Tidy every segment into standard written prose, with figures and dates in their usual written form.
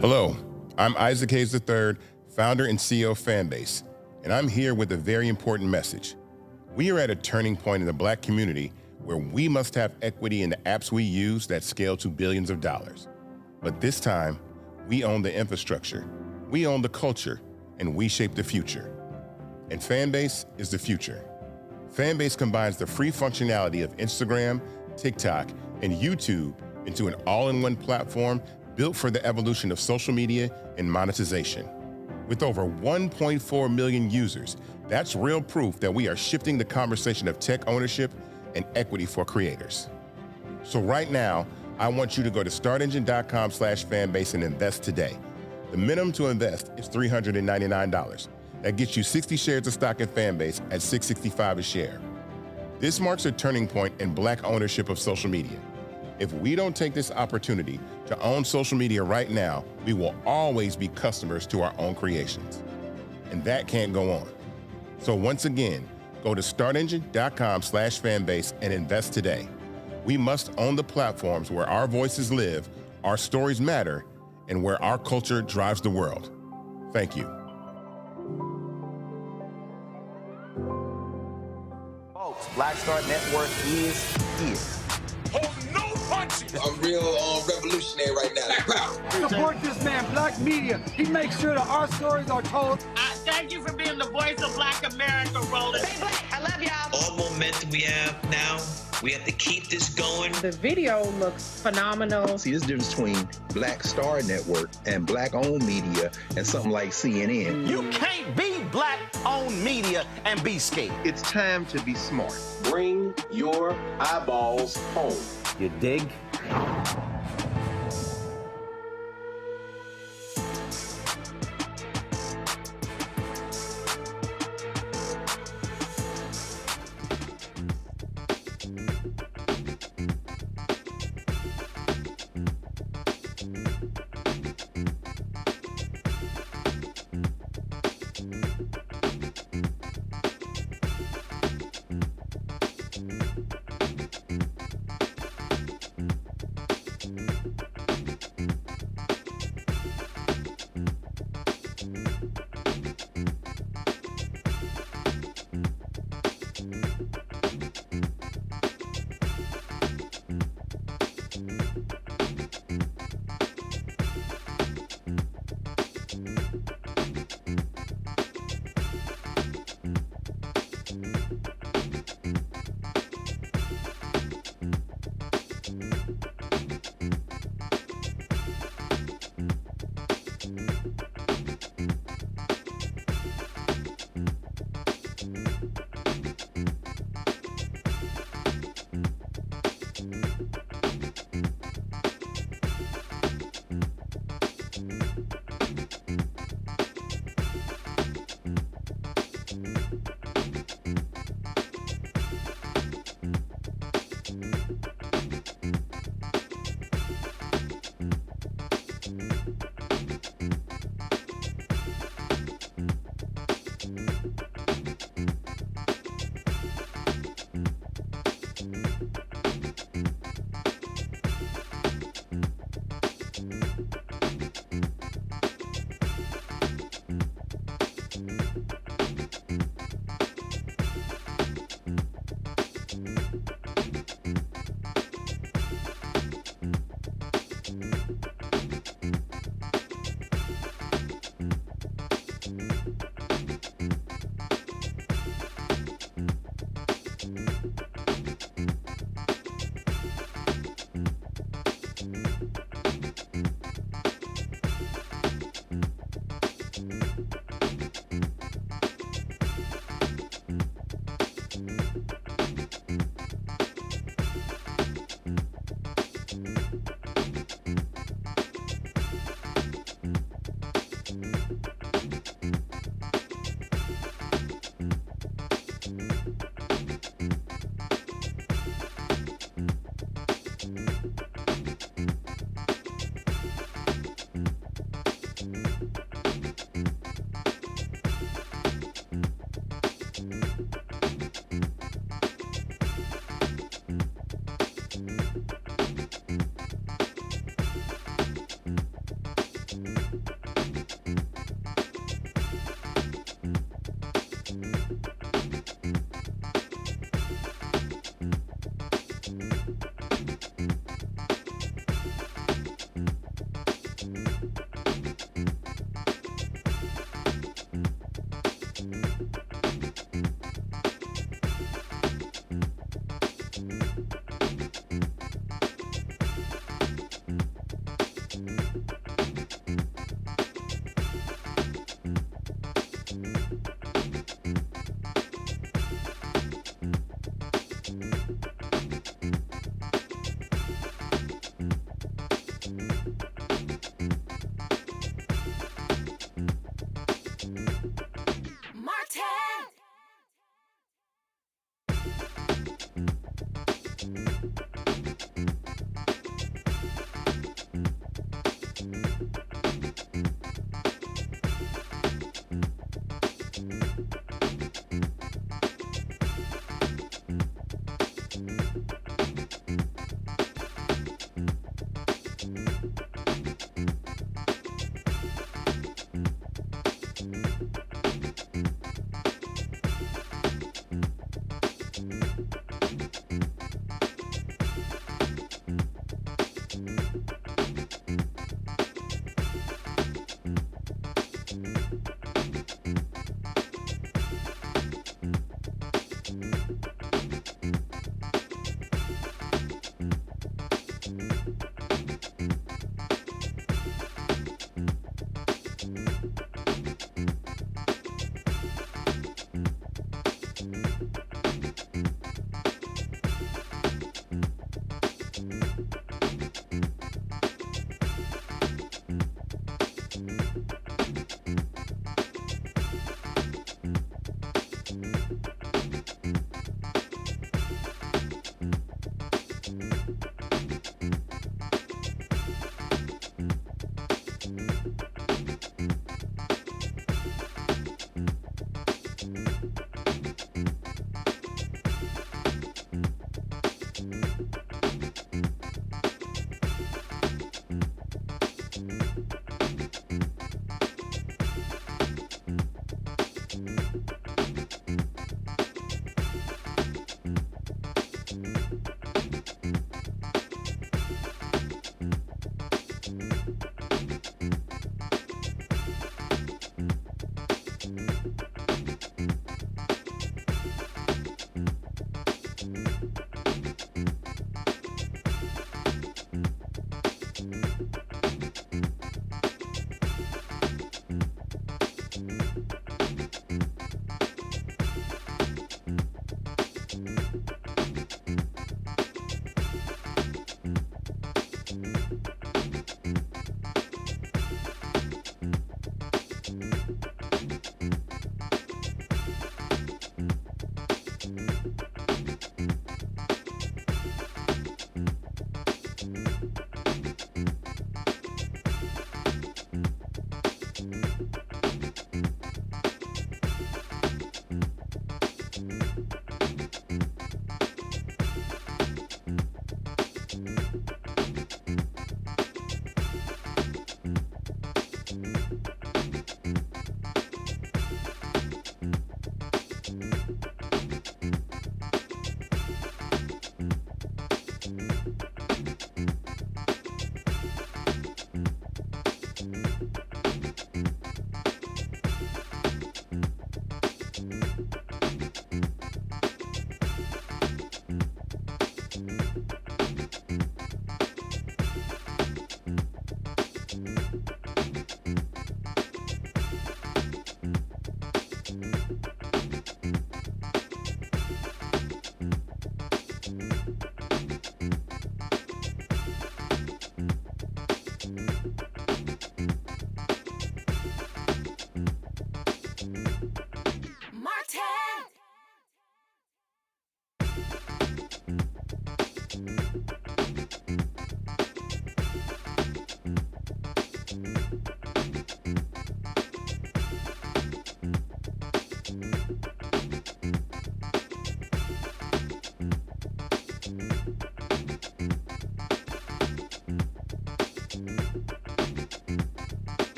Hello, I'm Isaac Hayes III, founder and CEO of Fanbase, and I'm here with a very important message. We are at a turning point in the Black community where we must have equity in the apps we use that scale to billions of dollars. But this time, we own the infrastructure, we own the culture, and we shape the future. And Fanbase is the future. Fanbase combines the free functionality of Instagram, TikTok, and YouTube into an all-in-one platform built for the evolution of social media and monetization. With over 1.4 million users, that's real proof that we are shifting the conversation of tech ownership and equity for creators. So right now, I want you to go to startengine.com/fanbase and invest today. The minimum to invest is $399. That gets you 60 shares of stock in Fanbase at $665 a share. This marks a turning point in Black ownership of social media. If we don't take this opportunity to own social media right now, we will always be customers to our own creations. And that can't go on. So once again, go to startengine.com/fanbase and invest today. We must own the platforms where our voices live, our stories matter, and where our culture drives the world. Thank you. Folks, Black Star Network is here. Hold no punches. I'm real revolutionary right now. Black power. Support this man, Black media. He makes sure that our stories are told. Thank you for being the voice of Black America, Roland. Stay black. I love y'all. All momentum we have now, we have to keep this going. The video looks phenomenal. See, this difference between Black Star Network and Black-owned media and something like CNN. You can't be Black-owned media and be scared. It's time to be smart. Bring your eyeballs home. You dig?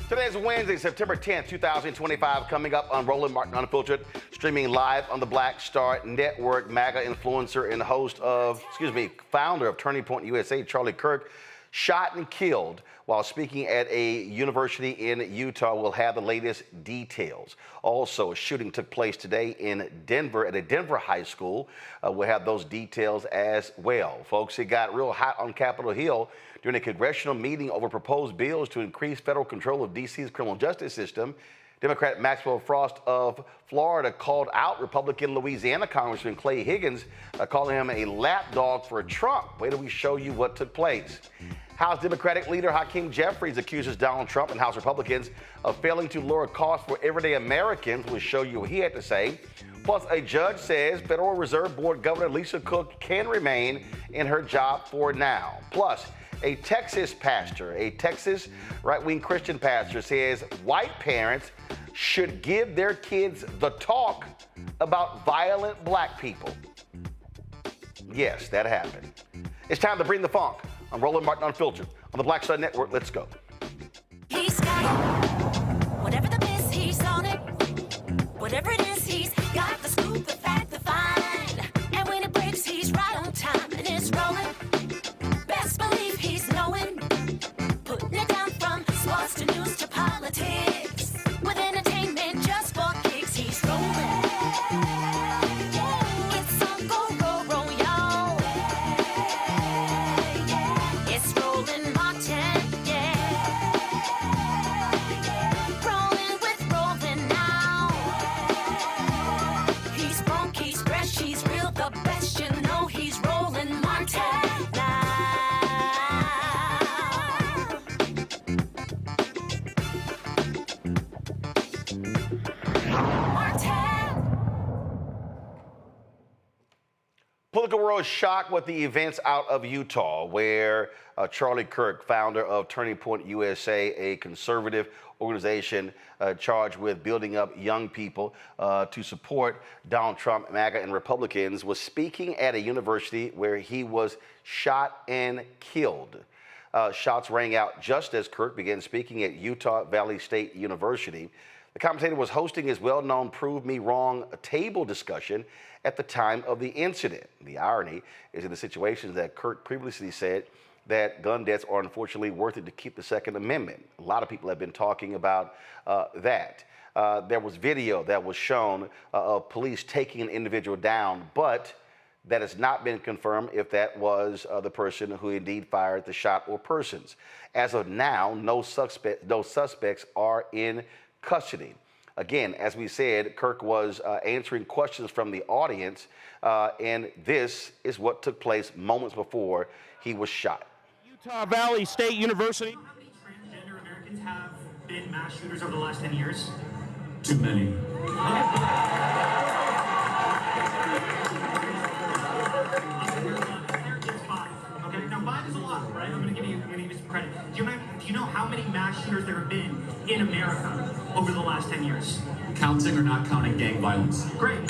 Today is Wednesday, September 10th, 2025. Coming up on Roland Martin Unfiltered, streaming live on the Black Star Network. MAGA influencer and founder of Turning Point USA, Charlie Kirk, shot and killed while speaking at a university in Utah. We'll have the latest details. Also, a shooting took place today in Denver at a Denver high school. We'll have those details as well. Folks, it got real hot on Capitol Hill during a congressional meeting over proposed bills to increase federal control of D.C.'s criminal justice system. Democrat Maxwell Frost of Florida called out Republican Louisiana Congressman Clay Higgins, calling him a lapdog for Trump. Wait till we show you what took place. House Democratic Leader Hakeem Jeffries accuses Donald Trump and House Republicans of failing to lower costs for everyday Americans. We'll show you what he had to say. Plus, a judge says Federal Reserve Board Governor Lisa Cook can remain in her job for now. Plus, a Texas pastor, a Texas right-wing Christian pastor, says white parents should give their kids the talk about violent black people. Yes, that happened. It's time to bring the funk. I'm Roland Martin Unfiltered on the Black Star Network. Let's go. He's got it. Whatever the miss, he's on it. Whatever it is, he's got the scoop, the fact, the find. And when it breaks, he's right on time and it's rolling. Best believe he's knowing. Putting it down from sports to news to politics. With entertainment just for kicks, he's rolling. It's on go, roll, roll, y'all. It's Roland Martin, yeah. Rolling with Roland now. He's funk, he's fresh, he's real, the best, you know he's Roland Martin. Political world is shocked with the events out of Utah, where Charlie Kirk, founder of Turning Point USA, a conservative organization charged with building up young people to support Donald Trump, MAGA, and Republicans, was speaking at a university where he was shot and killed. Shots rang out just as Kirk began speaking at Utah Valley State University. The commentator was hosting his well-known Prove Me Wrong table discussion at the time of the incident. The irony is in the situations that Kirk previously said that gun deaths are unfortunately worth it to keep the Second Amendment. A lot of people have been talking about that. There was video that was shown of police taking an individual down, but that has not been confirmed if that was the person who indeed fired the shot or persons. As of now, no suspects are in custody. Again, as we said, Kirk was answering questions from the audience, and this is what took place moments before he was shot. Utah Valley State University. How many transgender Americans have been mass shooters over the last 10 years? Too many. Okay, now 5 is a lot, right? I'm going to give you some credit. Do you mind Do you know how many mass shooters there have been in America over the last 10 years? Counting or not counting gang violence? Great.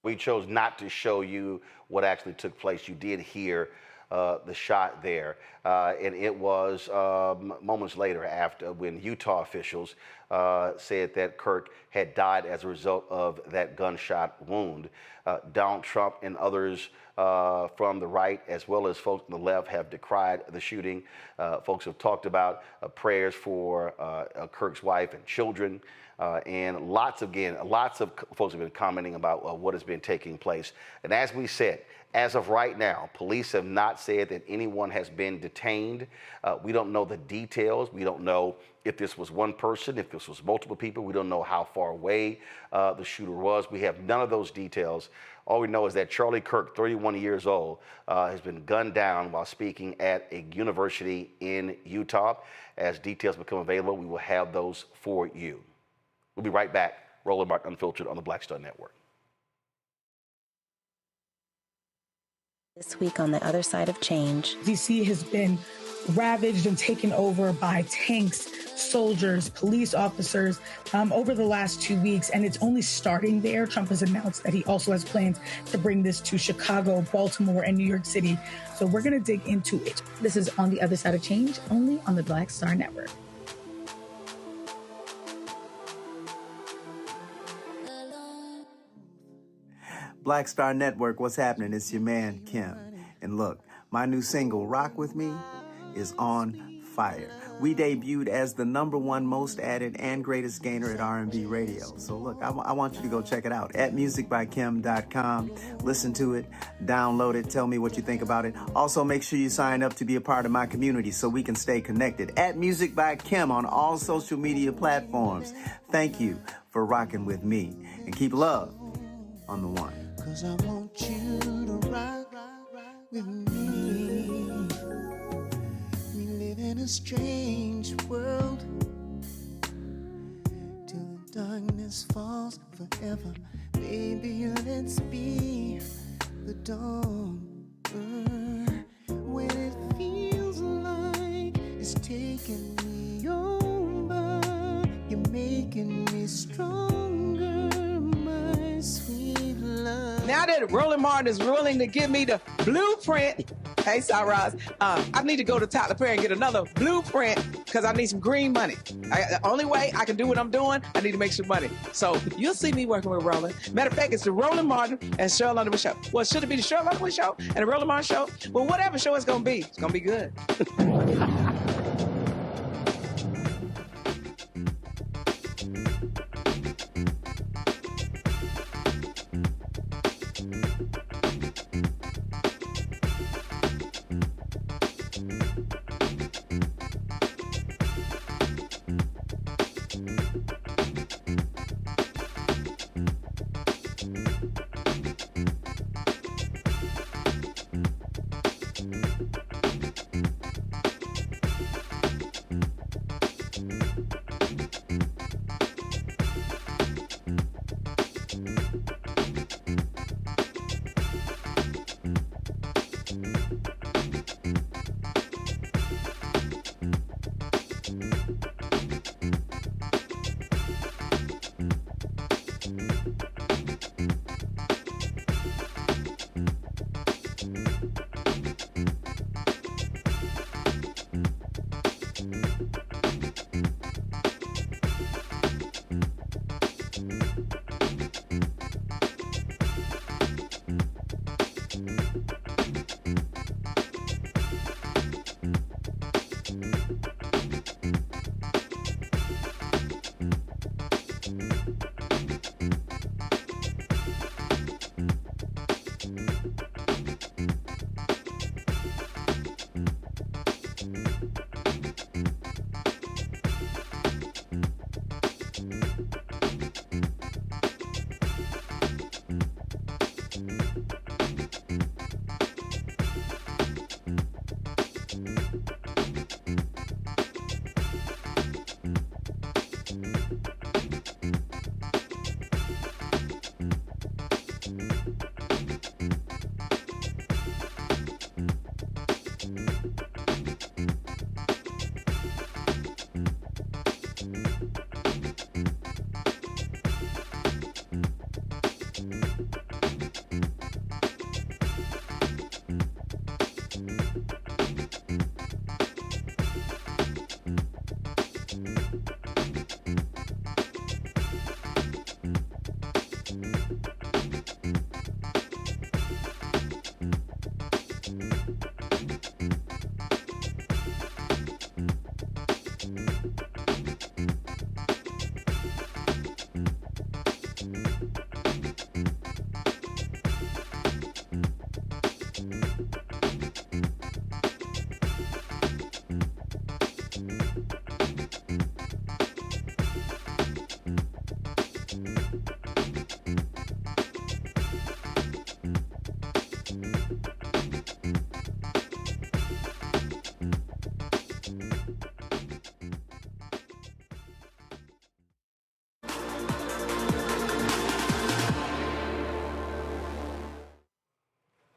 We chose not to show you what actually took place. You did hear the shot there, and it was moments later after when Utah officials said that Kirk had died as a result of that gunshot wound. Donald Trump and others from the right, as well as folks on the left, have decried the shooting. Folks have talked about prayers for Kirk's wife and children. And lots of folks have been commenting about what has been taking place. And as we said, as of right now, police have not said that anyone has been detained. We don't know the details. We don't know if this was one person, if this was multiple people. We don't know how far away the shooter was. We have none of those details. All we know is that Charlie Kirk, 31 years old, has been gunned down while speaking at a university in Utah. As details become available, we will have those for you. We'll be right back. Roland Martin Unfiltered on the Black Star Network. This week on The Other Side of Change. D.C. has been ravaged and taken over by tanks, soldiers, police officers over the last 2 weeks, and it's only starting there. Trump has announced that he also has plans to bring this to Chicago, Baltimore, and New York City. So we're going to dig into it. This is On the Other Side of Change, only on the Black Star Network. Black Star Network, what's happening? It's your man, Kim. And look, my new single, Rock With Me, is on fire. We debuted as the #1 most added and greatest gainer at R&B radio. So look, I want you to go check it out at musicbykim.com. Listen to it, download it, tell me what you think about it. Also, make sure you sign up to be a part of my community so we can stay connected. At Music by Kim on all social media platforms. Thank you for rocking with me. And keep love on the one. 'Cause I want you to rock with me. We live in a strange world till the darkness falls forever. Baby, let's be the dawn. When it feels like it's taking me over, you're making me stronger, my sweet love. Now that Roland Martin is willing to give me the blueprint, hey, Cyrus, I need to go to Tyler Perry and get another blueprint because I need some green money. The only way I can do what I'm doing, I need to make some money. So you'll see me working with Roland. Matter of fact, it's the Roland Martin and Cheryl Underwood show. Well, should it be the Cheryl Underwood show and the Roland Martin show? Well, whatever show it's going to be good.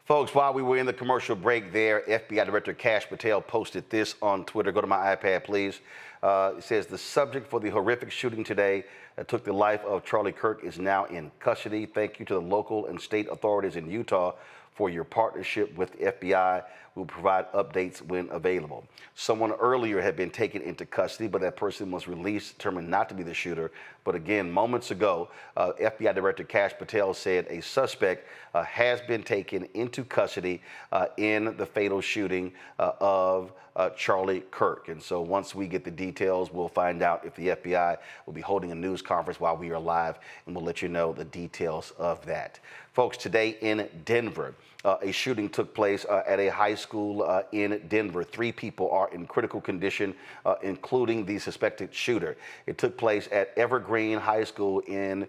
Folks, while we were in the commercial break there, FBI Director Kash Patel posted this on Twitter. Go to my iPad, please. It says, the subject for the horrific shooting today that took the life of Charlie Kirk is now in custody. Thank you to the local and state authorities in Utah for your partnership with the FBI. We'll provide updates when available. Someone earlier had been taken into custody, but that person was released, determined not to be the shooter. But again, moments ago, FBI Director Kash Patel said a suspect has been taken into custody in the fatal shooting of Charlie Kirk. And so once we get the details, we'll find out if the FBI will be holding a news conference while we are live, and we'll let you know the details of that. Folks, today in Denver, a shooting took place at a high school in Denver. 3 people are in critical condition, including the suspected shooter. It took place at Evergreen High School in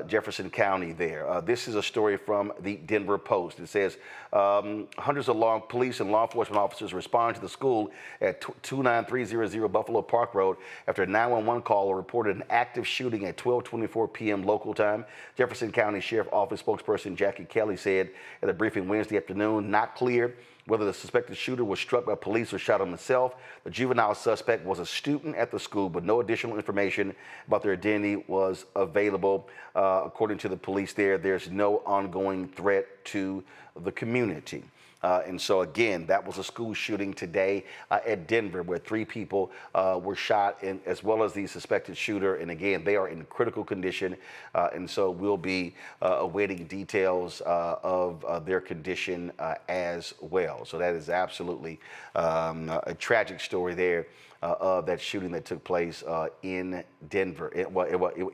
Jefferson County there. This is a story from the Denver Post. It says hundreds of police and law enforcement officers responded to the school at 29300 Buffalo Park Road after a 911 caller reported an active shooting at 12:24 p.m. local time. Jefferson County Sheriff Office spokesperson Jackie Kelly said at a briefing Wednesday afternoon, not clear whether the suspected shooter was struck by police or shot himself. The juvenile suspect was a student at the school, but no additional information about their identity was available. According to the police there's no ongoing threat to the community. And so, again, that was a school shooting today at Denver where 3 people were shot, as well as the suspected shooter. And, again, they are in critical condition. And so we'll be awaiting details of their condition as well. So that is absolutely a tragic story there of that shooting that took place in Denver,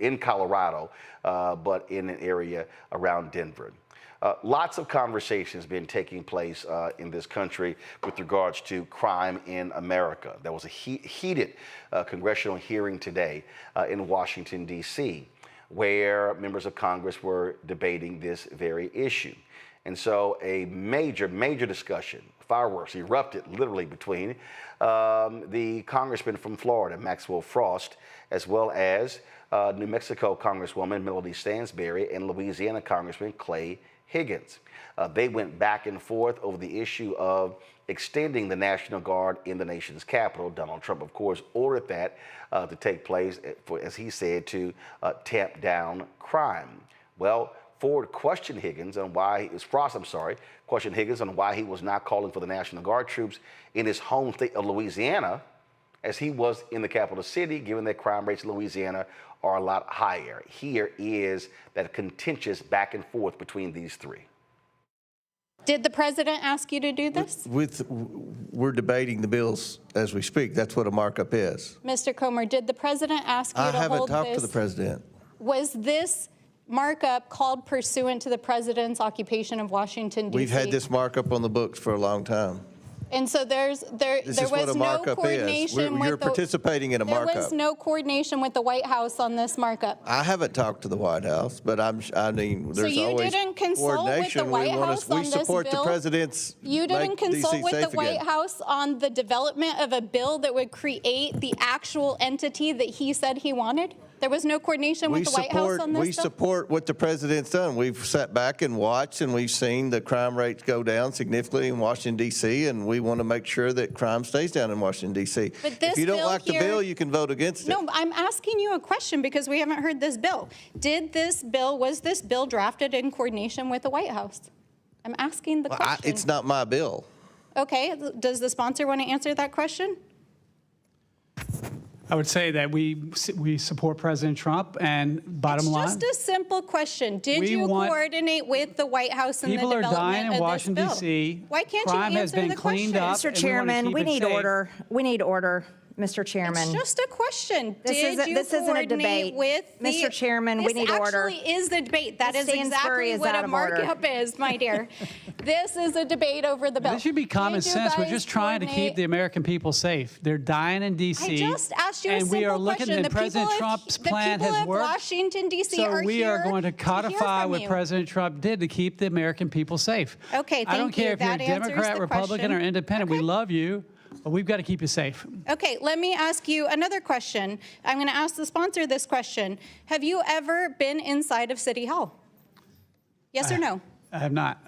in Colorado, but in an area around Denver. Lots of conversations been taking place in this country with regards to crime in America. There was a heated congressional hearing today in Washington, D.C., where members of Congress were debating this very issue. And so a major discussion, fireworks erupted literally between the congressman from Florida, Maxwell Frost, as well as New Mexico Congresswoman Melody Stansbury and Louisiana Congressman Clay Higgins. They went back and forth over the issue of extending the National Guard in the nation's capital. Donald Trump, of course, ordered that to take place, as he said, to tamp down crime. Well, Frost questioned Higgins on why he was not calling for the National Guard troops in his home state of Louisiana, as he was in the capital city, given that crime rates in Louisiana are a lot higher. Here is that contentious back and forth between these 3. Did the president ask you to do this? We're debating the bills as we speak. That's what a markup is. Mr. Comer, did the president ask you to hold this? I haven't talked to the president. Was this markup called pursuant to the president's occupation of Washington, D.C.? We've had this markup on the books for a long time. And so there was no coordination. You're participating in a markup. There was no coordination with the White House on this markup. I haven't talked to the White House, but I mean, there's so always didn't consult with the White House on this bill? We support the president's. You didn't consult with the White House on the development of a bill that would create the actual entity that he said he wanted? There was no coordination with the White House on this bill? We support what the president's done. We've sat back and watched, and we've seen the crime rates go down significantly in Washington, D.C., and we want to make sure that crime stays down in Washington, D.C. If you don't like the bill, you can vote against it. No, I'm asking you a question because we haven't heard this bill. Was this bill drafted in coordination with the White House? I'm asking the question. It's not my bill. Okay. Does the sponsor want to answer that question? I would say that we support President Trump, and bottom line. It's just a simple question. Did you coordinate with the White House in the development of this bill? People are dying in Washington, D.C. Why can't you answer the question? Mr. Chairman, we need order. We need order. Mr. Chairman. It's just a question. This isn't a debate. Mr. Chairman, we need order. This actually is the debate. That is exactly what a markup is, my dear. This is a debate over the bill. This should be common sense. We're just trying to keep the American people safe. They're dying in D.C. I just asked you a simple question. And we are looking at President Trump's plan has worked. Washington, D.C. are here. So we are going to codify what President Trump did to keep the American people safe. Okay, thank you. I don't care if you're a Democrat, Republican, or Independent. We love you. But we've got to keep you safe. Okay, let me ask you another question. I'm going to ask the sponsor this question. Have you ever been inside of City Hall? Yes or no? I have not.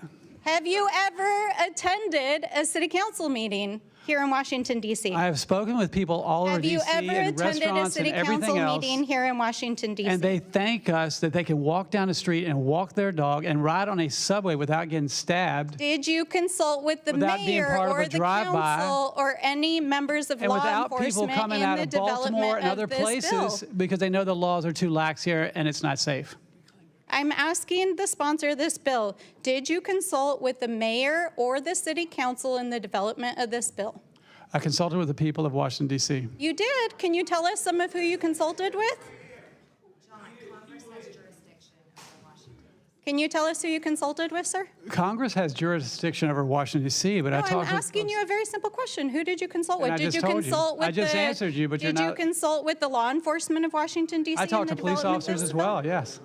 Have you ever attended a city council meeting here in Washington, D.C.? I have spoken with people all over D.C. Have you ever and attended a restaurants city and everything council else. meeting here in Washington, D.C.? And they thank us that they can walk down the street and walk their dog and ride on a subway without getting stabbed. Did you consult with the Without being mayor part of or a the drive-by. council or any members of And law without people enforcement coming in out the of Baltimore development and other of this places bill? because they know the laws are too lax here and it's not safe. I'm asking the sponsor of this bill, did you consult with the mayor or the city council in the development of this bill? I consulted with the people of Washington, D.C. You did. Can you tell us some of who you consulted with? Can you tell us who you consulted with, sir? Congress has jurisdiction over Washington, D.C., but No, I I'm talked asking you a very simple question. Who did you consult with? And I Did just you told you. consult with I just answered you, but you're Did you not- consult with the law enforcement of Washington, D.C.? I talked in to the police development of officers this as bill? well, yes.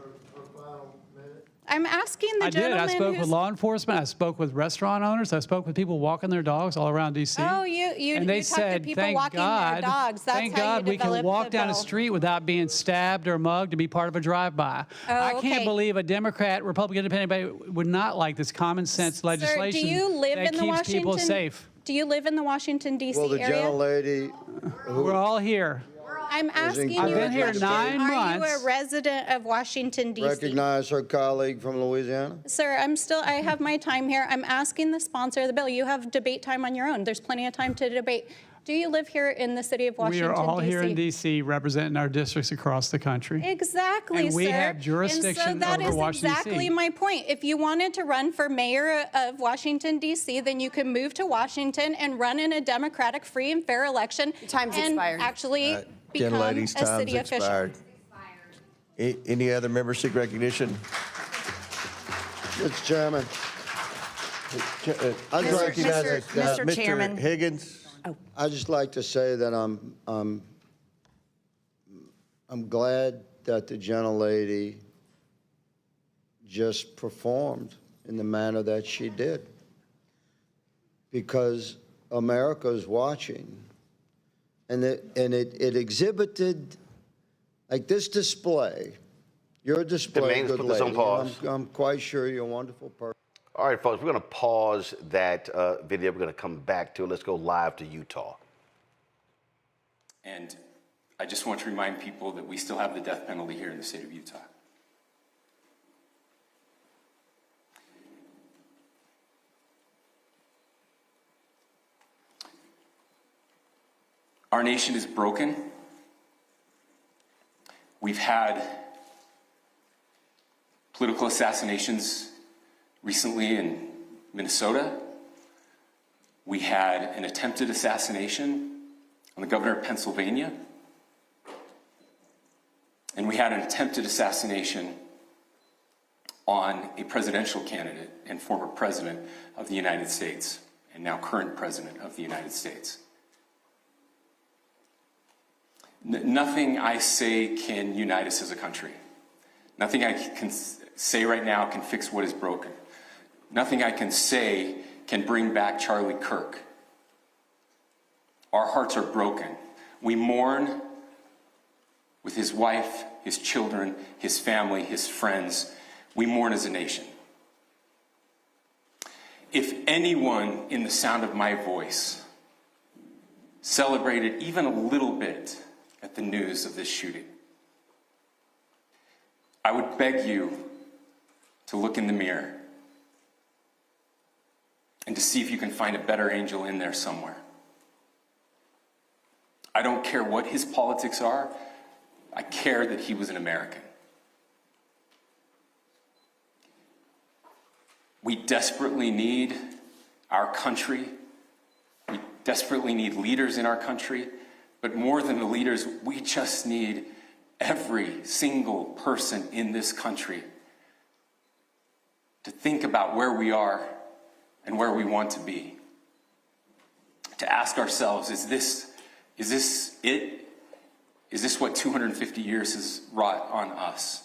I'm asking the I did. gentleman I spoke with who's- law enforcement. I spoke with restaurant owners. I spoke with people walking their dogs all around D.C. Oh, and they you talked said, to people thank walking God, their dogs. That's thank how God you we can developed walk the down the bill. street without being stabbed or mugged to be part of a drive-by. Oh, I can't okay. believe a Democrat, Republican, Independent would not like this common sense legislation Sir, do you live that in the keeps Washington? people safe. Do you live in the Washington, D.C. Well, the area? gentlelady We're all here. I'm asking you I've a been here question. 9 Are months. you a resident of Washington, D.C.? recognize her colleague from Louisiana. Sir, I have my time here. I'm asking the sponsor of the bill. You have debate time on your own. There's plenty of time to debate. Do you live here in the city of We Washington, are all D.C.? here in D.C. representing our districts across the country. Exactly, And we sir. have jurisdiction and so that over is Washington, exactly D.C. my point. If you wanted to run for mayor of Washington, D.C., then you could move to Washington and run in a democratic, free, and fair election. Time's and expired. actually become a Gentlelady's city time's official. expired. Any other members seek recognition? Mr. Chairman. I'd Mr. like to- Mr. Mr. Chairman. Higgins? I'd just like to say that I'm glad that the gentlelady just performed in the manner that she did, because America is watching, and it exhibited, like this display. Your display, Demands good put this on lady. pause. I'm quite sure you're a wonderful person. All right, folks, we're going to pause that video. We're going to come back to it. Let's go live to Utah. And I just want to remind people that we still have the death penalty here in the state of Utah. Our nation is broken. We've had political assassinations recently in Minnesota. We had an attempted assassination on the governor of Pennsylvania. And we had an attempted assassination on a presidential candidate and former president of the United States, and now current president of the United States. Nothing I say can unite us as a country. Nothing I can say right now can fix what is broken. Nothing I can say can bring back Charlie Kirk. Our hearts are broken. We mourn with his wife, his children, his family, his friends. We mourn as a nation. If anyone in the sound of my voice celebrated even a little bit at the news of this shooting, I would beg you to look in the mirror and to see if you can find a better angel in there somewhere. I don't care what his politics are. I care that he was an American. We desperately need our country. We desperately need leaders in our country. But more than the leaders, we just need every single person in this country to think about where we are and where we want to be. To ask ourselves, is this it? Is this what 250 years has wrought on us?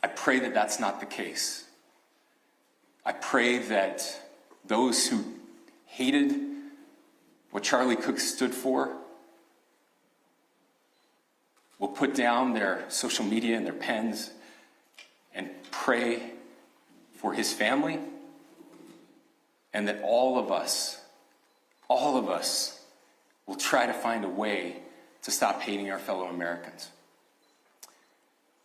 I pray that that's not the case. I pray that those who hated what Charlie Kirk stood for will put down their social media and their pens and pray for his family and that all of us will try to find a way to stop hating our fellow Americans.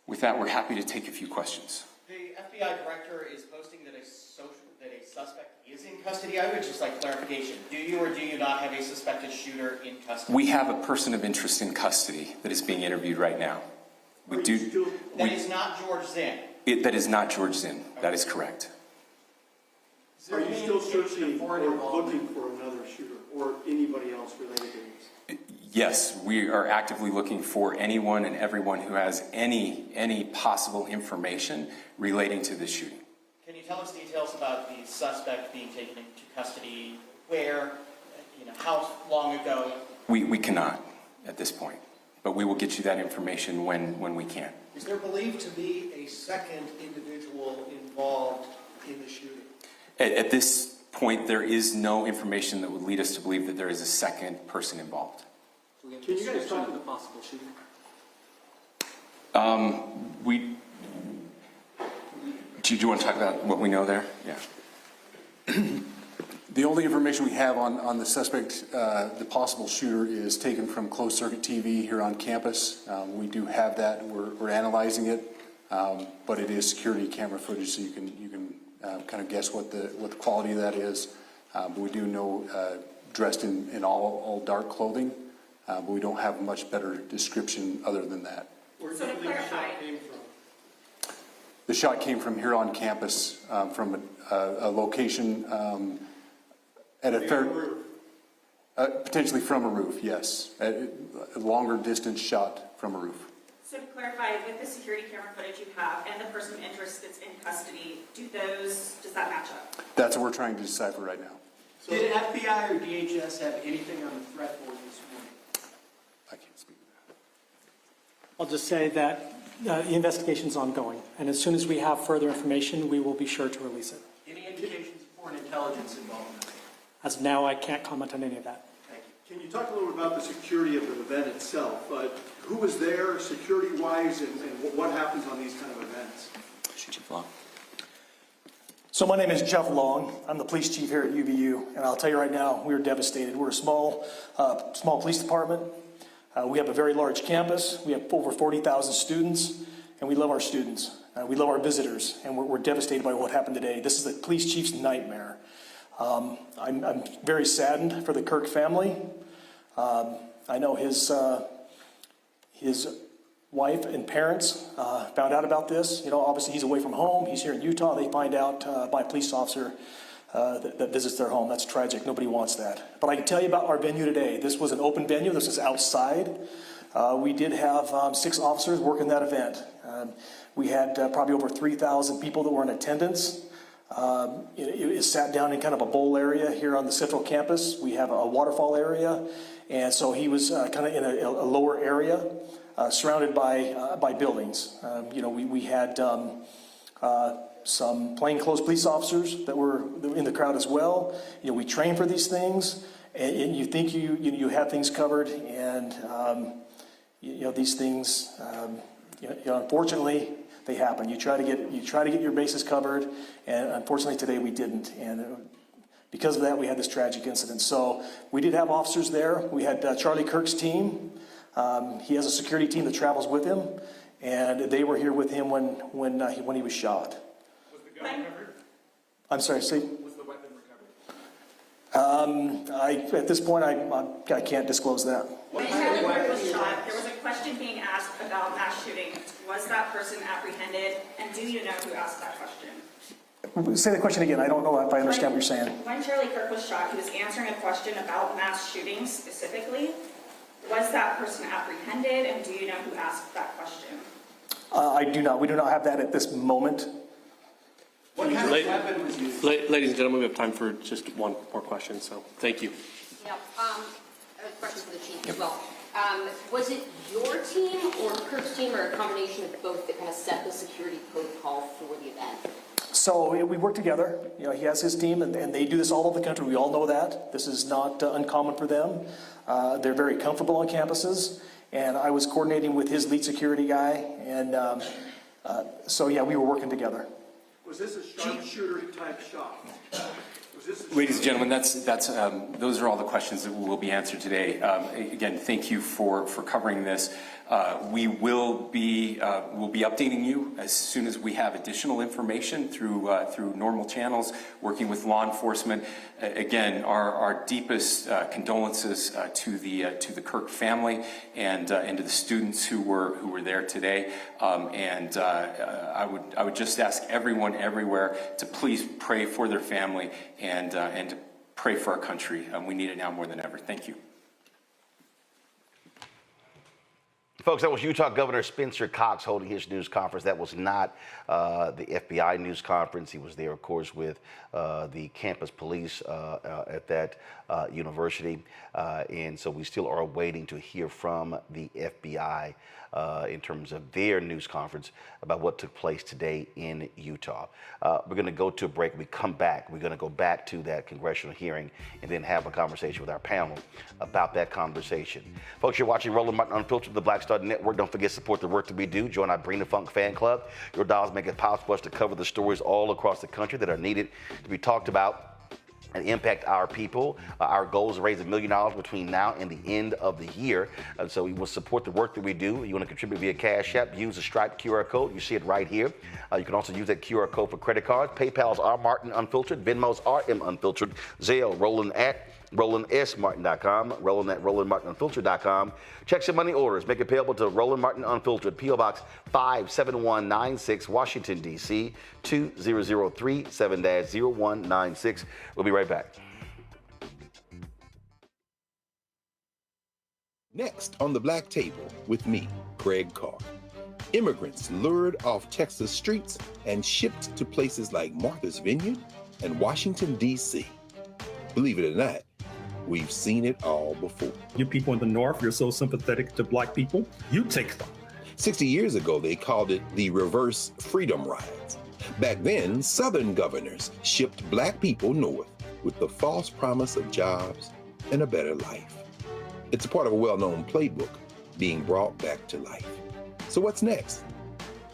With that, we're happy to take a few questions. The FBI director is posting that a suspect is in custody. I would just like clarification. Do you or do you not have a suspected shooter in custody? We have a person of interest in custody that is being interviewed right now. That is not George Zinn. That is not George Zinn. That is correct. Are you still searching or looking for another shooter or anybody else related to this? Yes, we are actively looking for anyone and everyone who has any possible information relating to this shooting. Can you tell us details about the suspect being taken into custody? Where? How long ago? We cannot at this point, but we will get you that information when we can. Is there believed to be a second individual involved in the shooting? At this point, there is no information that would lead us to believe that there is a second person involved. Can you guys talk to the possible shooting? Do you want to talk about what we know there? Yeah. The only information we have on the suspect, the possible shooter, is taken from closed circuit TV here on campus. We do have that. We're analyzing it, but it is security camera footage, so you can kind of guess what the quality of that is. But we do know dressed in all dark clothing, but we don't have much better description other than that. Where do you think the shot came from? The shot came from here on campus, from a location at a fair, potentially from a roof, yes. A longer distance shot from a roof. So to clarify, with the security camera footage you have and the person of interest that's in custody, does that match up? That's what we're trying to decipher right now. So did FBI or DHS have anything on the threat board this morning? I can't speak to that. I'll just say that the investigation's ongoing, and as soon as we have further information, we will be sure to release it. Any indications of foreign intelligence involvement? As of now, I can't comment on any of that. Thank you. Can you talk a little bit about the security of the event itself? Who was there security-wise, and what happens on these kind of events? Chief Long. So my name is Jeff Long. I'm the police chief here at UVU, and I'll tell you right now, we're devastated. We're a small police department. We have a very large campus. We have over 40,000 students, and we love our students. We love our visitors, and we're devastated by what happened today. This is the police chief's nightmare. I'm very saddened for the Kirk family. I know his wife and parents found out about this. Obviously he's away from home. He's here in Utah. They find out by a police officer that visits their home. That's tragic. Nobody wants that. But I can tell you about our venue today. This was an open venue. This is outside. We did have 6 officers working that event. We had probably over 3,000 people that were in attendance. It sat down in kind of a bowl area here on the central campus. We have a waterfall area. And so he was kind of in a lower area, surrounded by buildings. We had some plainclothes police officers that were in the crowd as well. We train for these things, and you think you have things covered, and these things, unfortunately, they happen. You try to get your bases covered, and unfortunately today we didn't. And because of that, we had this tragic incident. So we did have officers there. We had Charlie Kirk's team. He has a security team that travels with him, and they were here with him when he was shot. Was the gun recovered? I'm sorry, see? Was the weapon recovered? At this point, I can't disclose that. When Charlie Kirk was shot, there was a question being asked about mass shooting. Was that person apprehended, and do you know who asked that question? Say the question again. I don't know if I understand what you're saying. When Charlie Kirk was shot, he was answering a question about mass shootings specifically. Was that person apprehended, and do you know who asked that question? I do not. We do not have that at this moment. What kind of weapon was used? Ladies and gentlemen, we have time for just one more question, so thank you. Yeah, I have a question for the chief as well. Was it your team or Kirk's team, or a combination of both, that kind of set the security protocol for the event? So we work together. He has his team, and they do this all over the country. We all know that. This is not uncommon for them. They're very comfortable on campuses, and I was coordinating with his lead security guy, and so yeah, we were working together. Was this a sharpshooter type shot? Was Ladies and gentlemen, those are all the questions that will be answered today. Again, thank you for covering this. We will be updating you as soon as we have additional information through normal channels, working with law enforcement. Again, our deepest condolences to the Kirk family and to the students who were there today. I would just ask everyone everywhere to please pray for their family and to pray for our country. We need it now more than ever. Thank you. Folks, that was Utah Governor Spencer Cox holding his news conference. That was not the FBI news conference. He was there, of course, with the campus police at that university. And so we still are waiting to hear from the FBI in terms of their news conference about what took place today in Utah. We're going to go to a break. We come back. We're going to go back to that congressional hearing and then have a conversation with our panel about that conversation. Folks, you're watching Roland Martin Unfiltered, the Black Star Network. Don't forget to support the work that we do. Join our Bring the Funk fan club. Your dollars make it possible for us to cover the stories all across the country that are needed to be talked about and impact our people. Our goal is to raise $1 million between now and the end of the year. And so you will support the work that we do. You want to contribute via Cash App, use the Stripe QR code. You see it right here. You can also use that QR code for credit cards. PayPal's R Martin Unfiltered, Venmo's RM Unfiltered, Zelle, Roland at RolandSMartin.com, Roland at RolandMartinUnfiltered.com. Checks and money orders. Make it payable to Roland Martin Unfiltered, P.O. Box 57196, Washington, D.C. 20037 7-0196. We'll be right back. Next on the Black Table with me, Craig Carr. Immigrants lured off Texas streets and shipped to places like Martha's Vineyard and Washington, D.C. Believe it or not, we've seen it all before. You people in the North, you're so sympathetic to black people, you take them. 60 years ago, they called it the reverse freedom rides. Back then, Southern governors shipped black people north with the false promise of jobs and a better life. It's a part of a well-known playbook being brought back to life. So what's next?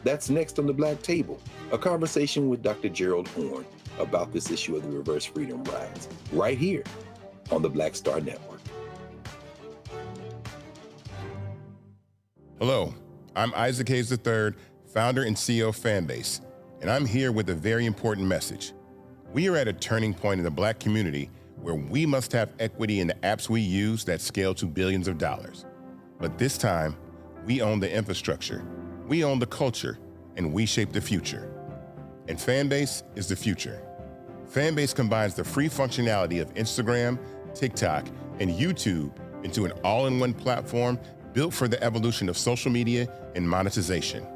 That's next on the Black Table, a conversation with Dr. Gerald Horne about this issue of the reverse freedom rides, right here on the Black Star Network. Hello, I'm Isaac Hayes III, founder and CEO of Fanbase, and I'm here with a very important message. We are at a turning point in the Black community where we must have equity in the apps we use that scale to billions of dollars. But this time, we own the infrastructure, we own the culture, and we shape the future. And Fanbase is the future. Fanbase combines the free functionality of Instagram, TikTok, and YouTube into an all-in-one platform built for the evolution of social media and monetization.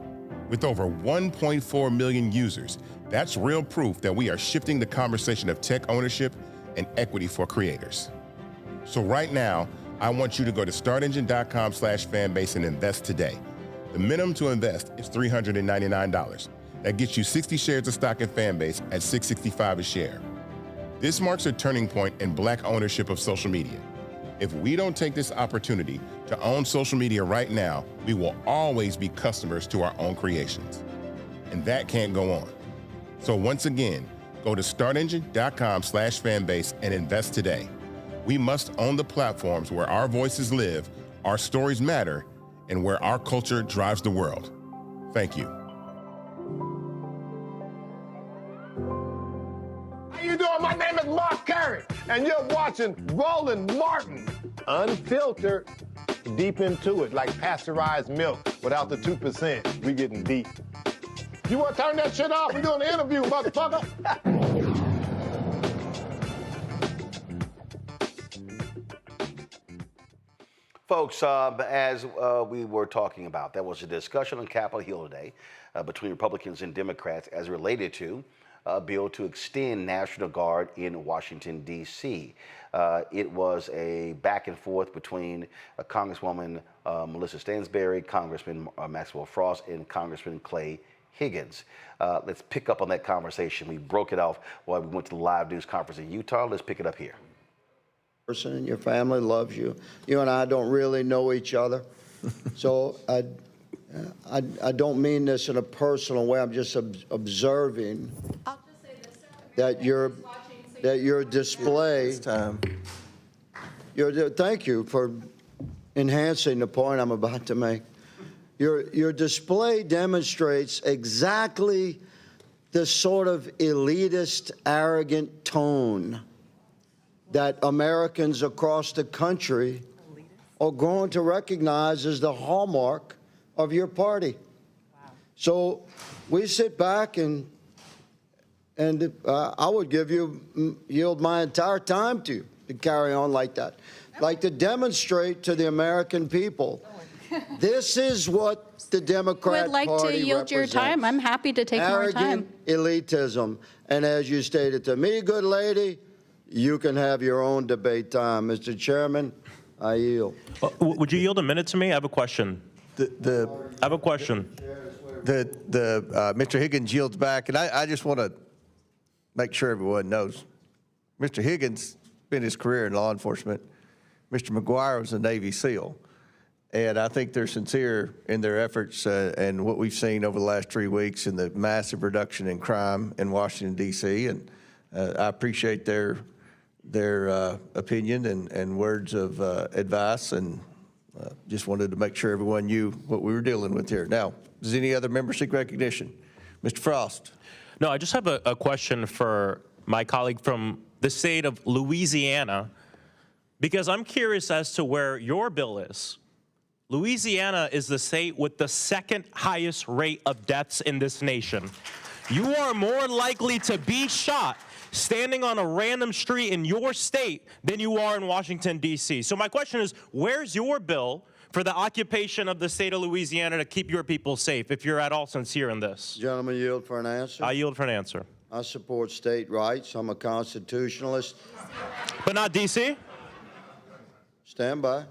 With over 1.4 million users, that's real proof that we are shifting the conversation of tech ownership and equity for creators. So right now, I want you to go to startengine.com/fanbase and invest today. The minimum to invest is $399. That gets you 60 shares of stock in Fanbase at $665 a share. This marks a turning point in Black ownership of social media. If we don't take this opportunity to own social media right now, we will always be customers to our own creations. And that can't go on. So once again, go to startengine.com/fanbase and invest today. We must own the platforms where our voices live, our stories matter, and where our culture drives the world. Thank you. How you doing? My name is Mark Carey, and you're watching Roland Martin Unfiltered. Deep into it, like pasteurized milk without the 2%. We getting deep. You want to turn that shit off? We're doing an interview, motherfucker. Folks, as we were talking about, there was a discussion on Capitol Hill today between Republicans and Democrats as related to a bill to extend National Guard in Washington, D.C. It was a back and forth between Congresswoman Melissa Stansbury, Congressman Maxwell Frost, and Congressman Clay Higgins. Let's pick up on that conversation. We broke it off while we went to the live news conference in Utah. Let's pick it up here. Person in your family loves you. You and I don't really know each other. So I don't mean this in a personal way. I'm just observing that you're that your display. Thank you for enhancing the point I'm about to make. Your display demonstrates exactly the sort of elitist, arrogant tone that Americans across the country are going to recognize as the hallmark of your party. Wow. So we sit back and I would yield my entire time to you to carry on like that, like to demonstrate to the American people, this is what the Democrat Party would like to yield your time. I'm happy to take more time. Arrogant elitism. And as you stated to me, good lady, you can have your own debate time. Mr. Chairman, I yield. Would you yield a minute to me? I have a question. I have a question. Mr. Higgins yields back, and I just want to make sure everyone knows. Mr. Higgins spent his career in law enforcement. Mr. McGuire was a Navy SEAL. And I think they're sincere in their efforts and what we've seen over the last 3 weeks in the massive reduction in crime in Washington, D.C. And I appreciate their opinion and words of advice, and just wanted to make sure everyone knew what we were dealing with here. Now, does any other member seek recognition? Mr. Frost. No, I just have a question for my colleague from the state of Louisiana, because I'm curious as to where your bill is. Louisiana is the state with the second highest rate of deaths in this nation. You are more likely to be shot standing on a random street in your state than you are in Washington, D.C. So my question is, where's your bill for the occupation of the state of Louisiana to keep your people safe, if you're at all sincere in this? Gentlemen, yield for an answer? I yield for an answer. I support state rights. I'm a constitutionalist. But not D.C.? Stand by.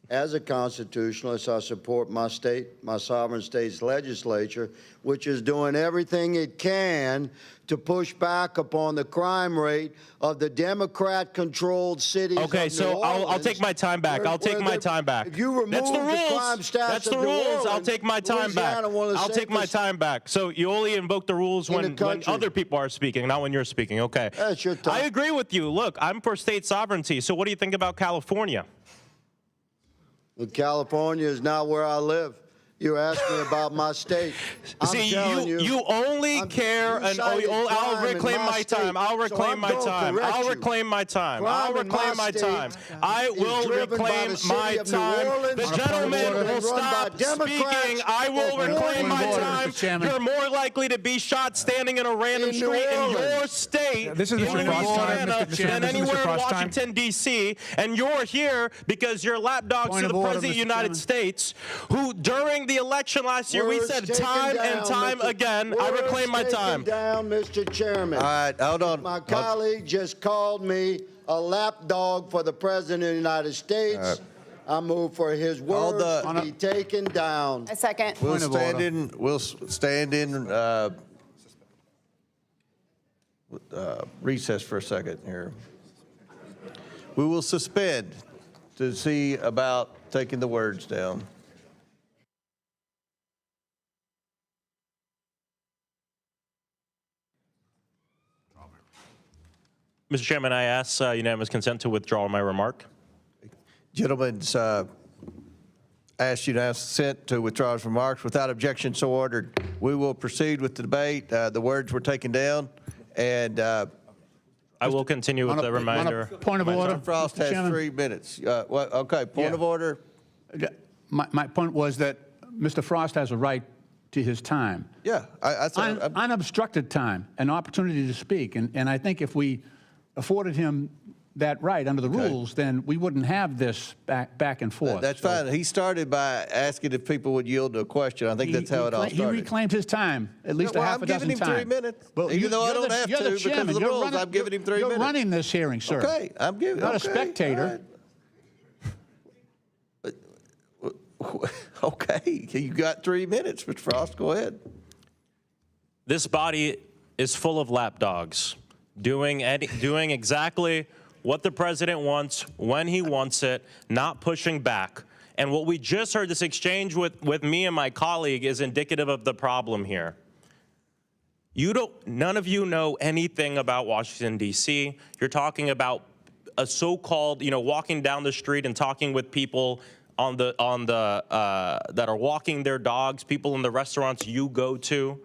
As a constitutionalist, I support my state, my sovereign state's legislature, which is doing everything it can to push back upon the crime rate of the Democrat-controlled cities of New Okay, so I'll take my time back. I'll take my time back. If you remove That's the rules. crime stats That's the of New rules. Orleans, I'll take my time back. I'll take my time back. So you only invoke the rules when other people are speaking, not when you're speaking. Okay. That's your time. I agree with you. Look, I'm for state sovereignty. So what do you think about California? California is not where I live. You asked me about my state. See, you only care, and I'll reclaim my time. I'll reclaim my time. I'll reclaim my time. I'll reclaim my time. I will reclaim my time. The gentleman will stop speaking. I will reclaim my time. You're more likely to be shot standing in a random street in your state, This is Mr. Frost time, than anywhere in Washington, D.C., and you're here because you're lapdogs to the President of the United States, who during the election last year, we said time and time again, I reclaim my time. Down, Mr. Chairman. All right, hold on. My colleague just called me a lapdog for the President of the United States. I move for his words to be taken down. A second. We'll stand in recess for a second here. We will suspend to see about taking the words down. Mr. Chairman, I ask unanimous consent to withdraw my remark. Gentlemen's asked unanimous consent to withdraw his remarks. Without objection, so ordered. We will proceed with the debate. The words were taken down, and I will continue with the reminder. Point of order. Mr. Frost has 3 minutes. Okay, point of order. My point was that Mr. Frost has a right to his time. Yeah, unobstructed time, an opportunity to speak, and I think if we afforded him that right under the rules, then we wouldn't have this back and forth. That's fine. He started by asking if people would yield to a question. I think that's how it all started. He reclaimed his time, at least a half a dozen times. I'm giving him 3 minutes. Even though I don't have to because of the rules, I'm giving him 3 minutes. You're running this hearing, sir. Okay, I'm giving. Not a spectator. Okay, you got 3 minutes, Mr. Frost. Go ahead. This body is full of lapdogs, doing exactly what the president wants, when he wants it, not pushing back. And what we just heard, this exchange with me and my colleague, is indicative of the problem here. None of you know anything about Washington, D.C. You're talking about a so-called, walking down the street and talking with people that are walking their dogs, people in the restaurants you go to,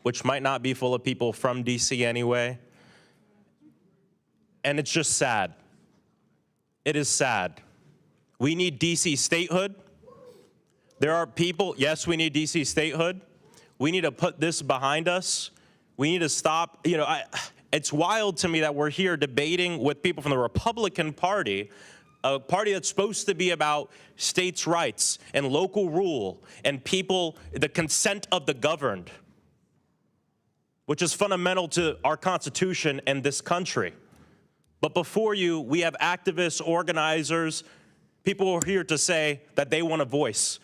which might not be full of people from D.C. anyway. And it's just sad. It is sad. We need D.C. statehood. There are people, yes, we need D.C. statehood. We need to put this behind us. We need to stop, it's wild to me that we're here debating with people from the Republican Party, a party that's supposed to be about states' rights and local rule and people, the consent of the governed, which is fundamental to our Constitution and this country. But before you, we have activists, organizers, people who are here to say that they want a voice.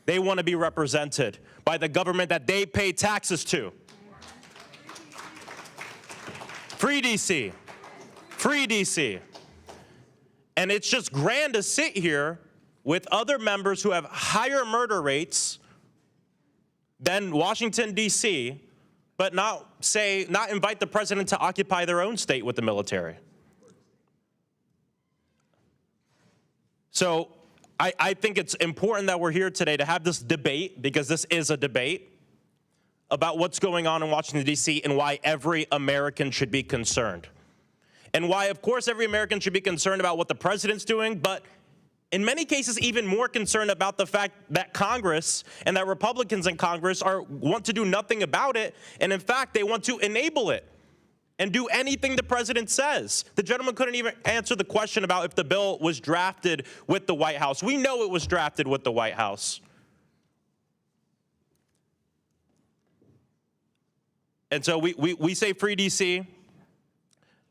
They want to be represented by the government that they pay taxes to. Free DC. Free DC. And it's just grand to sit here with other members who have higher murder rates than Washington, D.C., but not invite the president to occupy their own state with the military. So I think it's important that we're here today to have this debate, because this is a debate about what's going on in Washington, D.C., and why every American should be concerned. And why, of course, every American should be concerned about what the president's doing, but in many cases, even more concerned about the fact that Congress and that Republicans in Congress want to do nothing about it, and in fact, they want to enable it and do anything the president says. The gentleman couldn't even answer the question about if the bill was drafted with the White House. We know it was drafted with the White House. And so we say free D.C.,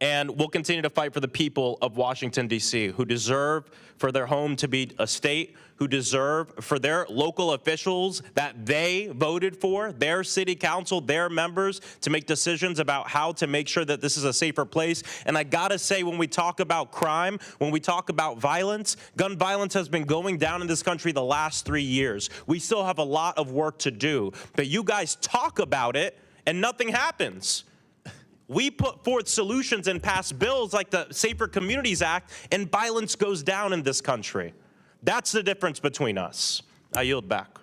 and we'll continue to fight for the people of Washington, D.C., who deserve for their home to be a state, who deserve for their local officials that they voted for, their city council, their members, to make decisions about how to make sure that this is a safer place. And I gotta say, when we talk about crime, when we talk about violence, gun violence has been going down in this country the last 3 years. We still have a lot of work to do, but you guys talk about it and nothing happens. We put forth solutions and pass bills like the Safer Communities Act, and violence goes down in this country. That's the difference between us. I yield back.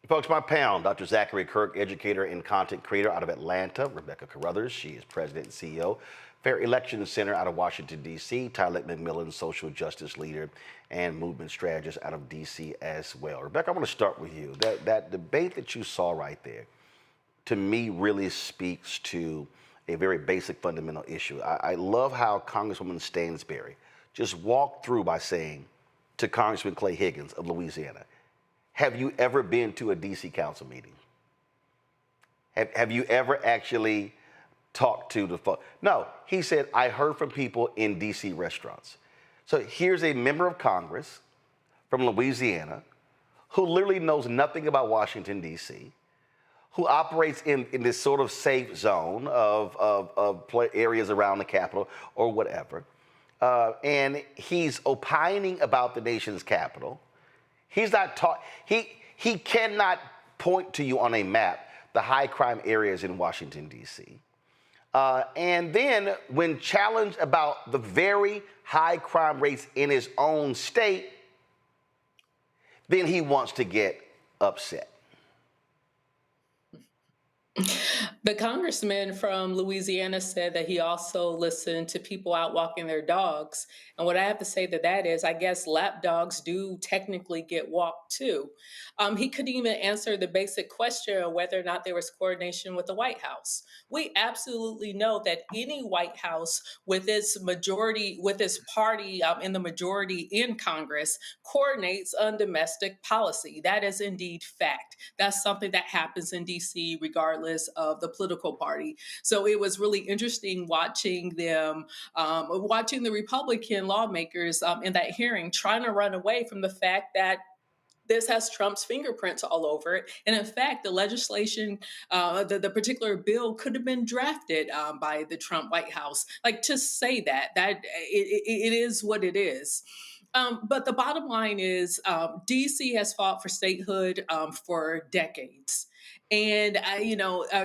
Folks, my panel, Dr. Zachary Kirk, educator and content creator out of Atlanta. Rebecca Carruthers, she is president and CEO. Fair Election Center out of Washington, D.C. Tyler McMillan, social justice leader and movement strategist out of D.C. as well. Rebecca, I want to start with you. That debate that you saw right there, to me, really speaks to a very basic fundamental issue. I love how Congresswoman Stansbury just walked through by saying to Congressman Clay Higgins of Louisiana, have you ever been to a DC council meeting? Have you ever actually talked to the folks? No, he said, I heard from people in DC restaurants. So here's a member of Congress from Louisiana who literally knows nothing about Washington, D.C., who operates in this sort of safe zone of areas around the Capitol or whatever. And he's opining about the nation's capital. He's not he cannot point to you on a map the high crime areas in Washington, D.C. And then when challenged about the very high crime rates in his own state, then he wants to get upset. The congressman from Louisiana said that he also listened to people out walking their dogs. And what I have to say to that is, I guess lap dogs do technically get walked too. He couldn't even answer the basic question of whether or not there was coordination with the White House. We absolutely know that any White House with its majority, with its party in the majority in Congress, coordinates on domestic policy. That is indeed fact. That's something that happens in DC regardless of the political party. So it was really interesting watching them, watching the Republican lawmakers in that hearing trying to run away from the fact that this has Trump's fingerprints all over it. And in fact, the legislation, the particular bill could have been drafted by the Trump White House. Like, to say that it is what it is. But the bottom line is, DC has fought for statehood for decades. And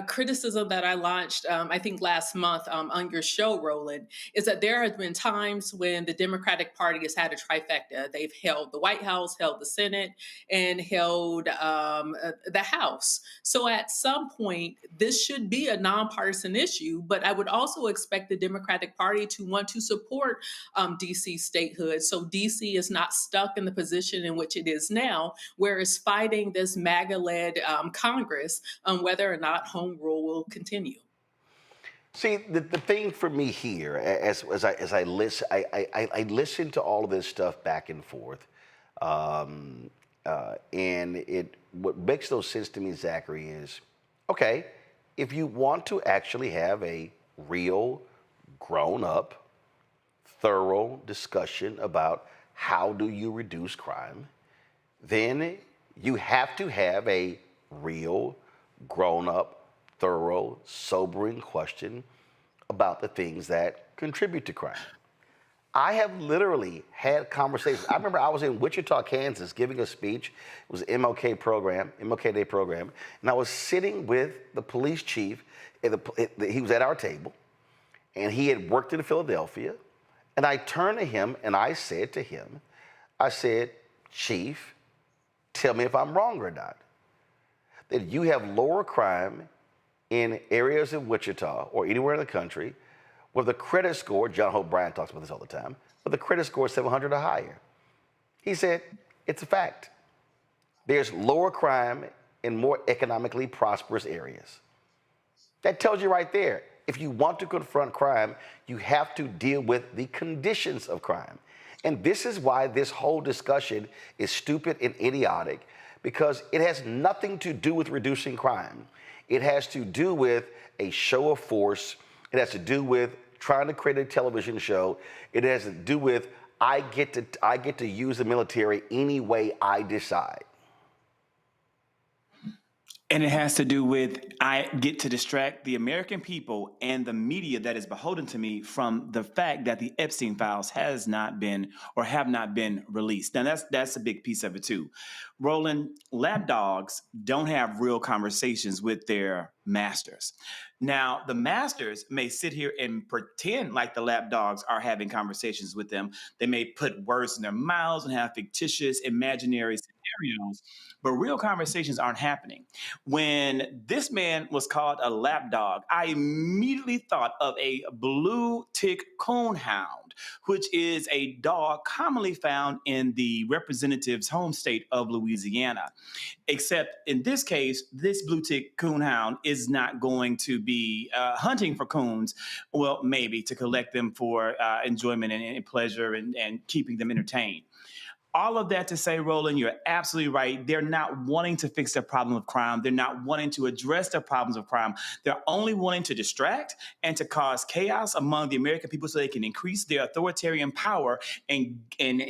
criticism that I launched, I think last month on your show, Roland, is that there have been times when the Democratic Party has had a trifecta. They've held the White House, held the Senate, and held the House. So at some point, this should be a nonpartisan issue. But I would also expect the Democratic Party to want to support DC statehood, so DC is not stuck in the position in which it is now, where it's fighting this MAGA-led Congress on whether or not home rule will continue. See, the thing for me here, as I listen to all of this stuff back and forth, and what makes no sense to me, Zachary, is okay, if you want to actually have a real, grown-up, thorough discussion about how do you reduce crime, then you have to have a real, grown-up, thorough, sobering question about the things that contribute to crime. I have literally had conversations. I remember I was in Wichita, Kansas, giving a speech. It was an MLK Day program, and I was sitting with the police chief. He was at our table, and he had worked in Philadelphia. And I turned to him and I said to him, Chief, tell me if I'm wrong or not. That you have lower crime in areas in Wichita or anywhere in the country where the credit score, John Hope Bryant talks about this all the time, but the credit score is 700 or higher. He said, it's a fact. There's lower crime in more economically prosperous areas. That tells you right there. If you want to confront crime, you have to deal with the conditions of crime. And this is why this whole discussion is stupid and idiotic, because it has nothing to do with reducing crime. It has to do with a show of force. It has to do with trying to create a television show. It has to do with I get to use the military any way I decide. And it has to do with I get to distract the American people and the media that is beholden to me from the fact that the Epstein files has not been or have not been released. Now, that's a big piece of it, too. Roland, lap dogs don't have real conversations with their masters. Now, the masters may sit here and pretend like the lap dogs are having conversations with them. They may put words in their mouths and have fictitious, imaginary scenarios, but real conversations aren't happening. When this man was called a lap dog, I immediately thought of a blue tick coonhound, which is a dog commonly found in the representative's home state of Louisiana. Except in this case, this blue tick coonhound is not going to be hunting for coons, well, maybe to collect them for enjoyment and pleasure and keeping them entertained. All of that to say, Roland, you're absolutely right. They're not wanting to fix the problem of crime. They're not wanting to address the problems of crime. They're only wanting to distract and to cause chaos among the American people so they can increase their authoritarian power and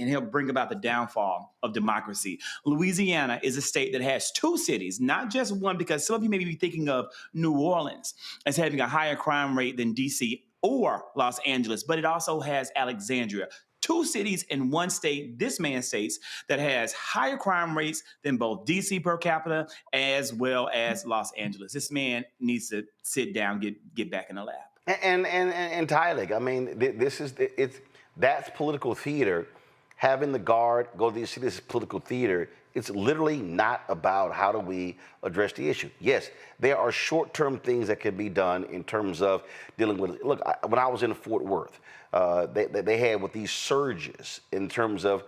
help bring about the downfall of democracy. Louisiana is a state that has two cities, not just one, because some of you may be thinking of New Orleans as having a higher crime rate than D.C. or Los Angeles, but it also has Alexandria. Two cities in one state, this man states, that has higher crime rates than both D.C. per capita as well as Los Angeles. This man needs to sit down, get back in the lab. And Tyler, I mean, that's political theater. Having the guard go to see this political theater, it's literally not about how do we address the issue. Yes, there are short-term things that can be done in terms of dealing with. Look, when I was in Fort Worth, they had with these surges in terms of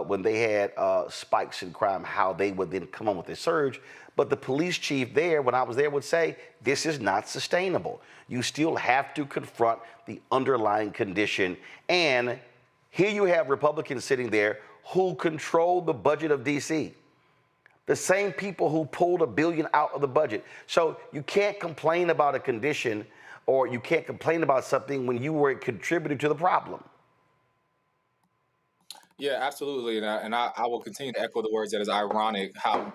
when they had spikes in crime, how they would then come on with a surge. But the police chief there, when I was there, would say, this is not sustainable. You still have to confront the underlying condition. And here you have Republicans sitting there who control the budget of D.C., the same people who pulled $1 billion out of the budget. So you can't complain about a condition or you can't complain about something when you were a contributor to the problem. Yeah, absolutely. And I will continue to echo the words that it's ironic how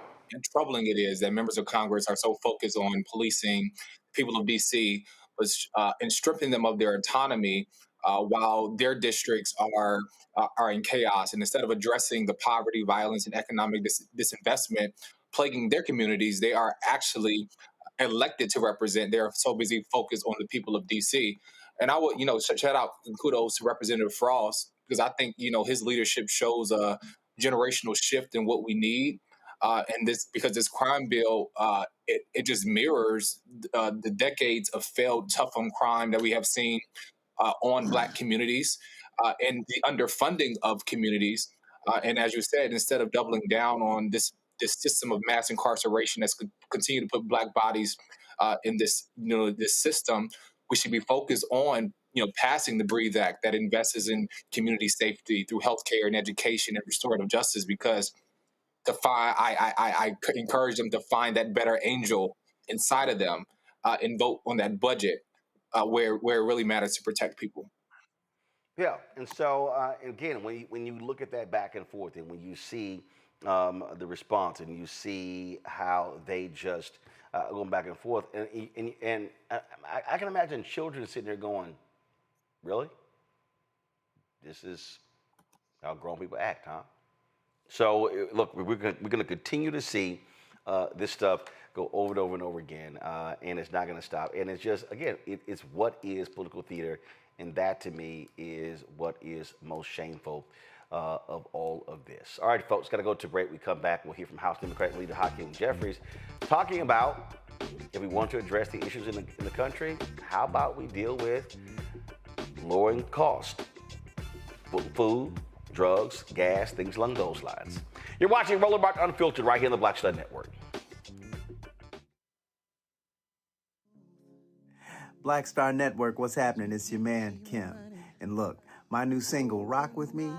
troubling it is that members of Congress are so focused on policing people of D.C., and stripping them of their autonomy while their districts are in chaos. And instead of addressing the poverty, violence, and economic disinvestment plaguing their communities, they are actually elected to represent. They're so busy focused on the people of DC. And I would, shout out and kudos to Representative Frost, because I think, his leadership shows a generational shift in what we need. And because this crime bill, it just mirrors the decades of failed tough on crime that we have seen on Black communities and the underfunding of communities. And as you said, instead of doubling down on this system of mass incarceration that's continue to put Black bodies in this system, we should be focused on passing the BREATHE Act that invests in community safety through healthcare and education and restorative justice. Because I encourage them to find that better angel inside of them and vote on that budget where it really matters to protect people. Yeah, and so again, when you look at that back and forth, and when you see the response, and you see how they just going back and forth, and I can imagine children sitting there going, "Really? This is how grown people act, huh?" So look, we're going to continue to see this stuff go over and over and over again, and it's not going to stop. And it's just, again, it's what is political theater, and that to me is what is most shameful of all of this. All right, folks, got to go to break. We come back, we'll hear from House Democratic Leader Hakeem Jeffries talking about if we want to address the issues in the country, how about we deal with lowering cost, food, drugs, gas, things along those lines. You're watching Roland Martin Unfiltered right here on the Black Star Network. Black Star Network, what's happening? It's your man, Kim. And look, my new single, Rock With Me,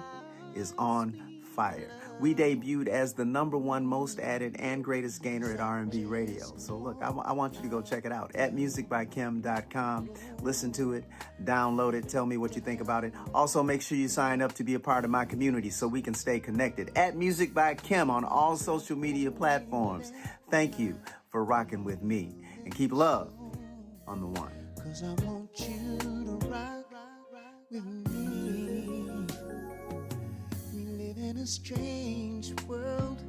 is on fire. We debuted as the #1 most added and greatest gainer at R&B radio. So look, I want you to go check it out at musicbykim.com. Listen to it, download it, tell me what you think about it. Also, make sure you sign up to be a part of my community so we can stay connected. At Music by Kim on all social media platforms. Thank you for rocking with me. And keep love on the one. 'Cause I want you to rock with me. We live in a strange world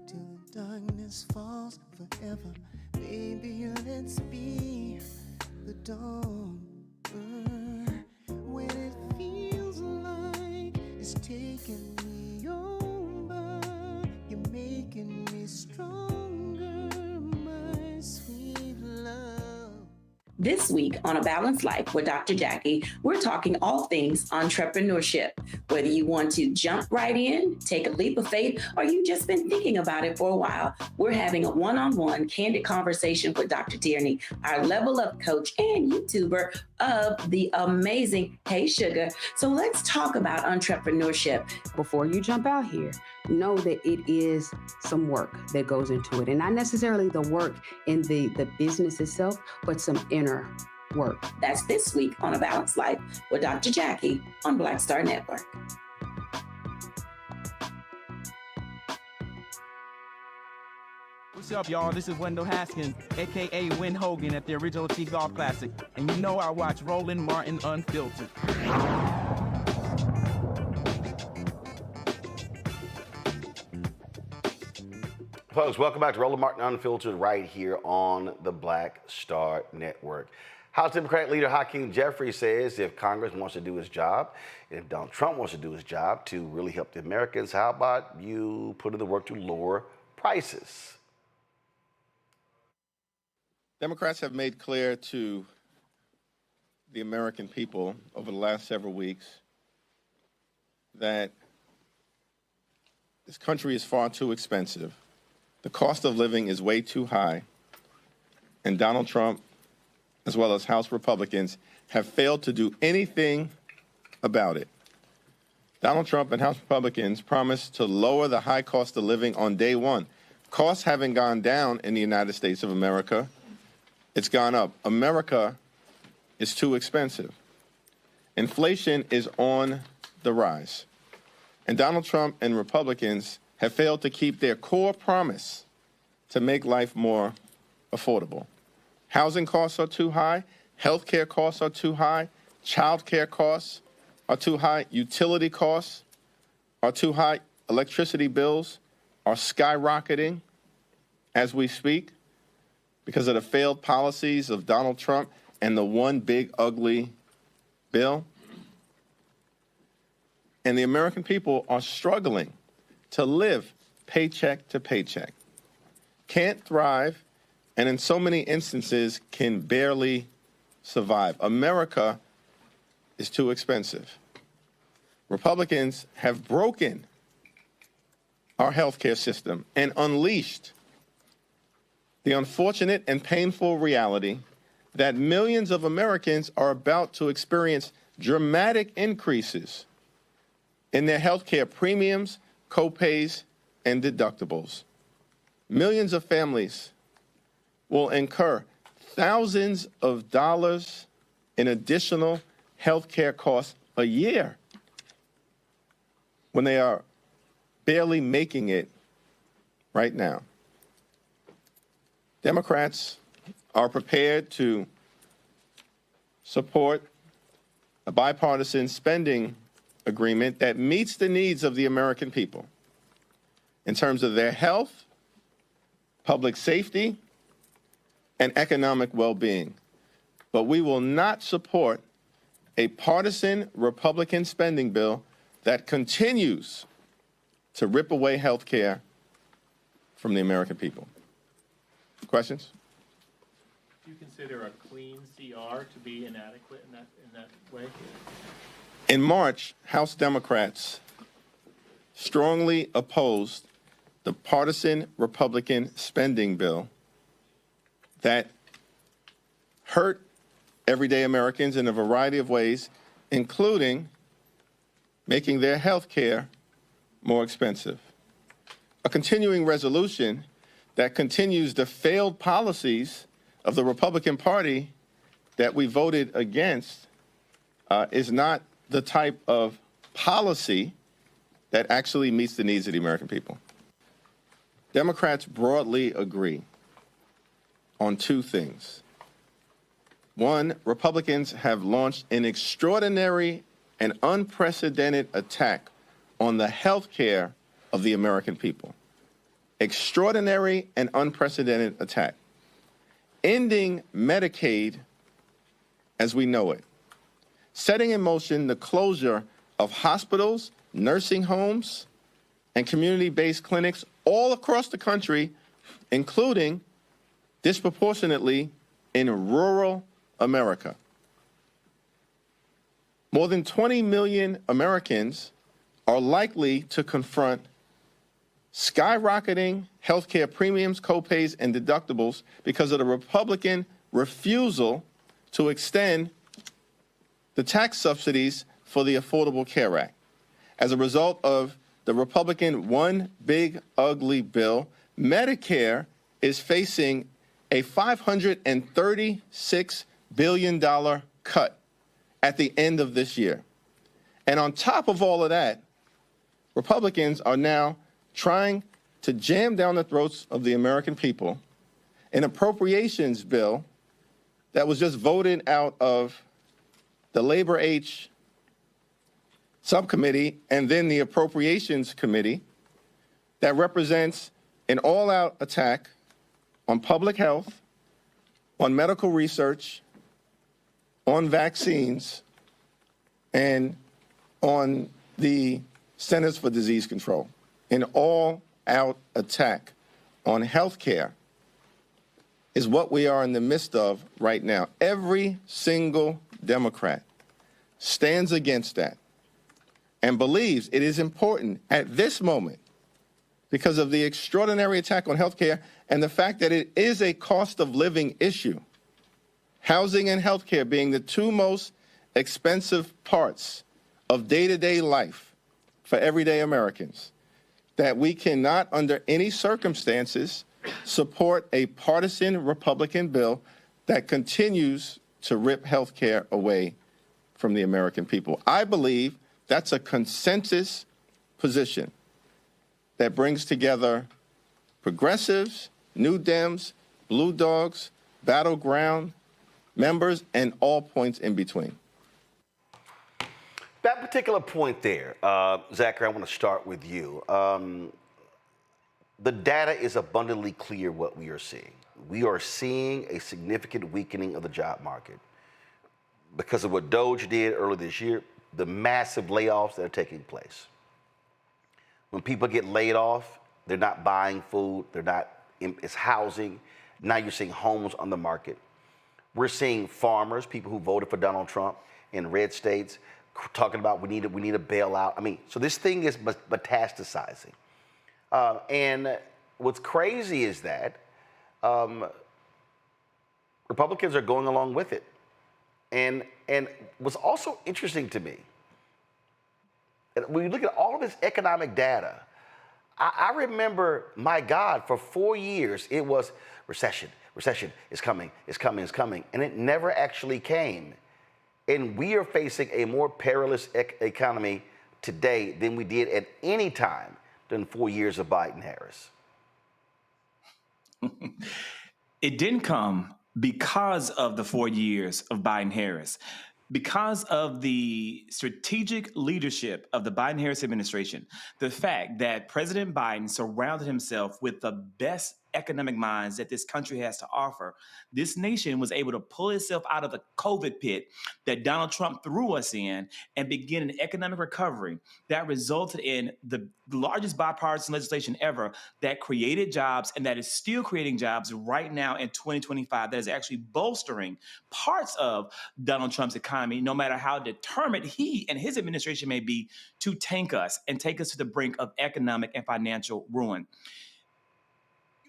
till the darkness falls forever. Baby, let's be the dawn. When it feels like it's taking me over, you're making me stronger, my sweet love. This week on A Balanced Life with Dr. Jackie, we're talking all things entrepreneurship. Whether you want to jump right in, take a leap of faith, or you've just been thinking about it for a while, we're having a one-on-one candid conversation with Dr. Tierney, our level up coach and YouTuber of the amazing Hey Sugar. So let's talk about entrepreneurship. Before you jump out here, know that it is some work that goes into it, and not necessarily the work in the business itself, but some inner work. That's this week on A Balanced Life with Dr. Jackie on Black Star Network. What's up, y'all? This is Wendell Haskins, a.k.a. Win Hogan at the original T-Golf Classic, and you know I watch Roland Martin Unfiltered. Folks, welcome back to Roland Martin Unfiltered right here on the Black Star Network. House Democratic Leader Hakeem Jeffries says if Congress wants to do its job, if Donald Trump wants to do his job to really help the Americans, how about you put in the work to lower prices? Democrats have made clear to the American people over the last several weeks that this country is far too expensive. The cost of living is way too high, and Donald Trump, as well as House Republicans, have failed to do anything about it. Donald Trump and House Republicans promised to lower the high cost of living on day one. Costs haven't gone down in the United States of America. It's gone up. America is too expensive. Inflation is on the rise. And Donald Trump and Republicans have failed to keep their core promise to make life more affordable. Housing costs are too high. Healthcare costs are too high. Childcare costs are too high. Utility costs are too high. Electricity bills are skyrocketing as we speak because of the failed policies of Donald Trump and the one big ugly bill. And the American people are struggling to live paycheck to paycheck, can't thrive, and in so many instances can barely survive. America is too expensive. Republicans have broken our healthcare system and unleashed the unfortunate and painful reality that millions of Americans are about to experience dramatic increases in their healthcare premiums, copays, and deductibles. Millions of families will incur thousands of dollars in additional healthcare costs a year when they are barely making it right now. Democrats are prepared to support a bipartisan spending agreement that meets the needs of the American people in terms of their health, public safety, and economic well-being. But we will not support a partisan Republican spending bill that continues to rip away health care from the American people. Questions? Do you consider a clean CR to be inadequate in that way? In March, House Democrats strongly opposed the partisan Republican spending bill that hurt everyday Americans in a variety of ways, including making their health care more expensive. A continuing resolution that continues the failed policies of the Republican Party that we voted against is not the type of policy that actually meets the needs of the American people. Democrats broadly agree on two things. One, Republicans have launched an extraordinary and unprecedented attack on the health care of the American people. Extraordinary and unprecedented attack. Ending Medicaid as we know it. Setting in motion the closure of hospitals, nursing homes, and community-based clinics all across the country, including disproportionately in rural America. More than 20 million Americans are likely to confront skyrocketing healthcare premiums, copays, and deductibles because of the Republican refusal to extend the tax subsidies for the Affordable Care Act. As a result of the Republican one big ugly bill, Medicare is facing a $536 billion cut at the end of this year. And on top of all of that, Republicans are now trying to jam down the throats of the American people an appropriations bill that was just voted out of the Labor H subcommittee and then the Appropriations Committee that represents an all-out attack on public health, on medical research, on vaccines, and on the Centers for Disease Control. An all-out attack on health care is what we are in the midst of right now. Every single Democrat stands against that and believes it is important at this moment because of the extraordinary attack on health care and the fact that it is a cost of living issue. Housing and health care being the two most expensive parts of day-to-day life for everyday Americans, that we cannot, under any circumstances, support a partisan Republican bill that continues to rip health care away from the American people. I believe that's a consensus position that brings together progressives, New Dems, Blue Dogs, Battleground, members, and all points in between. That particular point there, Zachary, I want to start with you. The data is abundantly clear what we are seeing. We are seeing a significant weakening of the job market because of what Doge did earlier this year, the massive layoffs that are taking place. When people get laid off, they're not buying food, it's housing. Now you're seeing homes on the market. We're seeing farmers, people who voted for Donald Trump in red states, talking about we need a bailout. I mean, so this thing is metastasizing. And what's crazy is that Republicans are going along with it. And what's also interesting to me, when you look at all of this economic data, I remember, my God, for 4 years, it was recession is coming, and it never actually came. And we are facing a more perilous economy today than we did at any time during 4 years of Biden-Harris. It didn't come because of the 4 years of Biden-Harris. Because of the strategic leadership of the Biden-Harris administration, the fact that President Biden surrounded himself with the best economic minds that this country has to offer, this nation was able to pull itself out of the COVID pit that Donald Trump threw us in and begin an economic recovery that resulted in the largest bipartisan legislation ever that created jobs and that is still creating jobs right now in 2025, that is actually bolstering parts of Donald Trump's economy, no matter how determined he and his administration may be to tank us and take us to the brink of economic and financial ruin.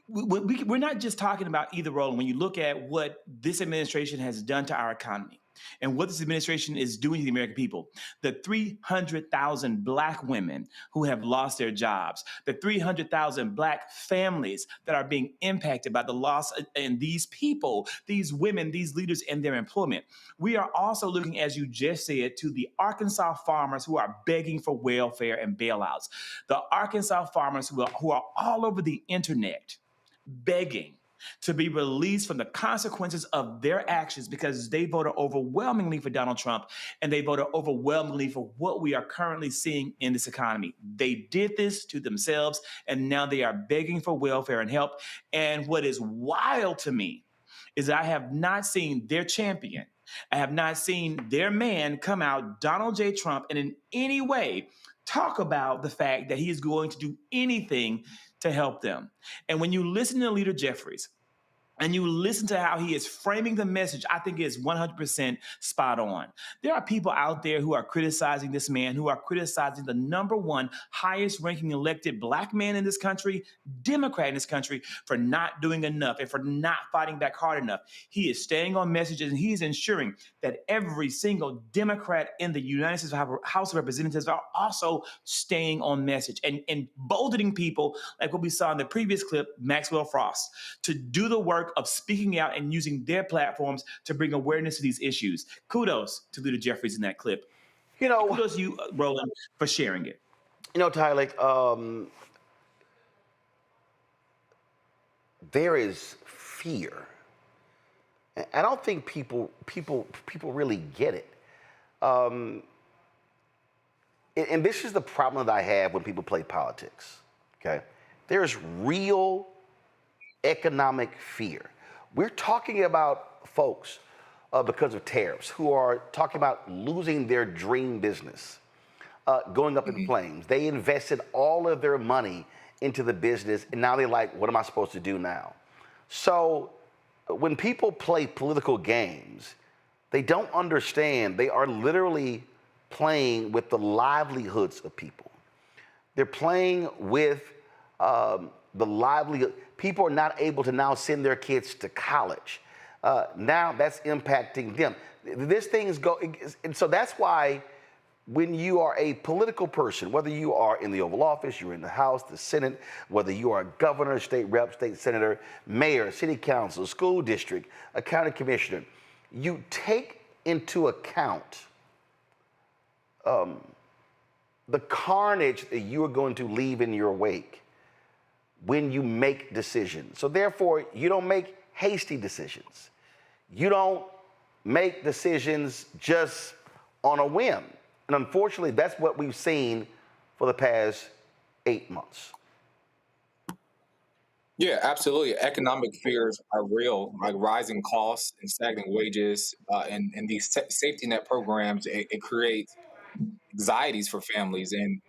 We're not just talking about either role. When you look at what this administration has done to our economy and what this administration is doing to the American people, the 300,000 Black women who have lost their jobs, the 300,000 Black families that are being impacted by the loss in these people, these women, these leaders and their employment. We are also looking, as you just said, to the Arkansas farmers who are begging for welfare and bailouts, the Arkansas farmers who are all over the internet begging to be released from the consequences of their actions because they voted overwhelmingly for Donald Trump and they voted overwhelmingly for what we are currently seeing in this economy. They did this to themselves and now they are begging for welfare and help. And what is wild to me is that I have not seen their champion. I have not seen their man come out, Donald J. Trump, and in any way talk about the fact that he is going to do anything to help them. And when you listen to Leader Jeffries and you listen to how he is framing the message, I think it is 100% spot on. There are people out there who are criticizing this man, who are criticizing the #1 highest ranking elected Black man in this country, Democrat in this country, for not doing enough and for not fighting back hard enough. He is staying on messages and he is ensuring that every single Democrat in the United States House of Representatives are also staying on message and emboldening people like what we saw in the previous clip, Maxwell Frost, to do the work of speaking out and using their platforms to bring awareness to these issues. Kudos to Leader Jeffries in that clip. You know, and kudos to you, Roland, for sharing it. You know, Tyler, there is fear. I don't think people really get it. And this is the problem that I have when people play politics. Okay, there's real economic fear. We're talking about folks because of tariffs who are talking about losing their dream business, going up in flames. They invested all of their money into the business and now they're like, what am I supposed to do now? So when people play political games, they don't understand they are literally playing with the livelihoods of people. They're playing with the livelihood. People are not able to now send their kids to college. Now that's impacting them. This thing is and so that's why when you are a political person, whether you are in the Oval Office, you're in the House, the Senate, whether you are a governor, state rep, state senator, mayor, city council, school district, a county commissioner, you take into account the carnage that you are going to leave in your wake when you make decisions. So therefore, you don't make hasty decisions. You don't make decisions just on a whim. And unfortunately, that's what we've seen for the past 8 months. Yeah, absolutely. Economic fears are real, like rising costs and stagnant wages, and these safety net programs. It creates anxieties for families, and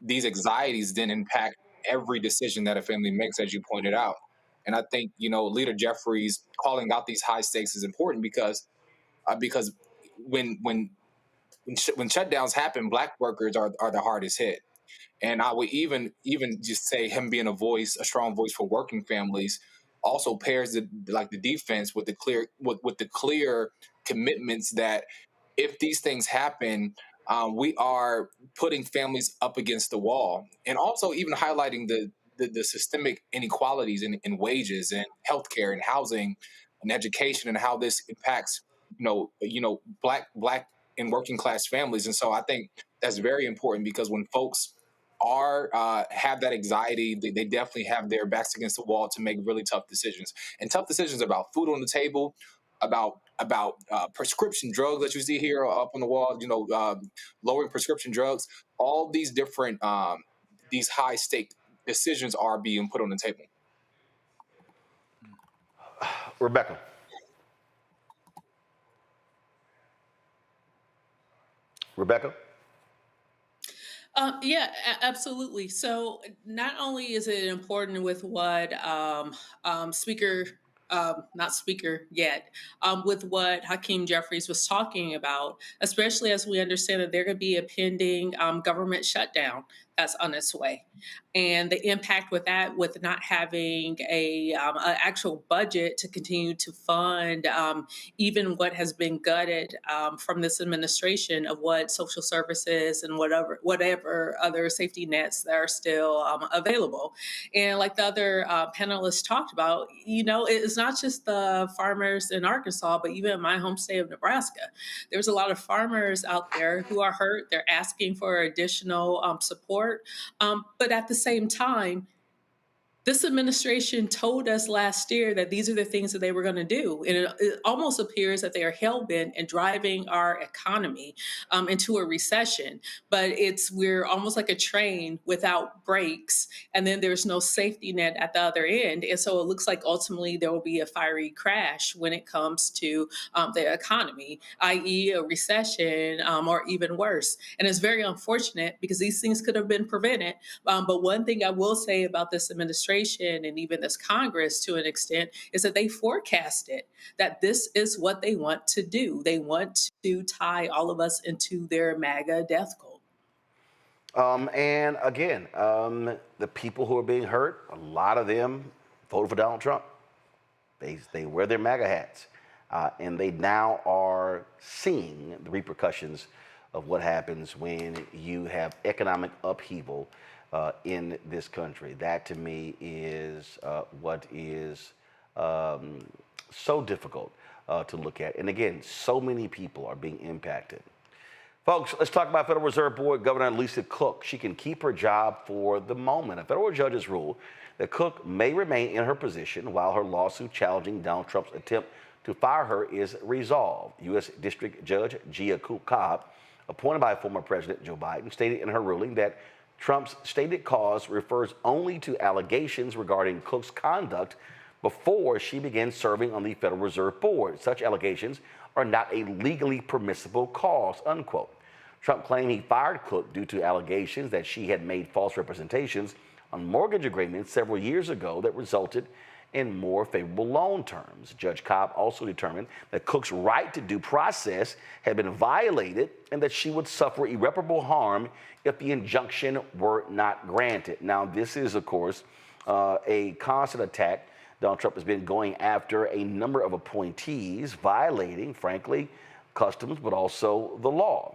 these anxieties then impact every decision that a family makes, as you pointed out. And I think Leader Jeffries calling out these high stakes is important because when shutdowns happen, Black workers are the hardest hit. And I would even just say him being a strong voice for working families, also pairs the defense with the clear commitments that if these things happen, we are putting families up against the wall, and also even highlighting the systemic inequalities in wages and healthcare and housing and education, and how this impacts black and working class families. And so I think that's very important, because when folks have that anxiety, they definitely have their backs against the wall to make really tough decisions, and tough decisions about food on the table, about prescription drugs that you see here up on the wall, lowering prescription drugs. All these different these high stake decisions are being put on the table. Rebecca. Yeah, absolutely. So not only is it important with what not speaker yet, with what Hakeem Jeffries was talking about, especially as we understand that there could be a pending government shutdown that's on its way. And the impact with that, with not having an actual budget to continue to fund even what has been gutted from this administration of what social services and whatever other safety nets that are still available. And like the other panelists talked about, it's not just the farmers in Arkansas, but even in my home state of Nebraska. There's a lot of farmers out there who are hurt. They're asking for additional support. But at the same time, this administration told us last year that these are the things that they were going to do. And it almost appears that they are hell-bent in driving our economy into a recession. But we're almost like a train without brakes, and then there's no safety net at the other end. And so it looks like ultimately there will be a fiery crash when it comes to the economy, i.e. a recession or even worse. And it's very unfortunate because these things could have been prevented. But one thing I will say about this administration and even this Congress to an extent is that they forecasted that this is what they want to do. They want to tie all of us into their MAGA death cult. And again, the people who are being hurt, a lot of them voted for Donald Trump. They wear their MAGA hats, and they now are seeing the repercussions of what happens when you have economic upheaval in this country. That to me is what is so difficult to look at. And again, so many people are being impacted. Folks, let's talk about Federal Reserve Board Governor Lisa Cook. She can keep her job for the moment. A federal judge has ruled that Cook may remain in her position while her lawsuit challenging Donald Trump's attempt to fire her is resolved. U.S. District Judge Gia Cobb, appointed by former President Joe Biden, stated in her ruling that Trump's stated cause refers only to allegations regarding Cook's conduct before she began serving on the Federal Reserve Board. Such allegations are not a legally permissible cause, unquote. Trump claimed he fired Cook due to allegations that she had made false representations on mortgage agreements several years ago that resulted in more favorable loan terms. Judge Cobb also determined that Cook's right to due process had been violated and that she would suffer irreparable harm if the injunction were not granted. Now, this is, of course, a constant attack. Donald Trump has been going after a number of appointees, violating, frankly, customs, but also the law.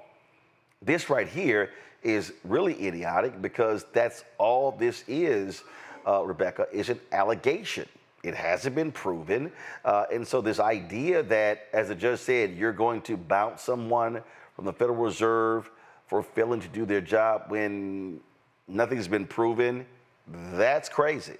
This right here is really idiotic because that's all this is, Rebecca, is an allegation. It hasn't been proven. And so this idea that, as the judge said, you're going to bounce someone from the Federal Reserve for failing to do their job when nothing's been proven, that's crazy.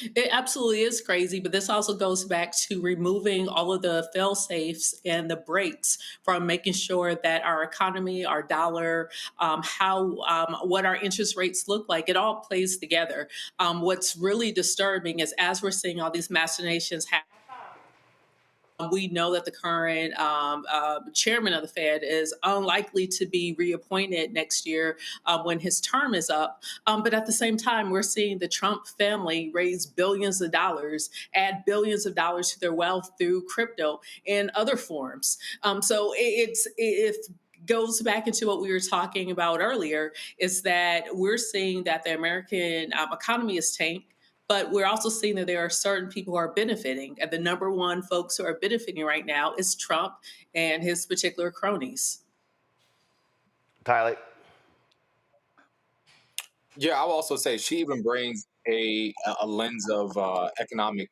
It absolutely is crazy, but this also goes back to removing all of the fail safes and the brakes from making sure that our economy, our dollar, what our interest rates look like. It all plays together. What's really disturbing is as we're seeing all these machinations happen, we know that the current chairman of the Fed is unlikely to be reappointed next year when his term is up. But at the same time, we're seeing the Trump family raise billions of dollars, add billions of dollars to their wealth through crypto and other forms. So it goes back into what we were talking about earlier, is that we're seeing that the American economy is tanked. But we're also seeing that there are certain people who are benefiting. And the number one folks who are benefiting right now is Trump and his particular cronies. Tyler? Yeah, I will also say she even brings a lens of economic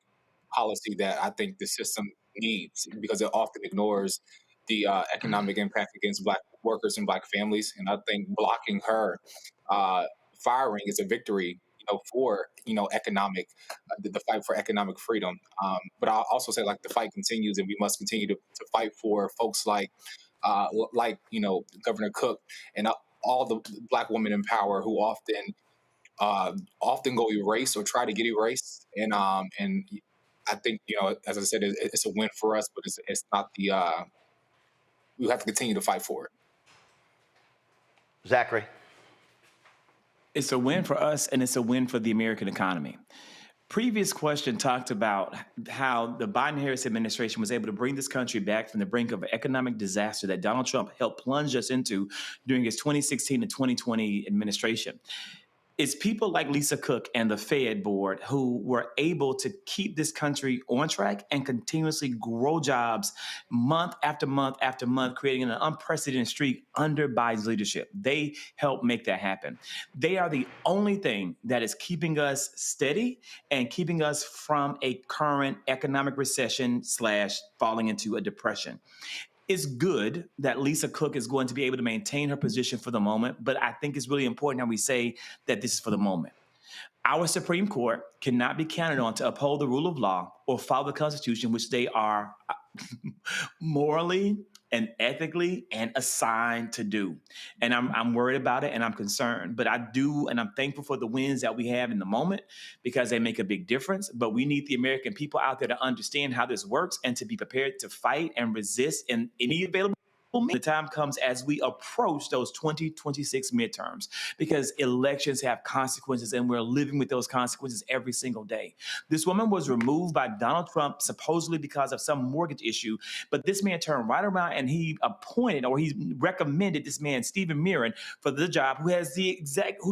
policy that I think the system needs, because it often ignores the economic impact against Black workers and Black families. And I think blocking her firing is a victory, for economic, the fight for economic freedom. But I'll also say, like, the fight continues, and we must continue to fight for folks like Governor Cook and all the Black women in power who often go erased or try to get erased. And I think, as I said, it's a win for us, but it's not the. We have to continue to fight for it. Zachary? It's a win for us, and it's a win for the American economy. Previous question talked about how the Biden-Harris administration was able to bring this country back from the brink of an economic disaster that Donald Trump helped plunge us into during his 2016 to 2020 administration. It's people like Lisa Cook and the Fed board who were able to keep this country on track and continuously grow jobs month after month after month, creating an unprecedented streak under Biden's leadership. They helped make that happen. They are the only thing that is keeping us steady and keeping us from a current economic recession / falling into a depression. It's good that Lisa Cook is going to be able to maintain her position for the moment, but I think it's really important how we say that this is for the moment. Our Supreme Court cannot be counted on to uphold the rule of law or follow the Constitution, which they are morally and ethically and assigned to do. And I'm worried about it, and I'm concerned. But I do, and I'm thankful for the wins that we have in the moment, because they make a big difference. But we need the American people out there to understand how this works and to be prepared to fight and resist in any available. The time comes as we approach those 2026 midterms, because elections have consequences, and we're living with those consequences every single day. This woman was removed by Donald Trump supposedly because of some mortgage issue, but this man turned right around and he appointed, or he recommended, this man, Stephen Mirren, for the job, who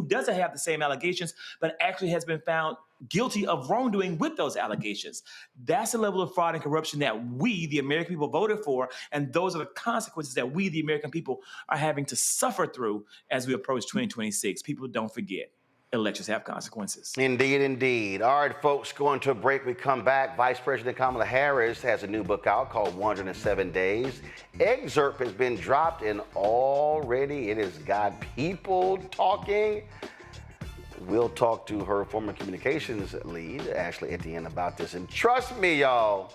doesn't have the same allegations, but actually has been found guilty of wrongdoing with those allegations. That's the level of fraud and corruption that we, the American people, voted for, and those are the consequences that we, the American people, are having to suffer through as we approach 2026. People don't forget, elections have consequences. Indeed, indeed. All right, folks, going to a break. We come back. Vice President Kamala Harris has a new book out called 107 Days. Excerpt has been dropped, and already it has got people talking. We'll talk to her former communications lead, Ashley Etienne, about this. And trust me, y'all,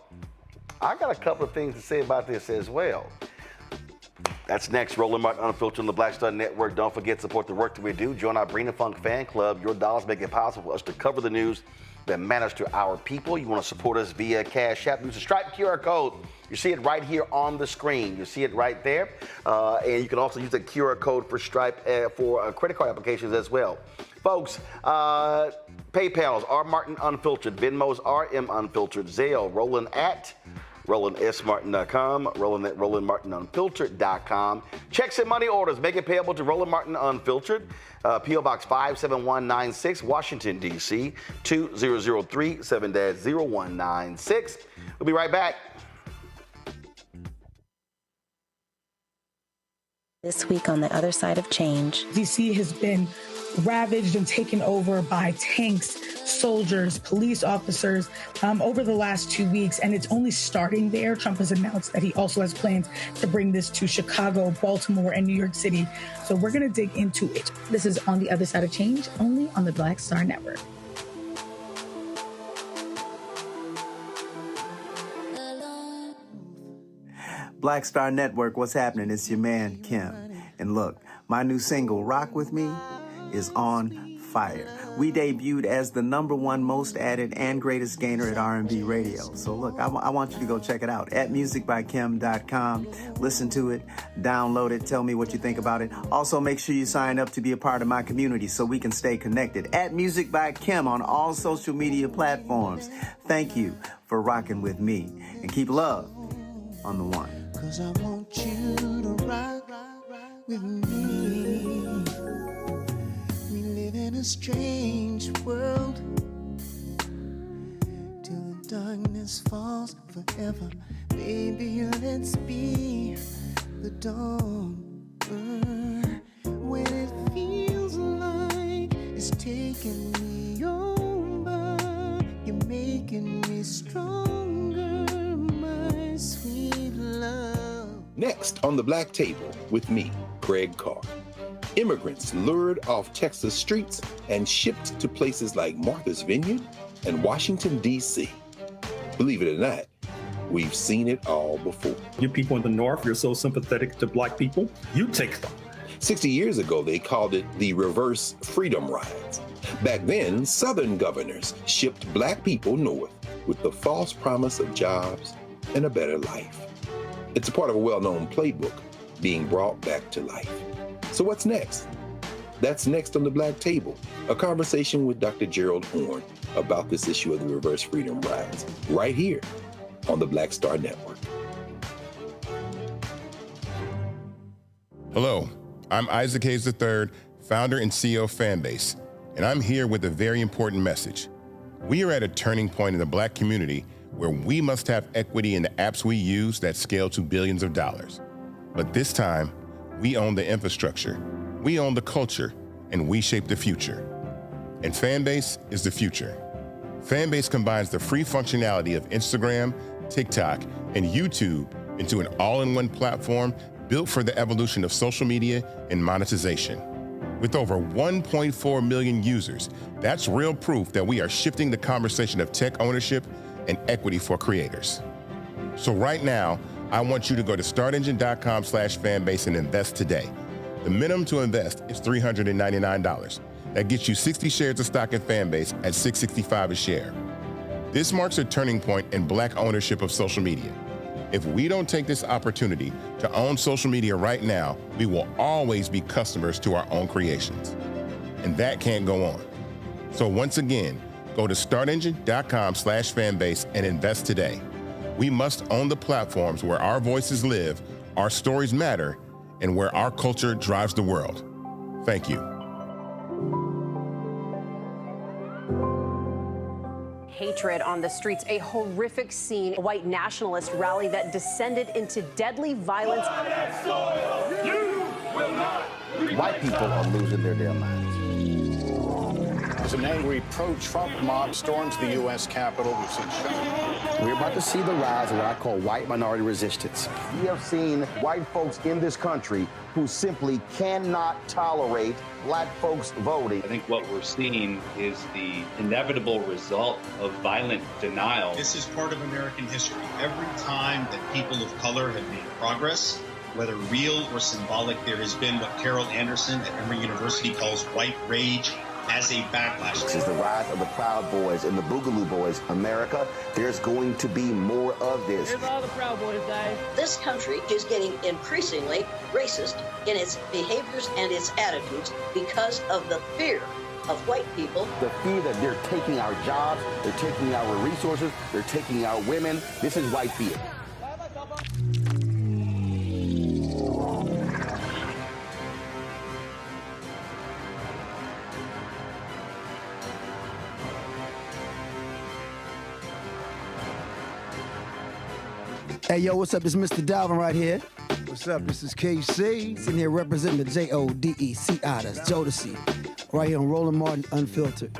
I got a couple of things to say about this as well. That's next. Roland Martin Unfiltered on the Black Star Network. Don't forget to support the work that we do. Join our Brina Funk fan club. Your dollars make it possible for us to cover the news that matters to our people. You want to support us via Cash App. Use the Stripe QR code. You see it right here on the screen. You see it right there. And you can also use the QR code for Stripe for credit card applications as well. Folks, PayPal's R Martin Unfiltered, Venmo's RM Unfiltered, Zelle, Roland at RolandSMartin.com, Roland at RolandMartinUnfiltered.com. Checks and money orders, make it payable to Roland Martin Unfiltered, P.O. Box 57196, Washington, D.C., 2003, 7-0196. We'll be right back. This week on the other side of change. D.C. has been ravaged and taken over by tanks, soldiers, police officers over the last 2 weeks, and it's only starting there. Trump has announced that he also has plans to bring this to Chicago, Baltimore, and New York City. So we're going to dig into it. This is On the Other Side of Change, only on the Black Star Network. Black Star Network, what's happening? It's your man, Kim. And look, my new single, Rock With Me, is on fire. We debuted as the #1 most added and greatest gainer at R&B radio. So look, I want you to go check it out at musicbykim.com. Listen to it, download it, tell me what you think about it. Also, make sure you sign up to be a part of my community so we can stay connected. At Music by Kim on all social media platforms. Thank you for rocking with me. And keep love on the one. 'Cause I want you to rock with me. We live in a strange world till the darkness falls forever. Baby, let's be the dawn. When it feels like it's taking me over, you're making me stronger, my sweet love. Next on the Black Table with me, Greg Carr. Immigrants lured off Texas streets and shipped to places like Martha's Vineyard and Washington, D.C. Believe it or not, we've seen it all before. You people in the North, you're so sympathetic to black people, you take them. 60 years ago, they called it the reverse freedom rides. Back then, Southern governors shipped black people north with the false promise of jobs and a better life. It's a part of a well-known playbook being brought back to life. So what's next? That's next on the Black Table, a conversation with Dr. Gerald Horne about this issue of the reverse freedom rides, right here on the Black Star Network. Hello, I'm Isaac Hayes III, founder and CEO of Fanbase, and I'm here with a very important message. We are at a turning point in the black community where we must have equity in the apps we use that scale to billions of dollars. But this time, we own the infrastructure, we own the culture, and we shape the future. And Fanbase is the future. Fanbase combines the free functionality of Instagram, TikTok, and YouTube into an all-in-one platform built for the evolution of social media and monetization. With over 1.4 million users, that's real proof that we are shifting the conversation of tech ownership and equity for creators. So right now, I want you to go to startengine.com/fanbase and invest today. The minimum to invest is $399. That gets you 60 shares of stock in Fanbase at $665 a share. This marks a turning point in black ownership of social media. If we don't take this opportunity to own social media right now, we will always be customers to our own creations. And that can't go on. So once again, go to startengine.com/fanbase and invest today. We must own the platforms where our voices live, our stories matter, and where our culture drives the world. Thank you. Hatred on the streets, a horrific scene, a white nationalist rally that descended into deadly violence. White people are losing their damn minds. As an angry pro-Trump mob storms the U.S. Capitol, we've seen shooting. We're about to see the rise of what I call white minority resistance. We have seen white folks in this country who simply cannot tolerate black folks voting. I think what we're seeing is the inevitable result of violent denial. This is part of American history. Every time that people of color have made progress, whether real or symbolic, there has been what Carol Anderson at Emory University calls white rage as a backlash. This is the rise of the Proud Boys and the Boogaloo Boys. America, there's going to be more of this. Here's all the Proud Boys, guys. This country is getting increasingly racist in its behaviors and its attitudes because of the fear of white people. The fear that they're taking our jobs, they're taking our resources, they're taking our women. This is white fear. Hey, yo, what's up? This is Mr. Dalvin right here. What's up? This is KC. Sitting here representing the JODECI, that's Jodeci. Right here on Roland Martin Unfiltered.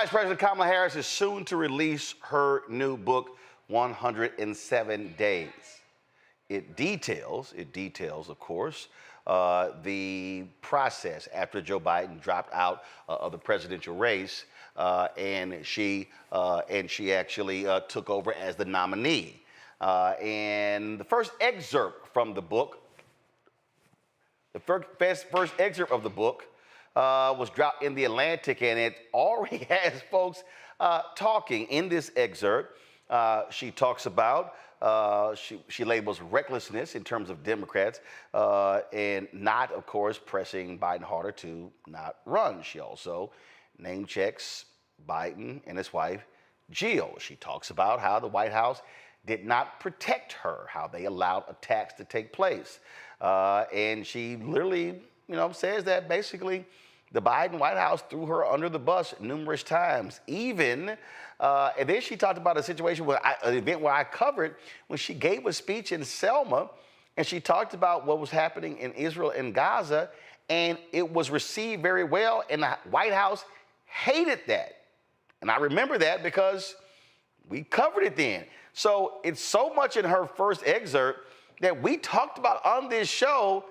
Vice President Kamala Harris is soon to release her new book, 107 Days. It details, of course, the process after Joe Biden dropped out of the presidential race, and she actually took over as the nominee. And the first excerpt from the book, first excerpt of the book was dropped in The Atlantic, and it already has folks talking. In this excerpt, she talks about, she labels recklessness in terms of Democrats and not, of course, pressing Biden harder to not run. She also name checks Biden and his wife, Jill. She talks about how the White House did not protect her, how they allowed attacks to take place. And she literally, says that basically the Biden White House threw her under the bus numerous times. Even, and then she talked about a situation an event where I covered when she gave a speech in Selma, and she talked about what was happening in Israel and Gaza, and it was received very well, and the White House hated that. And I remember that because we covered it then. So it's so much in her first excerpt that we talked about on this show.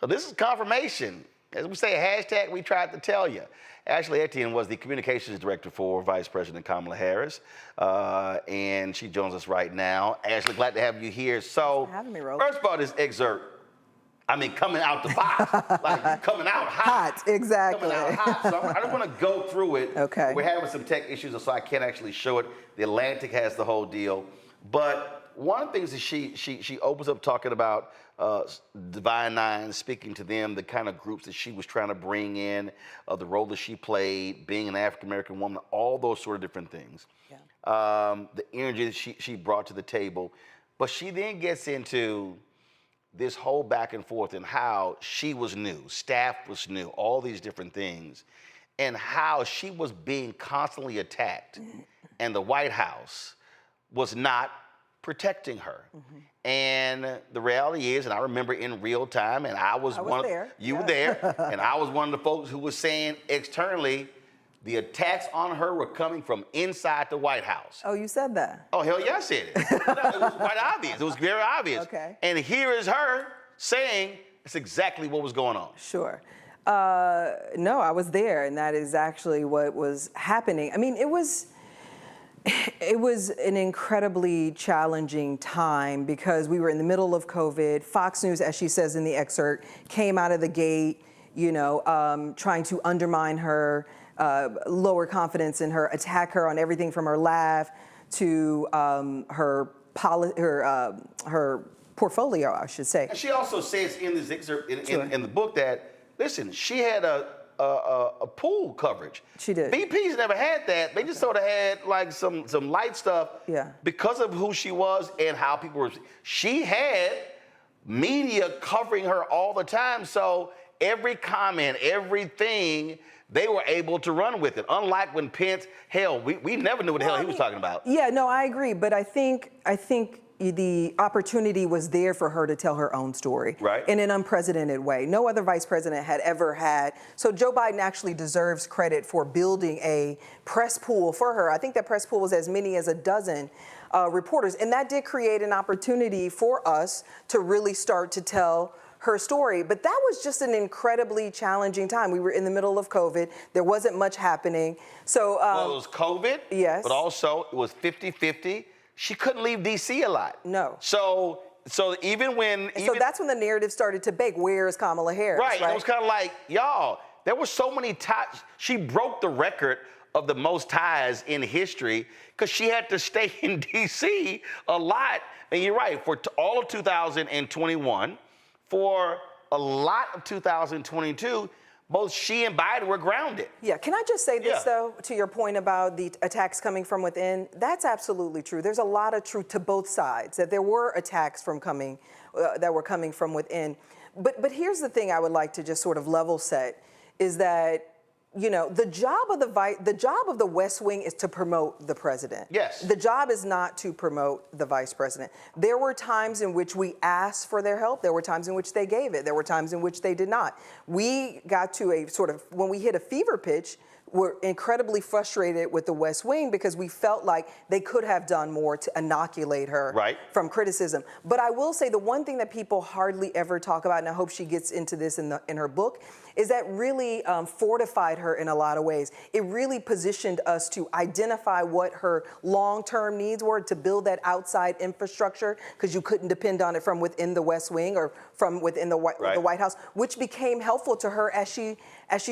So this is confirmation. As we say, hashtag we tried to tell you. Ashley Etienne was the communications director for Vice President Kamala Harris, and she joins us right now. Ashley, glad to have you here. So first of all, this excerpt, coming out the box, like coming out hot. Exactly. Coming out hot. So I don't want to go through it. Okay. We're having some tech issues, so I can't actually show it. The Atlantic has the whole deal. But one of the things that she opens up talking about Divine Nine, speaking to them, the kind of groups that she was trying to bring in, the role that she played, being an African-American woman, all those sort of different things. Yeah. The energy that she brought to the table. But she then gets into this whole back and forth and how she was new, staff was new, all these different things, and how she was being constantly attacked, and the White House was not protecting her. And the reality is, and I remember in real time, and I was one there. You were there, and I was one of the folks who was saying externally, the attacks on her were coming from inside the White House. Oh, you said that? Oh, hell yeah, I said it. It was quite obvious. It was very obvious. Okay. And here is her saying it's exactly what was going on. Sure. No, I was there, and that is actually what was happening. It was an incredibly challenging time because we were in the middle of COVID. Fox News, as she says in the excerpt, came out of the gate, trying to undermine her, lower confidence in her, attack her on everything from her laugh to her portfolio, I should say. And she also says in this excerpt in the book that, listen, she had a pool coverage. She did. VP's never had that. They just sort of had like some light stuff. Yeah. Because of who she was and how people were. She had media covering her all the time. So every comment, everything, they were able to run with it. Unlike when Pence, we never knew what the hell he was talking about. Yeah, no, I agree. But I think the opportunity was there for her to tell her own story in an unprecedented way. No other vice president had ever had. So Joe Biden actually deserves credit for building a press pool for her. I think that press pool was as many as a dozen reporters. And that did create an opportunity for us to really start to tell her story. But that was just an incredibly challenging time. We were in the middle of COVID. There wasn't much happening. So well, it was COVID, yes, but also it was 50-50. She couldn't leave D.C. a lot. No. So even when... So that's when the narrative started to bake. Where is Kamala Harris? Right. It was kind of like, y'all, there were so many ties. She broke the record of the most ties in history because she had to stay in D.C. a lot. And you're right, for all of 2021, for a lot of 2022, both she and Biden were grounded. Yeah, can I just say this, though, to your point about the attacks coming from within? That's absolutely true. There's a lot of truth to both sides, that there were attacks that were coming from within. But here's the thing I would like to just sort of level set, is that, the job of the West Wing is to promote the president. Yes. The job is not to promote the vice president. There were times in which we asked for their help. There were times in which they gave it. There were times in which they did not. We got to a sort of, when we hit a fever pitch, were incredibly frustrated with the West Wing because we felt like they could have done more to inoculate her from criticism. But I will say the one thing that people hardly ever talk about, and I hope she gets into this in her book, is that really fortified her in a lot of ways. It really positioned us to identify what her long-term needs were to build that outside infrastructure, because you couldn't depend on it from within the West Wing or from within the White House, which became helpful to her as she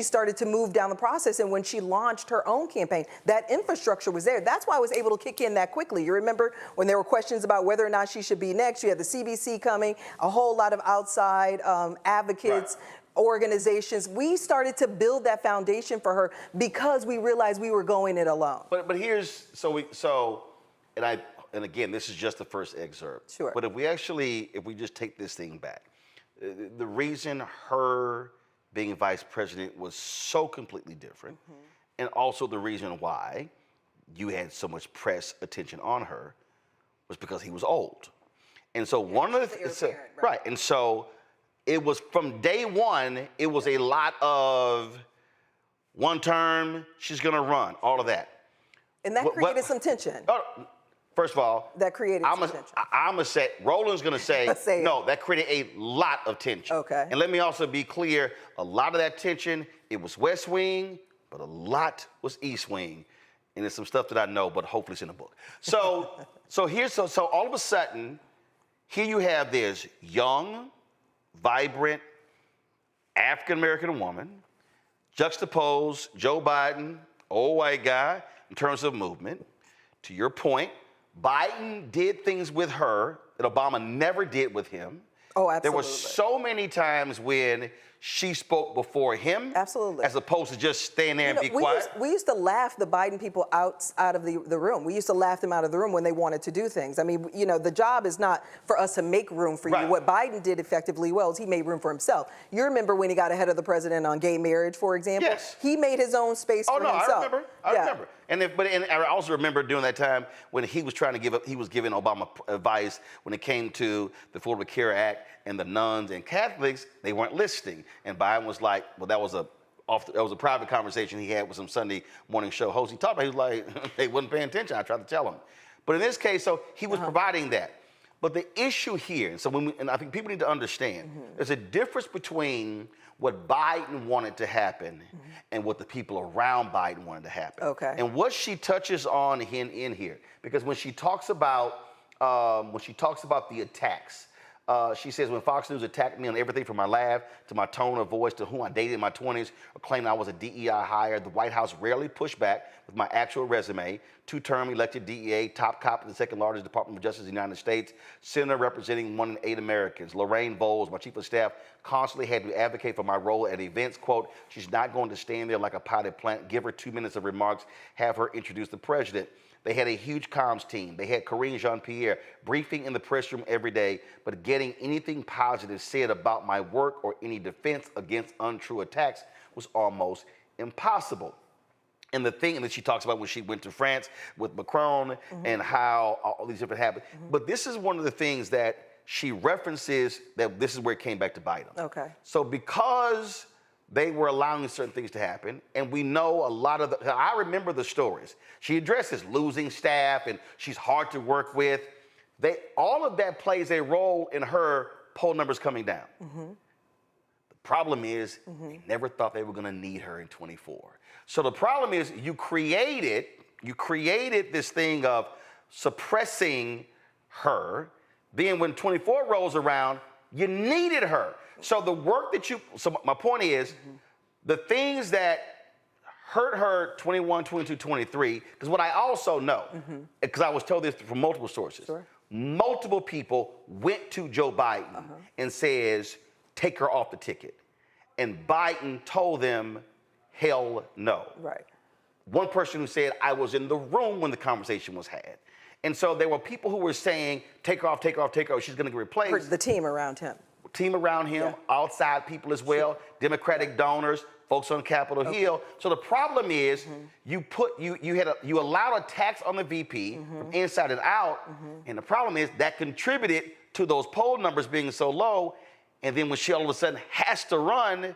started to move down the process. And when she launched her own campaign, that infrastructure was there. That's why I was able to kick in that quickly. You remember when there were questions about whether or not she should be next, you had the CBC coming, a whole lot of outside advocates, organizations. We started to build that foundation for her because we realized we were going it alone. But here's, and again, this is just the first excerpt. Sure. But if we just take this thing back, the reason her being vice president was so completely different, and also the reason why you had so much press attention on her was because he was old. And so one of the right. And so it was from day one, it was a lot of one term, she's gonna run, all of that. And that created some tension. First of all, that created some tension. I'm gonna say, Roland's gonna say, no, that created a lot of tension. Okay. And let me also be clear, a lot of that tension, it was West Wing, but a lot was East Wing. And there's some stuff that I know, but hopefully it's in the book. So, so all of a sudden, here you have this young, vibrant, African-American woman, juxtapose Joe Biden, old white guy, in terms of movement. To your point, Biden did things with her that Obama never did with him. Oh, absolutely. There were so many times when she spoke before him. Absolutely. As opposed to just staying there and be quiet. We used to laugh the Biden people out of the room. We used to laugh them out of the room when they wanted to do things. I mean, you know, the job is not for us to make room for you. What Biden did effectively well is he made room for himself. You remember when he got ahead of the president on gay marriage, for example? Yes. He made his own space for himself. I remember. I remember. And I also remember during that time when he was trying to he was giving Obama advice when it came to the Affordable Care Act and the nuns and Catholics, they weren't listening. And Biden was like, well, that was a private conversation he had with some Sunday morning show host. He talked about, he was like, they wasn't paying attention. I tried to tell him. But in this case, so he was providing that. But the issue here, and I think people need to understand, there's a difference between what Biden wanted to happen and what the people around Biden wanted to happen. Okay. And what she touches on in here, because when she talks about the attacks, she says, when Fox News attacked me on everything from my laugh to my tone of voice to who I dated in my 20s or claimed I was a DEI hire, the White House rarely pushed back with my actual resume. Two-term elected DEA, top cop of the second largest Department of Justice in the United States, senator representing 1 in 8 Americans. Lorraine Bowles, my chief of staff, constantly had to advocate for my role at events. Quote, she's not going to stand there like a potted plant. Give her 2 minutes of remarks, have her introduce the president. They had a huge comms team. They had Karine Jean-Pierre briefing in the press room every day, but getting anything positive said about my work or any defense against untrue attacks was almost impossible. And the thing that she talks about when she went to France with Macron and how all these different happened. But this is one of the things that she references that this is where it came back to Biden. Okay. So because they were allowing certain things to happen, and we know a lot of I remember the stories. She addresses losing staff, and she's hard to work with. All of that plays a role in her poll numbers coming down. The problem is, they never thought they were gonna need her in 24. So the problem is, you created this thing of suppressing her. Then when 24 rolls around, you needed her. So the work that my point is, the things that hurt her 21, 22, 23, because what I also know, because I was told this from multiple sources, multiple people went to Joe Biden and says, take her off the ticket. And Biden told them, hell no. Right. One person who said, I was in the room when the conversation was had. And so there were people who were saying, take her off, take her off, take her off, she's gonna get replaced. The team around him. Outside people as well, Democratic donors, folks on Capitol Hill. So the problem is, you allowed attacks on the VP from inside and out, and the problem is that contributed to those poll numbers being so low. And then when she all of a sudden has to run,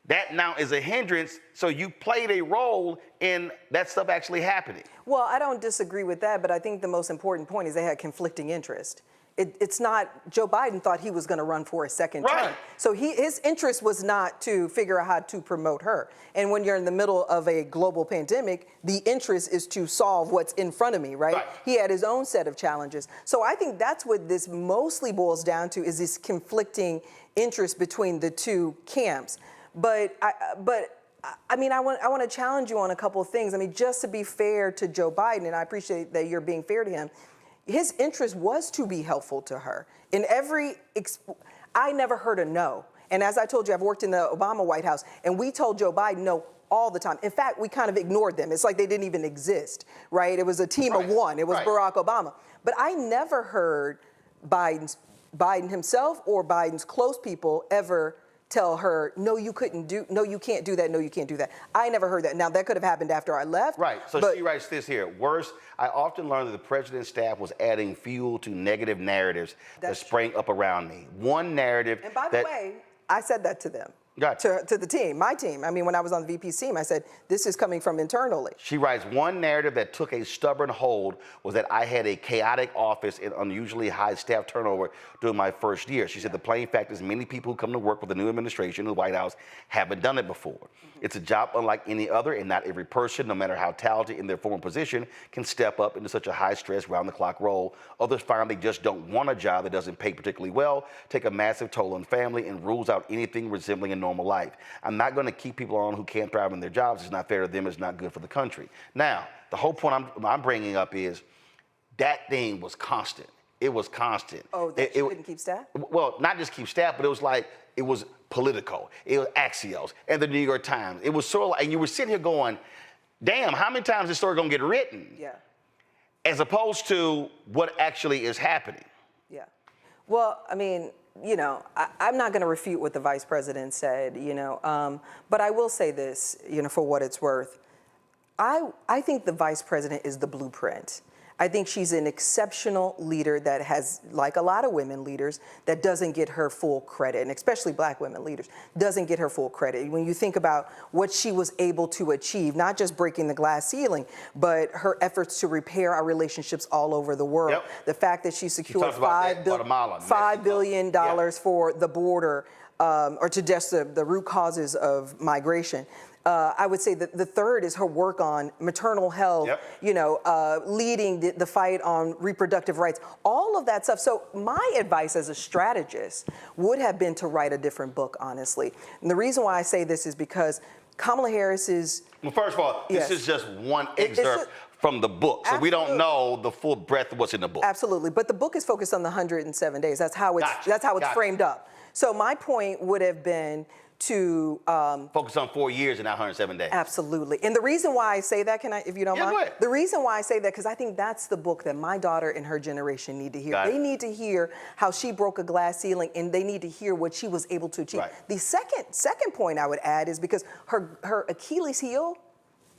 That now is a hindrance, so you played a role in that stuff actually happening. Well, I don't disagree with that, but I think the most important point is they had conflicting interest. It's not, Joe Biden thought he was going to run for a second term. So his interest was not to figure out how to promote her. And when you're in the middle of a global pandemic, the interest is to solve what's in front of me, right? He had his own set of challenges. So I think that's what this mostly boils down to, is this conflicting interest between the two camps. But I mean, I want to challenge you on a couple of things. I mean, just to be fair to Joe Biden, and I appreciate that you're being fair to him, his interest was to be helpful to her. In every, I never heard a no. And as I told you, I've worked in the Obama White House, and we told Joe Biden no all the time. In fact, we kind of ignored them. It's like they didn't even exist, right? It was a team of one. It was Barack Obama. But I never heard Biden himself or Biden's close people ever tell her, no, you can't do that, no, you can't do that. I never heard that. Now, that could have happened after I left. Right, so she writes this here. Worse, I often learned that the president's staff was adding fuel to negative narratives that sprang up around me. One narrative And by the way, I said that to them. To the team, my team. I mean, when I was on the VP's team, I said, this is coming from internally. She writes, one narrative that took a stubborn hold was that I had a chaotic office and unusually high staff turnover during my first year. She said the plain fact is many people who come to work with the new administration, the White House, haven't done it before. It's a job unlike any other, and not every person, no matter how talented in their former position, can step up into such a high-stress, round-the-clock role. Others find they just don't want a job that doesn't pay particularly well, take a massive toll on family, and rules out anything resembling a normal life. I'm not going to keep people on who can't thrive in their jobs. It's not fair to them. It's not good for the country. Now, the whole point I'm bringing up is that thing was constant. It was constant. Oh, that you couldn't keep staff? Well, not just keep staff, but it was like, it was Politico, it was Axios, and the New York Times. It was sort of like, and you were sitting here going, damn, how many times is this story going to get written? Yeah. As opposed to what actually is happening. Yeah. Well, I mean, you know, I'm not going to refute what the vice president said, you know, but I will say this, you know, for what it's worth. I think the vice president is the blueprint. I think she's an exceptional leader that has, like a lot of women leaders, that doesn't get her full credit, and especially black women leaders, doesn't get her full credit. When you think about what she was able to achieve, not just breaking the glass ceiling, but her efforts to repair our relationships all over the world. Yep. The fact that she secured $5 billion for the border, or to just the root causes of migration. I would say that the third is her work on maternal health, you know, leading the fight on reproductive rights, all of that stuff. So my advice as a strategist would have been to write a different book, honestly. And the reason why I say this is because Kamala Harris is... Well, first of all, this is just one excerpt from the book. So we don't know the full breadth of what's in the book. Absolutely. But the book is focused on the 107 days. That's how it's framed up. So my point would have been to focus on 4 years and not 107 days. Absolutely. And the reason why I say that, if you don't mind? Go ahead. The reason why I say that, because I think that's the book that my daughter and her generation need to hear. They need to hear how she broke a glass ceiling, and they need to hear what she was able to achieve. The second point I would add is because her Achilles heel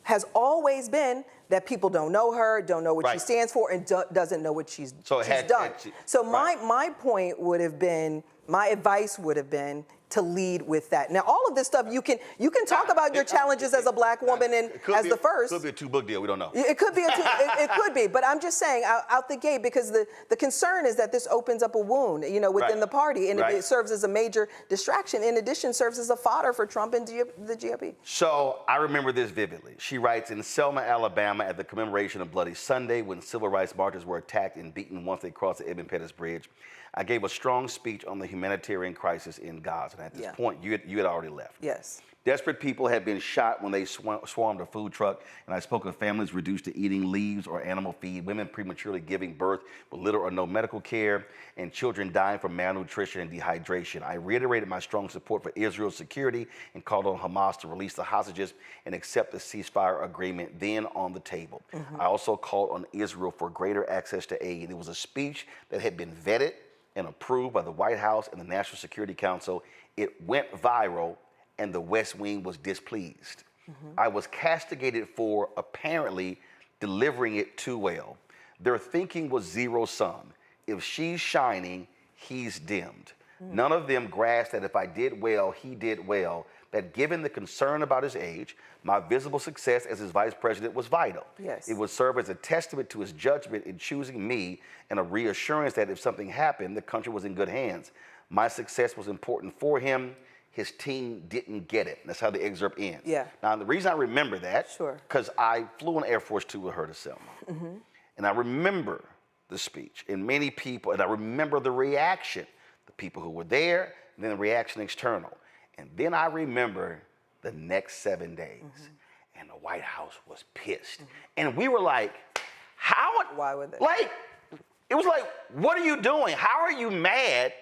has always been that people don't know her, don't know what she stands for, and doesn't know what she's done. So my point would have been, my advice would have been to lead with that. Now, all of this stuff, you can talk about your challenges as a black woman and as the first. It could be a two-book deal. We don't know. It could be it could be, but I'm just saying out the gate, because the concern is that this opens up a wound, you know, within the party, and it serves as a major distraction. In addition, serves as a fodder for Trump and the GOP. So I remember this vividly. She writes, in Selma, Alabama, at the commemoration of Bloody Sunday, when civil rights marchers were attacked and beaten once they crossed the Edmund Pettus Bridge, I gave a strong speech on the humanitarian crisis in Gaza. And at this point, you had already left. Yes. Desperate people had been shot when they swarmed a food truck, and I spoke of families reduced to eating leaves or animal feed, women prematurely giving birth with little or no medical care, and children dying from malnutrition and dehydration. I reiterated my strong support for Israel's security and called on Hamas to release the hostages and accept the ceasefire agreement then on the table. I also called on Israel for greater access to aid. It was a speech that had been vetted and approved by the White House and the National Security Council. It went viral, and the West Wing was displeased. I was castigated for apparently delivering it too well. Their thinking was zero sum. If she's shining, he's dimmed. None of them grasped that if I did well, he did well, that given the concern about his age, my visible success as his vice president was vital. Yes. It would serve as a testament to his judgment in choosing me and a reassurance that if something happened, the country was in good hands. My success was important for him. His team didn't get it. That's how the excerpt ends. Yeah. Now, the reason I remember that, Sure, because I flew on Air Force Two with her to Selma. Mm-hmm. And I remember the speech and many people, and I remember the reaction, the people who were there, and then the reaction external. And then I remember the next 7 days, and the White House was pissed. And we were like, how? Why would they? Like, it was like, what are you doing? How are you mad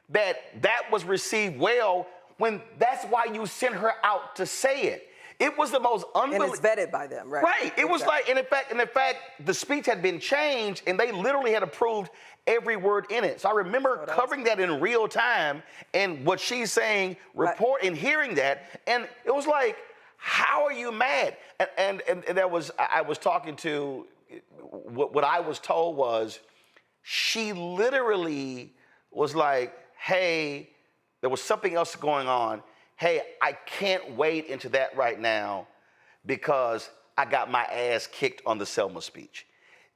that that was received well when that's why you sent her out to say it? It was the most unbelievable. And it's vetted by them, right? Right. It was like, and in fact, the speech had been changed, and they literally had approved every word in it. So I remember covering that in real time, and what she's saying, and hearing that, and it was like, how are you mad? And that was, I was talking to, what I was told was, she literally was like, hey, there was something else going on. Hey, I can't wade into that right now because I got my ass kicked on the Selma speech.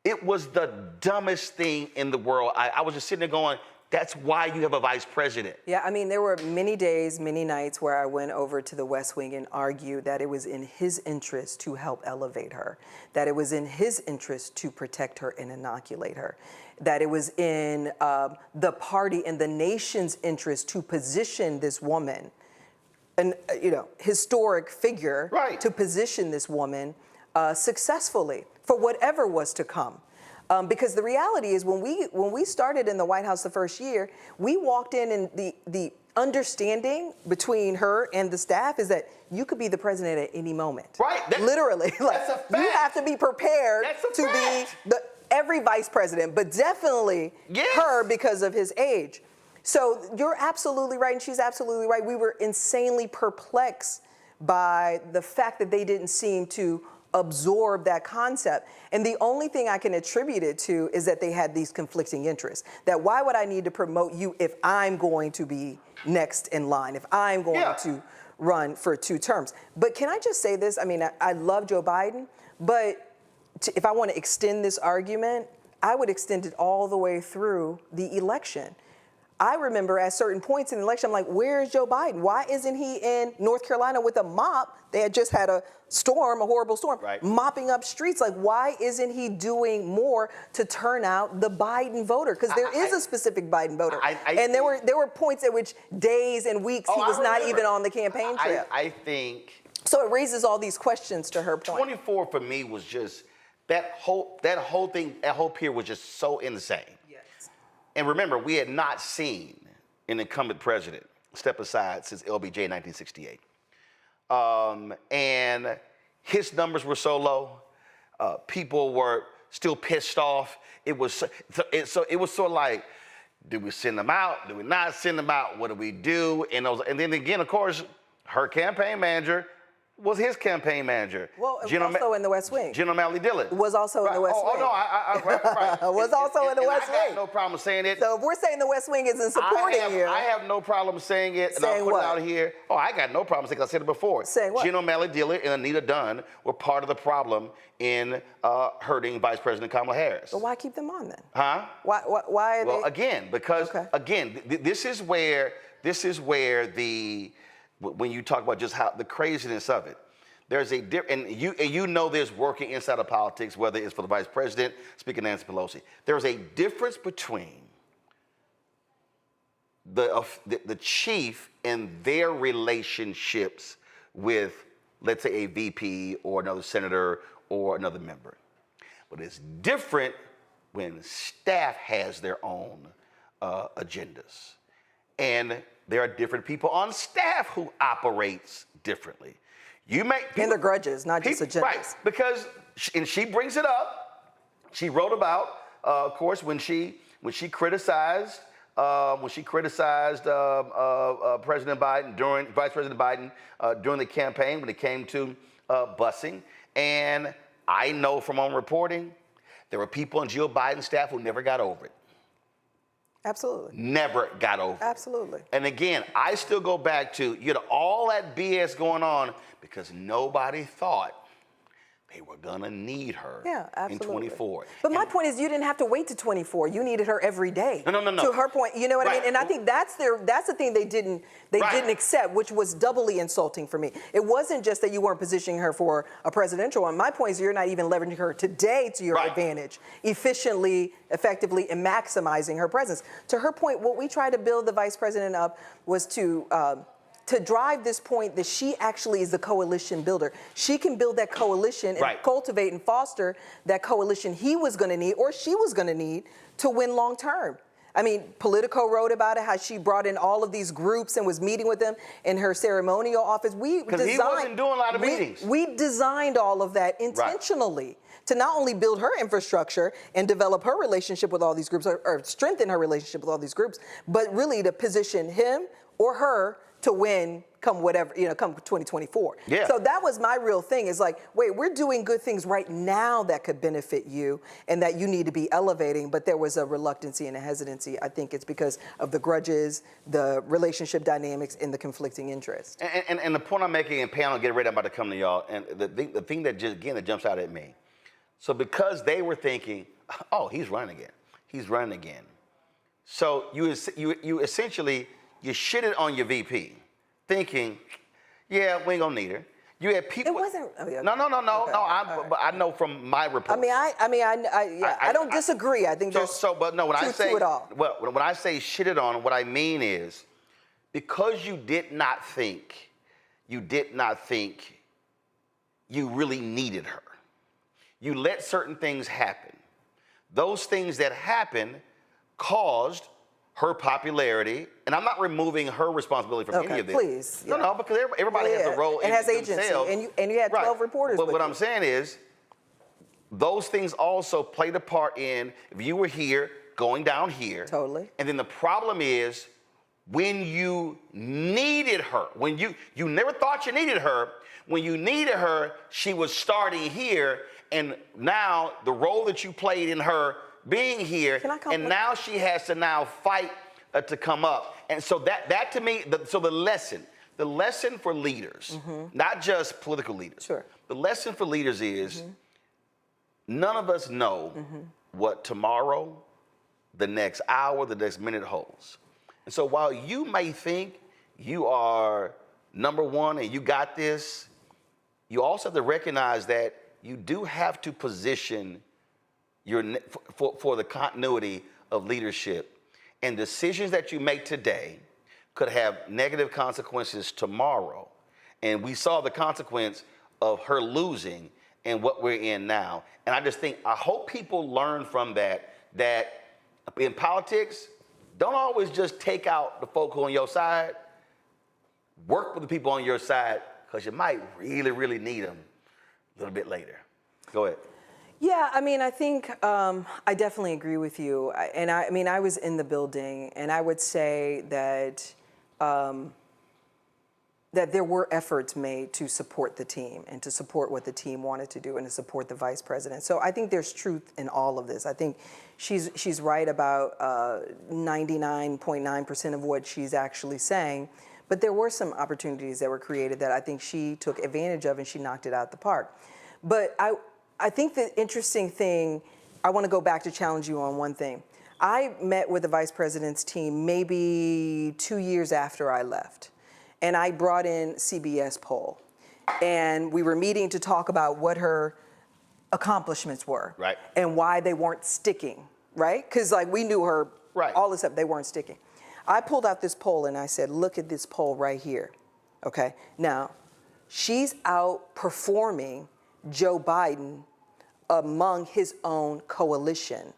It was the dumbest thing in the world. I was just sitting there going, that's why you have a vice president. Yeah, I mean, there were many days, many nights where I went over to the West Wing and argued that it was in his interest to help elevate her, that it was in his interest to protect her and inoculate her, that it was in the party and the nation's interest to position this woman, an historic figure, to position this woman successfully for whatever was to come. Because the reality is, when we started in the White House the first year, we walked in and the understanding between her and the staff is that you could be the president at any moment. Right. Literally. Like, that's a fact. you have to be prepared to fact. be every vice president, but definitely her because of his age. So you're absolutely right, and she's absolutely right. We were insanely perplexed by the fact that they didn't seem to absorb that concept. And the only thing I can attribute it to is that they had these conflicting interests. That why would I need to promote you if I'm going to be next in line, if I'm going to run for 2 terms? But can I just say this? I mean, I love Joe Biden, but if I want to extend this argument, I would extend it all the way through the election. I remember at certain points in the election, I'm like, where is Joe Biden? Why isn't he in North Carolina with a mop? They had just had a storm, a horrible storm, mopping up streets. Like, why isn't he doing more to turn out the Biden voter? Because there is a specific Biden voter. And there were points at which days and weeks he was not even on the campaign trail. I think. So it raises all these questions to her point. 24 for me was just, that whole thing, that whole period was just so insane. And remember, we had not seen an incumbent president step aside since LBJ in 1968. And his numbers were so low. People were still pissed off. It was sort of like, do we send them out? Do we not send them out? What do we do? And then again, of course, her campaign manager was his campaign manager. Well, it was also in the West Wing. General Mally Dillon. Was also in the West Wing. Was also in the West Wing. I got no problem saying it. So if we're saying the West Wing isn't supporting you. I have no problem saying it, and I'll put it out here. Oh, I got no problem saying it. I said it before. Saying what? General Mally Dillon and Anita Dunn were part of the problem in hurting Vice President Kamala Harris. But why keep them on then? Huh? Why are they? Well, again, because this is where when you talk about just how the craziness of it, there's a and you know this working inside of politics, whether it's for the vice president, Speaker Nancy Pelosi. There's a difference between the chief and their relationships with, let's say, a VP or another senator or another member. But it's different when staff has their own agendas. And there are different people on staff who operates differently. And they're grudges, not just agendas. Right, because she brings it up. She wrote about, of course, when she criticized President Biden Vice President Biden during the campaign when it came to busing. And I know from own reporting, there were people on Jill Biden's staff who never got over it. Absolutely. Never got over. Absolutely. And again, I still go back to, all that BS going on because nobody thought they were gonna need her in 24. But my point is, you didn't have to wait to 24. You needed her every day. No. To her point, you know what I mean? And I think that's the thing they didn't accept, which was doubly insulting for me. It wasn't just that you weren't positioning her for a presidential one. My point is, you're not even leveraging her today to your advantage, efficiently, effectively, and maximizing her presence. To her point, what we tried to build the vice president up was to drive this point that she actually is the coalition builder. She can build that coalition and cultivate and foster that coalition he was going to need or she was going to need to win long term. I mean, Politico wrote about it, how she brought in all of these groups and was meeting with them in her ceremonial office. Because he wasn't doing a lot of meetings. We designed all of that intentionally to not only build her infrastructure and develop her relationship with all these groups or strengthen her relationship with all these groups, but really to position him or her to win come whatever, come 2024. Yeah. So that was my real thing is like, wait, we're doing good things right now that could benefit you and that you need to be elevating, but there was a reluctancy and a hesitancy. I think it's because of the grudges, the relationship dynamics, and the conflicting interests. And the point I'm making, and panel, get ready, I'm about to come to y'all, and the thing that just, again, that jumps out at me. So because they were thinking, oh, he's running again. He's running again. So you essentially, you shitted on your VP, thinking, yeah, we ain't gonna need her. You had people. It wasn't. Oh, yeah. No. But I know from my report. I don't disagree. I think there's but no, when I say to it all. Well, when I say shitted on, what I mean is because you did not think you really needed her. You let certain things happen. Those things that happened caused her popularity, and I'm not removing her responsibility from any of this. Please. No, because everybody has a role in has agency, themselves. and you had 12 reporters. But what I'm saying is, those things also played a part in if you were here, going down here. Totally. And then the problem is, when you needed her, when you never thought you needed her, when you needed her, she was starting here, and now the role that you played in her being here, and now she has to now fight to come up. And so that to me, the lesson for leaders, not just political leaders, the lesson for leaders is none of us know what tomorrow, the next hour, the next minute holds. And so while you may think you are number one and you got this, you also have to recognize that you do have to position for the continuity of leadership. And decisions that you make today could have negative consequences tomorrow. And we saw the consequence of her losing and what we're in now. And I hope people learn from that in politics, don't always just take out the folk who are on your side. Work with the people on your side, because you might really, really need them a little bit later. Go ahead. Yeah, I mean, I think I definitely agree with you. I was in the building, and I would say that that there were efforts made to support the team and to support what the team wanted to do and to support the vice president. So I think there's truth in all of this. I think she's right about 99.9% of what she's actually saying. But there were some opportunities that were created that I think she took advantage of, and she knocked it out the park. But I think the interesting thing, I want to go back to challenge you on one thing. I met with the vice president's team maybe 2 years after I left, and I brought in CBS poll. And we were meeting to talk about what her accomplishments were and why they weren't sticking, right? Because we knew her, all this stuff, they weren't sticking. I pulled out this poll and I said, look at this poll right here, okay? Now, she's outperforming Joe Biden among his own coalition.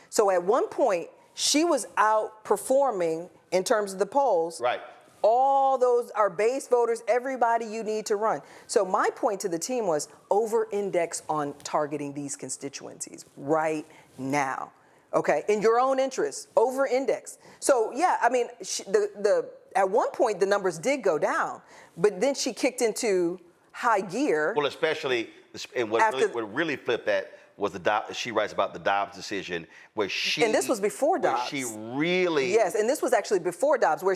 So at one point, she was outperforming in terms of the polls. All those are base voters, everybody you need to run. So my point to the team was over-index on targeting these constituencies right now. Okay, in your own interest, over-index. So yeah, I mean, at one point the numbers did go down, but then she kicked into high gear. Well, especially, and what really flipped that was she writes about the Dobbs decision, where she and this was before Dobbs. She really and this was actually before Dobbs, where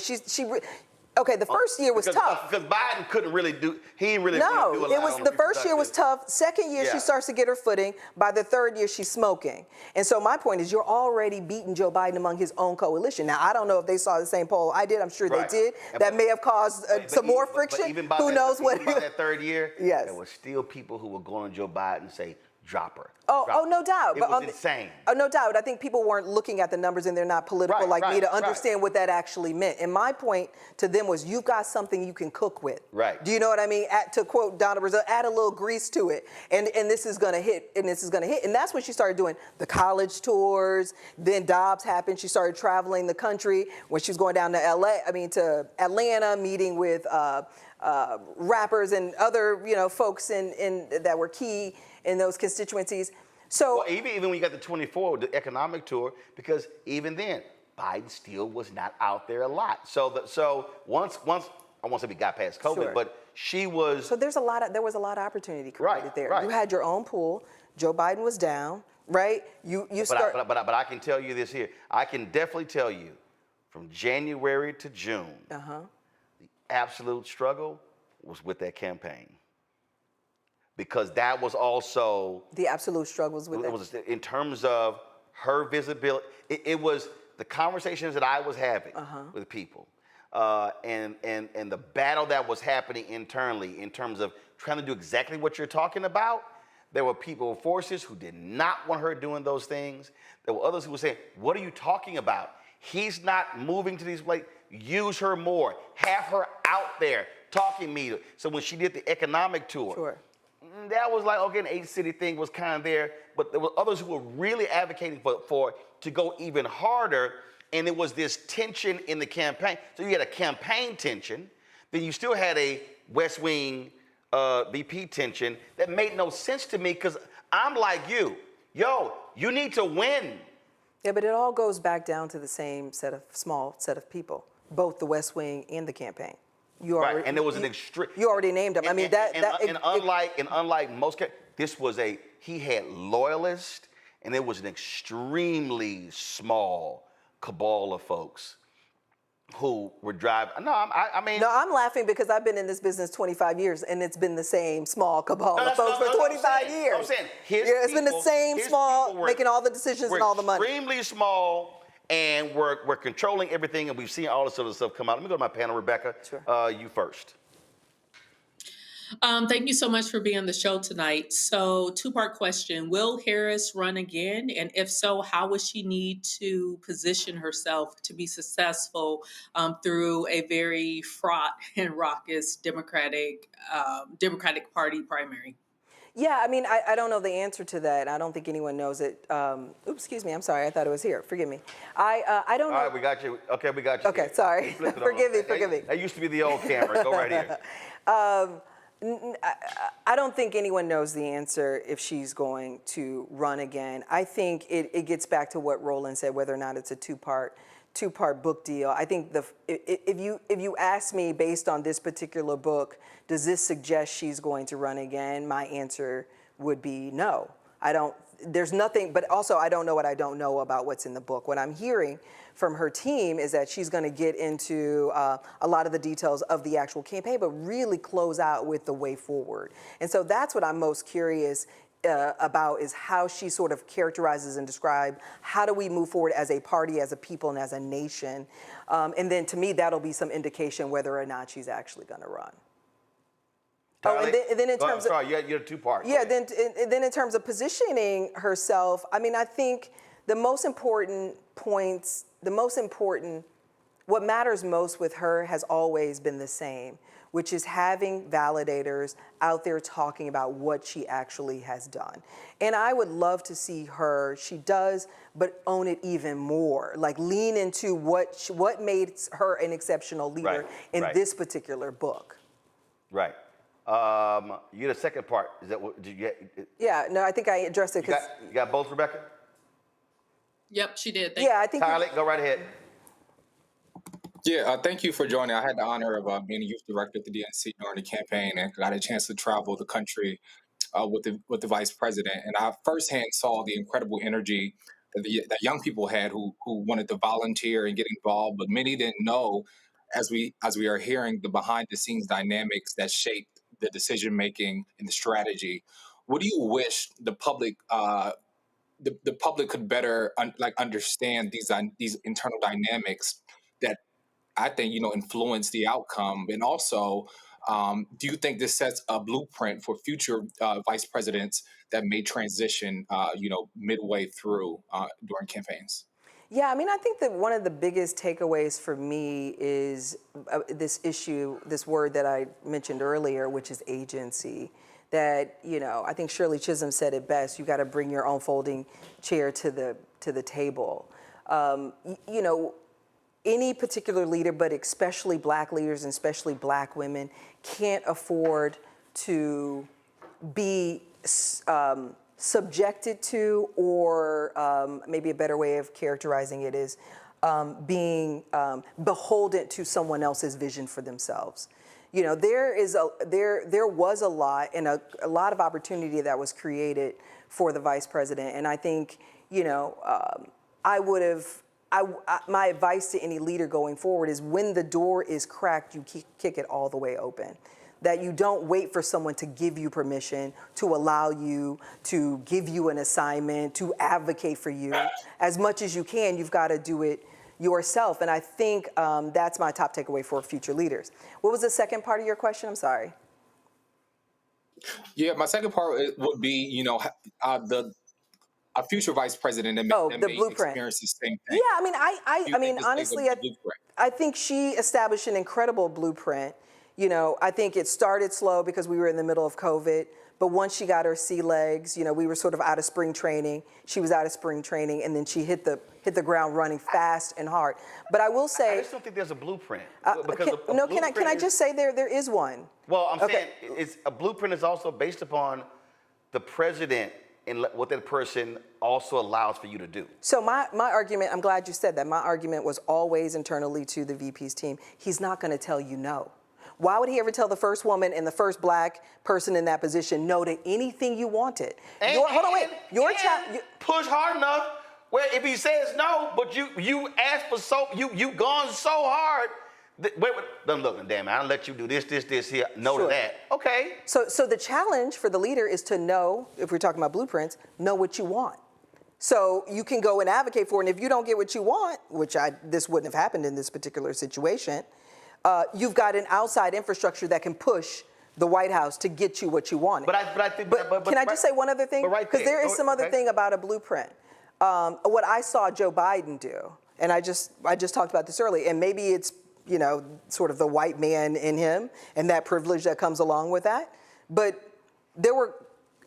okay, the first year was tough. Because Biden couldn't really do, he didn't really No, do a lot it was on the first year was tough. Second year, Yeah. she starts to get her footing. By the third year, she's smoking. And so my point is, you're already beating Joe Biden among his own coalition. Now, I don't know if they saw the same poll I did. I'm sure Right. they did. That may have caused some more friction. But even by Who knows what? Even by that third year, Yes. there were still people who were going to Joe Biden and say, drop her. Oh, no doubt. It But was insane. Oh, no doubt. I think people weren't looking at the numbers, and they're not political like me to understand what that actually meant. And my point to them was, you've got something you can cook with. Right. Do you know what I mean? To quote Donna Brazile, add a little grease to it, and this is going to hit, and this is going to hit. And that's when she started doing the college tours. Then Dobbs happened. She started traveling the country. When she was going down to to Atlanta, meeting with rappers and other folks in that were key in those constituencies. So well, even when you got the 24, the economic tour, because even then, Biden still was not out there a lot. So once I won't say we got past COVID, Sure. but she was. So there was a lot of opportunity created there. right. You had your own pool. Joe Biden was down, right? But I can tell you this here. I can definitely tell you, from January to June, the absolute struggle was with that campaign. Because that was also the absolute struggles with it. Was in terms of her visibility. It was the conversations that I was having with people, and the battle that was happening internally in terms of trying to do exactly what you're talking about. There were people, forces who did not want her doing those things. There were others who were saying, "What are you talking about? He's not moving to these places. Use her more. Have her out there talking me." So when she did the economic tour. That was like, okay, an 8-city thing was kind of there, but there were others who were really advocating for to go even harder, and it was this tension in the campaign. So you had a campaign tension, then you still had a West Wing VP tension that made no sense to me, because I'm like you need to win. Yeah, but it all goes back down to the same small set of people, both the West Wing and the campaign. And there was an extreme. You already named them. Unlike most, this was he had loyalists, and it was an extremely small cabal of folks who were driving. No, I'm laughing because I've been in this business 25 years, and it's been the same small cabal of folks for 25 years. I'm saying it's been the same small, making all the decisions and all the money. Extremely small. And we're controlling everything, and we've seen all this other stuff come out. Let me go to my panel, Rebecca. Sure. You first. Thank you so much for being on the show tonight. So, two-part question. Will Harris run again? And if so, how would she need to position herself to be successful through a very fraught and raucous Democratic Party primary? Yeah, I don't know the answer to that. I don't think anyone knows it. Oops, excuse me. I'm sorry. I thought it was here. Forgive me. I don't know. All right, we got you. Okay, we got you. Okay, sorry. Forgive me. That used to be the old camera. Go right here. I don't think anyone knows the answer if she's going to run again. I think it gets back to what Roland said, whether or not it's a two-part book deal. I think if you ask me based on this particular book, does this suggest she's going to run again? My answer would be no. There's nothing, but also I don't know what I don't know about what's in the book. What I'm hearing from her team is that she's going to get into a lot of the details of the actual campaign, but really close out with the way forward. And so that's what I'm most curious about, is how she sort of characterizes and describes how do we move forward as a party, as a people, and as a nation. And then to me, that'll be some indication whether or not she's actually going to run. Charlie? And then in terms of... Sorry, you had two parts. Yeah, then in terms of positioning herself, I think the most important points, what matters most with her has always been the same, which is having validators out there talking about what she actually has done. And I would love to see her, she does, but own it even more. Like lean into what made her an exceptional leader in this particular book. Right. You had a second part. Is that what did you get? Yeah, no, I think I addressed it. You got both, Rebecca? Yep, she did. I think. Charlie, go right ahead. Yeah, thank you for joining. I had the honor of being a youth director at the DNC during the campaign, and got a chance to travel the country with the vice president. And I firsthand saw the incredible energy that young people had who wanted to volunteer and get involved, but many didn't know, as we are hearing, the behind the scenes dynamics that shaped the decision making and the strategy. What do you wish the public the public could better understand these internal dynamics that I think influence the outcome? And also, do you think this sets a blueprint for future vice presidents that may transition midway through during campaigns? Yeah, I mean, I think that one of the biggest takeaways for me is this issue, this word that I mentioned earlier, which is agency. That, I think Shirley Chisholm said it best, you got to bring your own folding chair to the table. Any particular leader, but especially black leaders and especially black women, can't afford to be subjected to, or maybe a better way of characterizing it is being beholden to someone else's vision for themselves. There was a lot and a lot of opportunity that was created for the vice president, and I think my advice to any leader going forward is when the door is cracked, you kick it all the way open. That you don't wait for someone to give you permission, to allow you, to give you an assignment, to advocate for you. As much as you can, you've got to do it yourself. And I think that's my top takeaway for future leaders. What was the second part of your question? I'm sorry. Yeah, my second part would be, a future vice president that may experience the same thing. Yeah, I mean, honestly, I think she established an incredible blueprint. I think it started slow because we were in the middle of COVID. But once she got her sea legs, we were sort of out of spring training. She was out of spring training, and then she hit the ground running fast and hard. But I will say, I just don't think there's a blueprint. Can I just say there is one? Well, I'm saying a blueprint is also based upon the president and what that person also allows for you to do. So my argument, I'm glad you said that. My argument was always internally to the VP's team. He's not going to tell you no. Why would he ever tell the first woman and the first black person in that position no to anything you wanted? Push hard enough where if he says no, but you ask for you've gone so hard. Look, damn it, I'll let you do this here. No to that. Okay. So the challenge for the leader is to know, if we're talking about blueprints, know what you want. So you can go and advocate for it, and if you don't get what you want, which this wouldn't have happened in this particular situation, you've got an outside infrastructure that can push the White House to get you what you wanted. But can I just say one other thing? Because there is some other thing about a blueprint. What I saw Joe Biden do, and I just talked about this earlier, and maybe it's sort of the white man in him and that privilege that comes along with that. But there were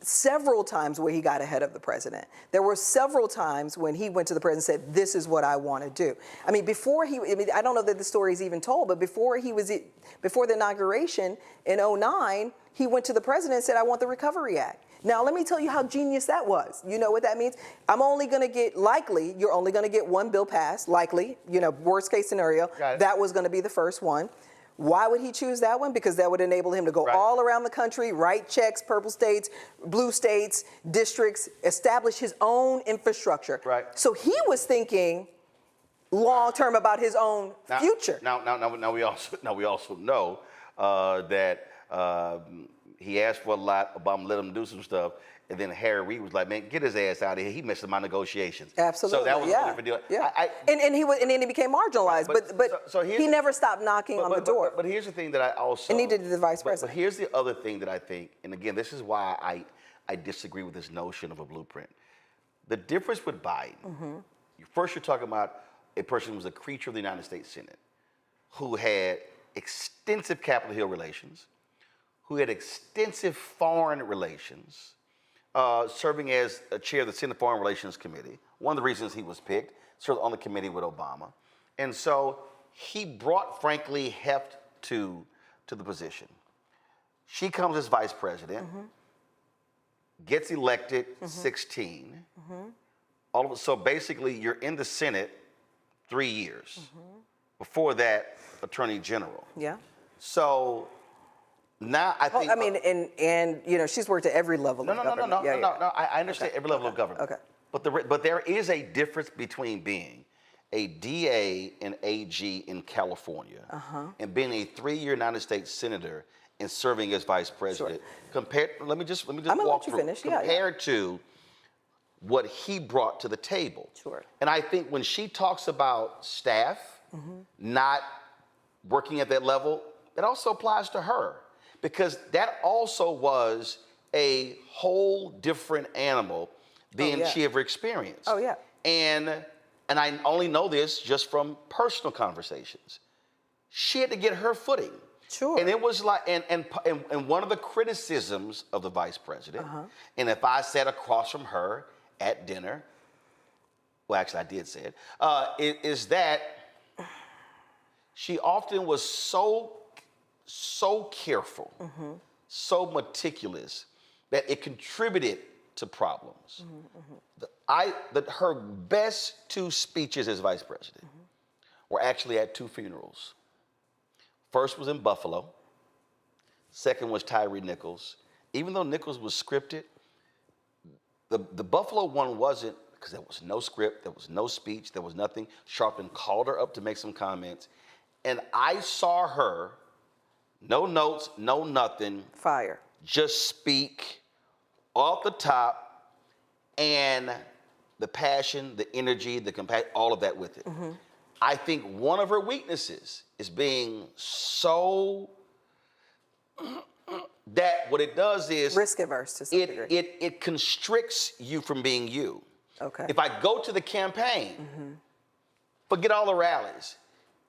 several times where he got ahead of the president. There were several times when he went to the president and said, this is what I want to do. I mean, I don't know that the story is even told, but before the inauguration in 2009, he went to the president and said, I want the Recovery Act. Now, let me tell you how genius that was. You know what that means? You're only going to get one bill passed, likely, worst case scenario. That was going to be the first one. Why would he choose that one? Because that would enable him to go all around the country, write checks, purple states, blue states, districts, establish his own infrastructure. So he was thinking long term about his own future. Now we also know that he asked for a lot. Obama let him do some stuff. And then Harry Reid was like, man, get his ass out of here. He missed my negotiations. Absolutely. So that was a different deal. And then he became marginalized. But he never stopped knocking on the door. But here's the thing that I also... And neither did the vice president. But here's the other thing that I think, and again, this is why I disagree with this notion of a blueprint. The difference with Biden, first you're talking about a person who was a creature of the United States Senate, who had extensive Capitol Hill relations, who had extensive foreign relations, serving as a chair of the Senate Foreign Relations Committee. One of the reasons he was picked, served on the committee with Obama. And so he brought, frankly, heft to the position. She comes as vice president, gets elected 16. So basically, you're in the Senate 3 years. Before that, Attorney General. Yeah. So Now I think. I mean, and you know, she's worked at every level of government. No. I understand every level of government. Okay. But there is a difference between being a DA and AG in California and being a 3-year United States senator and serving as vice president. Compared, let me just I'm gonna walk let you through. finish. Compared to what he brought to the table. Sure. And I think when she talks about staff not working at that level, it also applies to her, because that also was a whole different animal than she ever experienced. Oh yeah. And I only know this just from personal conversations. She had to get her footing. Sure. And it was like, and one of the criticisms of the vice president, and if I sat across from her at dinner, well, actually I did say it, is that she often was so careful, so meticulous, that it contributed to problems. Her best 2 speeches as vice president were actually at 2 funerals. First was in Buffalo. Second was Tyree Nichols. Even though Nichols was scripted, the Buffalo one wasn't, because there was no script, there was no speech, there was nothing. Sharpton called her up to make some comments. And I saw her, no notes, no nothing. Fire. Just speak off the top, and the passion, the energy, the compassion, all of that with it. I think one of her weaknesses is being so that what it does is risk averse to some degree. It constricts you from being you. Okay. If I go to the campaign, forget all the rallies.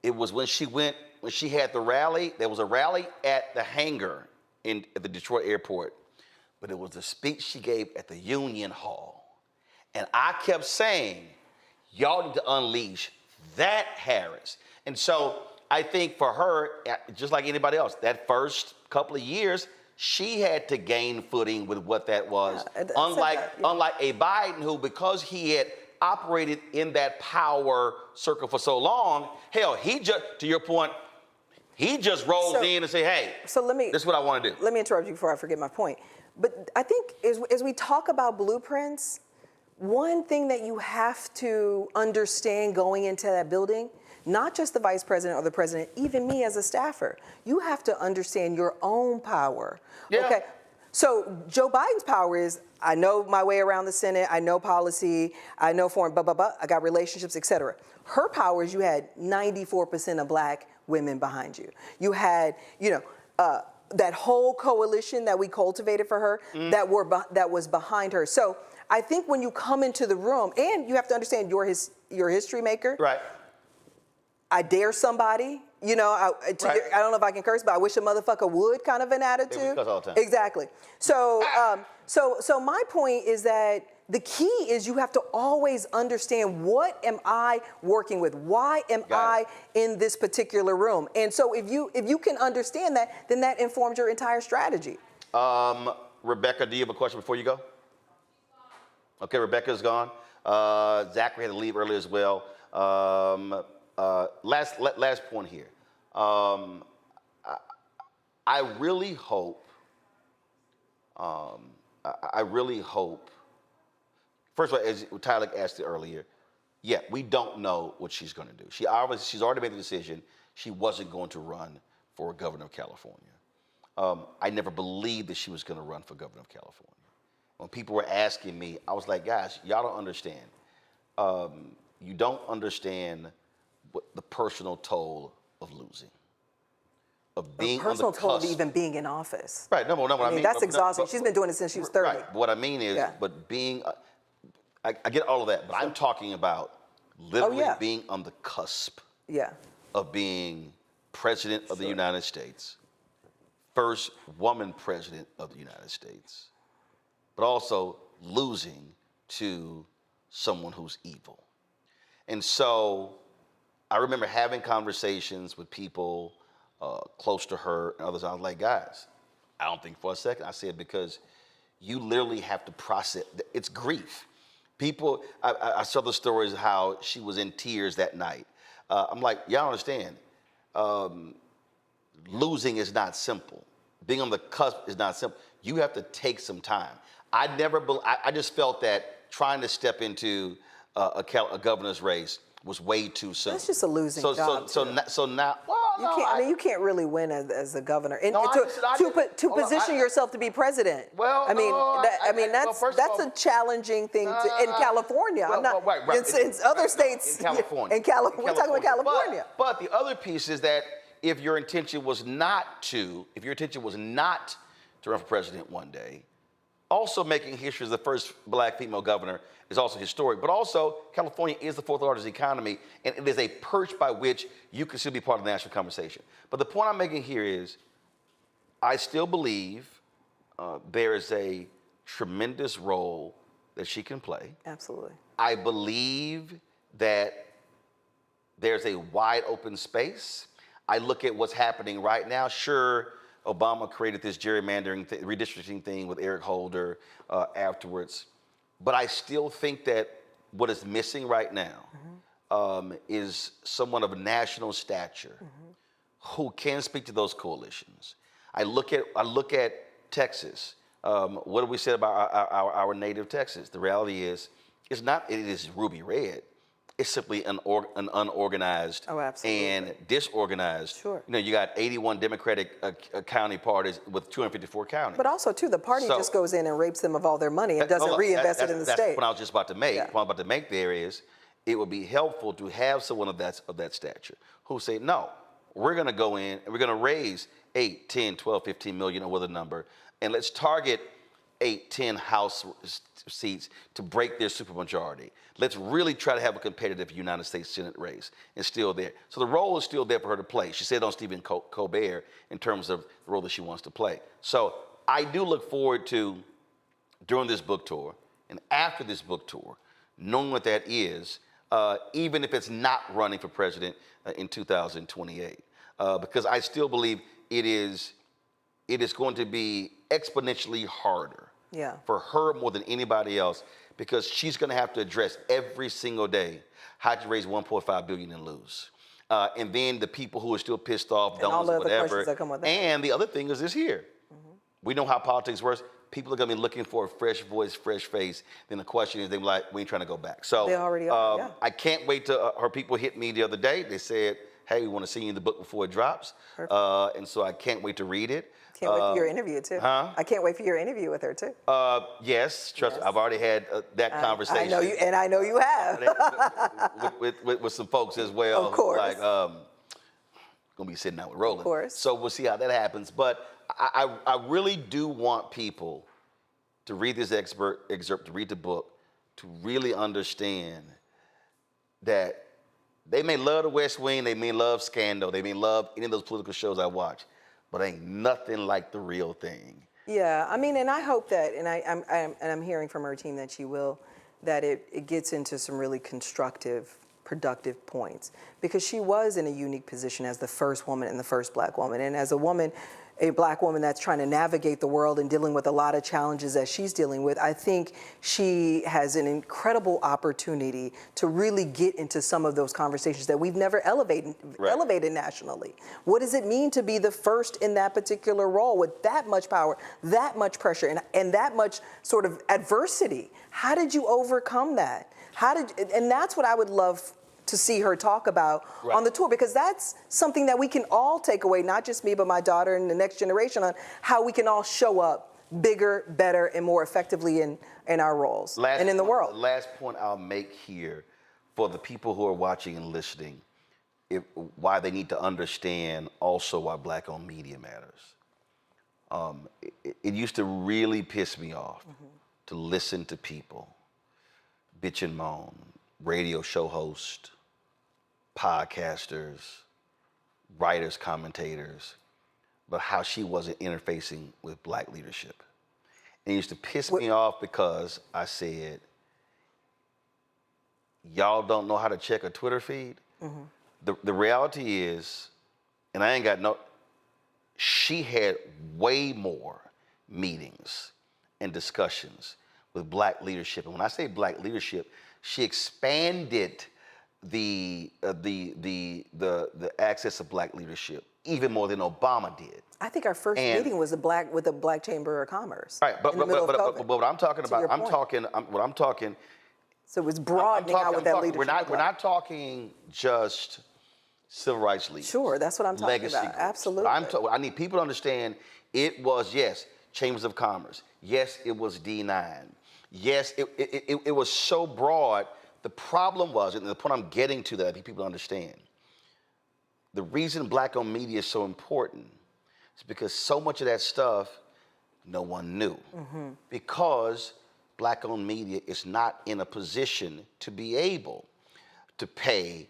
It was when she had the rally. There was a rally at the hangar at the Detroit airport, but it was the speech she gave at the Union Hall, and I kept saying, "Y'all need to unleash that Harris." And so I think for her, just like anybody else, that first couple of years, she had to gain footing with what that was. Unlike a Biden who, because he had operated in that power circle for so long, hell, he just, to your point, he just rolls in and say, "Hey, so this is what I want to do." Let me interrupt you before I forget my point. But I think as we talk about blueprints, one thing that you have to understand going into that building, not just the vice president or the president, even me as a staffer, you have to understand your own power. Yeah. Okay. So Joe Biden's power is, I know my way around the Senate, I know policy, I know foreign, I got relationships, et cetera. Her power is you had 94% of black women behind you. You had, that whole coalition that we cultivated for her that was behind her. So I think when you come into the room, and you have to understand you're a history maker. Right. I dare somebody, I don't know if I can curse, but I wish a motherfucker would kind of an attitude. Yeah, we cuss all the time. Exactly. So, so my point is that the key is you have to always understand, what am I working with? Why am I in this particular room? And so if you can understand that, then that informs your entire strategy. Rebecca, do you have a question before you go? Okay, Rebecca's gone. Zachary had to leave early as well. Last point here. I really hope. First of all, as Tyler asked it earlier, we don't know what she's going to do. She's already made the decision she wasn't going to run for governor of California. I never believed that she was going to run for governor of California. When people were asking me, I was like, guys, y'all don't understand. You don't understand what the personal toll of losing, of being on the cusp. Personal toll of even being in office. Right. No, I mean that's exhausting. She's been doing it since she was 30. Right. What I mean is, but being, I get all of that, but I'm talking about literally being on the cusp of being president of the United States, first woman president of the United States, but also losing to someone who's evil. And so I remember having conversations with people close to her and others. I was like, guys, I don't think for a second. I said, because you literally have to process, it's grief. People, I saw the stories of how she was in tears that night. I'm like, y'all understand, losing is not simple. being on the cusp is not simple. You have to take some time. I just felt that trying to step into a governor's race was way too soon. That's just a losing job. So now, well, you can't really win as a governor, and No, to position yourself to be president. Well, that's a challenging thing in California. I'm not in other states. In California. We're talking about California. But the other piece is that if your intention was not to run for president one day, also making history as the first black female governor is also historic. But also, California is the fourth largest economy, and it is a perch by which you can still be part of the national conversation. But the point I'm making here is, I still believe there is a tremendous role that she can play. Absolutely. I believe that there's a wide open space. I look at what's happening right now. Sure, Obama created this gerrymandering, redistricting thing with Eric Holder afterwards. But I still think that what is missing right now is someone of national stature who can speak to those coalitions. I look at Texas. What have we said about our native Texas? The reality is, it is ruby red. It's simply an unorganized and disorganized. Sure. You know, you got 81 Democratic county parties with 254 counties. But also, too, the party just goes in and rapes them of all their money and doesn't reinvest it in the state. That's what I was just about to make. What I'm about to make there is, it would be helpful to have someone of that stature who say, no, we're going to go in and we're going to raise 8, 10, 12, 15 million or whatever number, and let's target 8, 10 House seats to break their supermajority. Let's really try to have a competitive United States Senate race, and still there. So the role is still there for her to play. She said on Stephen Colbert in terms of the role that she wants to play. So I do look forward to, during this book tour and after this book tour, knowing what that is, even if it's not running for president in 2028. Because I still believe it is going to be exponentially harder for her more than anybody else, because she's going to have to address every single day how you raise $1.5 billion and lose. And then the people who are still pissed off, donors, whatever. And the other thing is this here. We know how politics works. People are going to be looking for a fresh voice, fresh face. Then the question is, they be like, we ain't trying to go back. So they already are, I can't wait to, her people hit me the other day. They said, hey, we want to see you in the book before it drops. And so I can't wait to read it. Can't wait for your interview, too. Huh? I can't wait for your interview with her, too. Yes, trust me, I've already had that conversation. I know you, and I know you have. with some folks as well. Of course. Like, gonna be sitting out with Roland. Of course. So we'll see how that happens. But I really do want people to read this excerpt, to read the book, to really understand that they may love The West Wing, they may love Scandal, they may love any of those political shows I watch, but ain't nothing like the real thing. Yeah, I mean, and I hope that, and I'm hearing from her team that she will, that it gets into some really constructive, productive points, because she was in a unique position as the first woman and the first black woman, and as a woman, a black woman that's trying to navigate the world and dealing with a lot of challenges that she's dealing with. I think she has an incredible opportunity to really get into some of those conversations that we've never elevated nationally. What does it mean to be the first in that particular role with that much power, that much pressure, and that much sort of adversity? How did you overcome that? And that's what I would love to see her talk about on the tour, because that's something that we can all take away, not just me, but my daughter and the next generation, on how we can all show up bigger, better, and more effectively in our roles and in the world. Last point I'll make here for the people who are watching and listening, why they need to understand also why black-owned media matters. It used to really piss me off to listen to people bitch and moan, radio show hosts, podcasters, writers, commentators, but how she wasn't interfacing with black leadership. And it used to piss me off because I said, y'all don't know how to check a Twitter feed? The reality is, and I ain't got she had way more meetings and discussions with black leadership. And when I say black leadership, she expanded the access of black leadership even more than Obama did. I think our first meeting was with the Black Chamber of Commerce. Right, but what I'm talking about, I'm talking. So it was broadening out with that leadership. We're not talking just civil rights leaders. Sure, that's what I'm talking legacy about. groups. Absolutely. I need people to understand it was, yes, chambers of commerce. Yes, it was D9. Yes, it was so broad. The problem was, and the point I'm getting to that I think people understand, the reason Black-owned media is so important is because so much of that stuff no one knew. Because Black-owned media is not in a position to be able to pay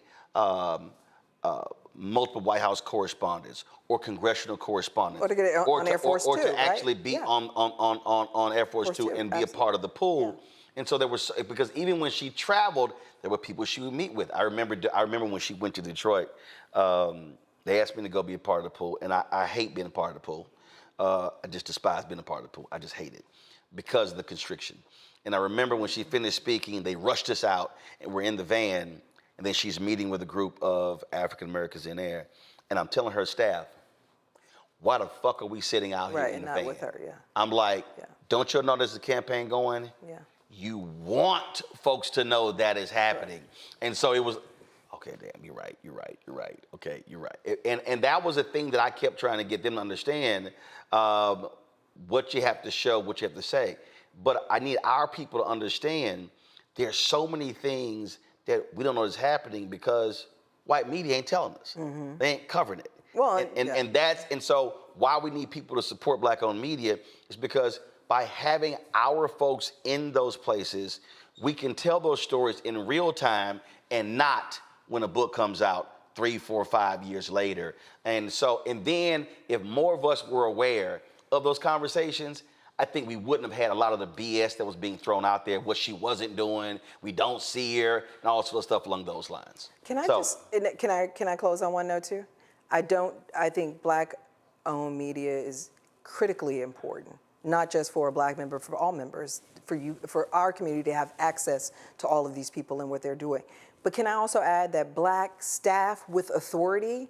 multiple White House correspondents or congressional correspondents, or to get it on Air Force or Two, to actually be on Air Force Two and be a part of the pool. Yeah. And so there was, because even when she traveled, there were people she would meet with. I remember when she went to Detroit, they asked me to go be a part of the pool, and I hate being a part of the pool. I just despise being a part of the pool. I just hate it because of the constriction. And I remember when she finished speaking, they rushed us out, and we're in the van, and then she's meeting with a group of African Americans in there, and I'm telling her staff, why the fuck are we sitting out here in the van? With her, yeah. I'm like, don't you know there's a campaign going? Yeah. You want folks to know that is happening. Right. And so it was, okay, damn, you're right. Okay, you're right. And that was a thing that I kept trying to get them to understand, what you have to show, what you have to say. But I need our people to understand there's so many things that we don't know is happening because white media ain't telling us. They ain't covering it. Well, and so why we need people to support Black-owned media is because by having our folks in those places, we can tell those stories in real time and not when a book comes out 3, 4, 5 years later. And then if more of us were aware of those conversations, I think we wouldn't have had a lot of the BS that was being thrown out there, what she wasn't doing, we don't see her, and all sorts of stuff along those lines. Can I close on one note too? I think Black-owned media is critically important, not just for a Black member, for all members, for our community to have access to all of these people and what they're doing. But can I also add that Black staff with authority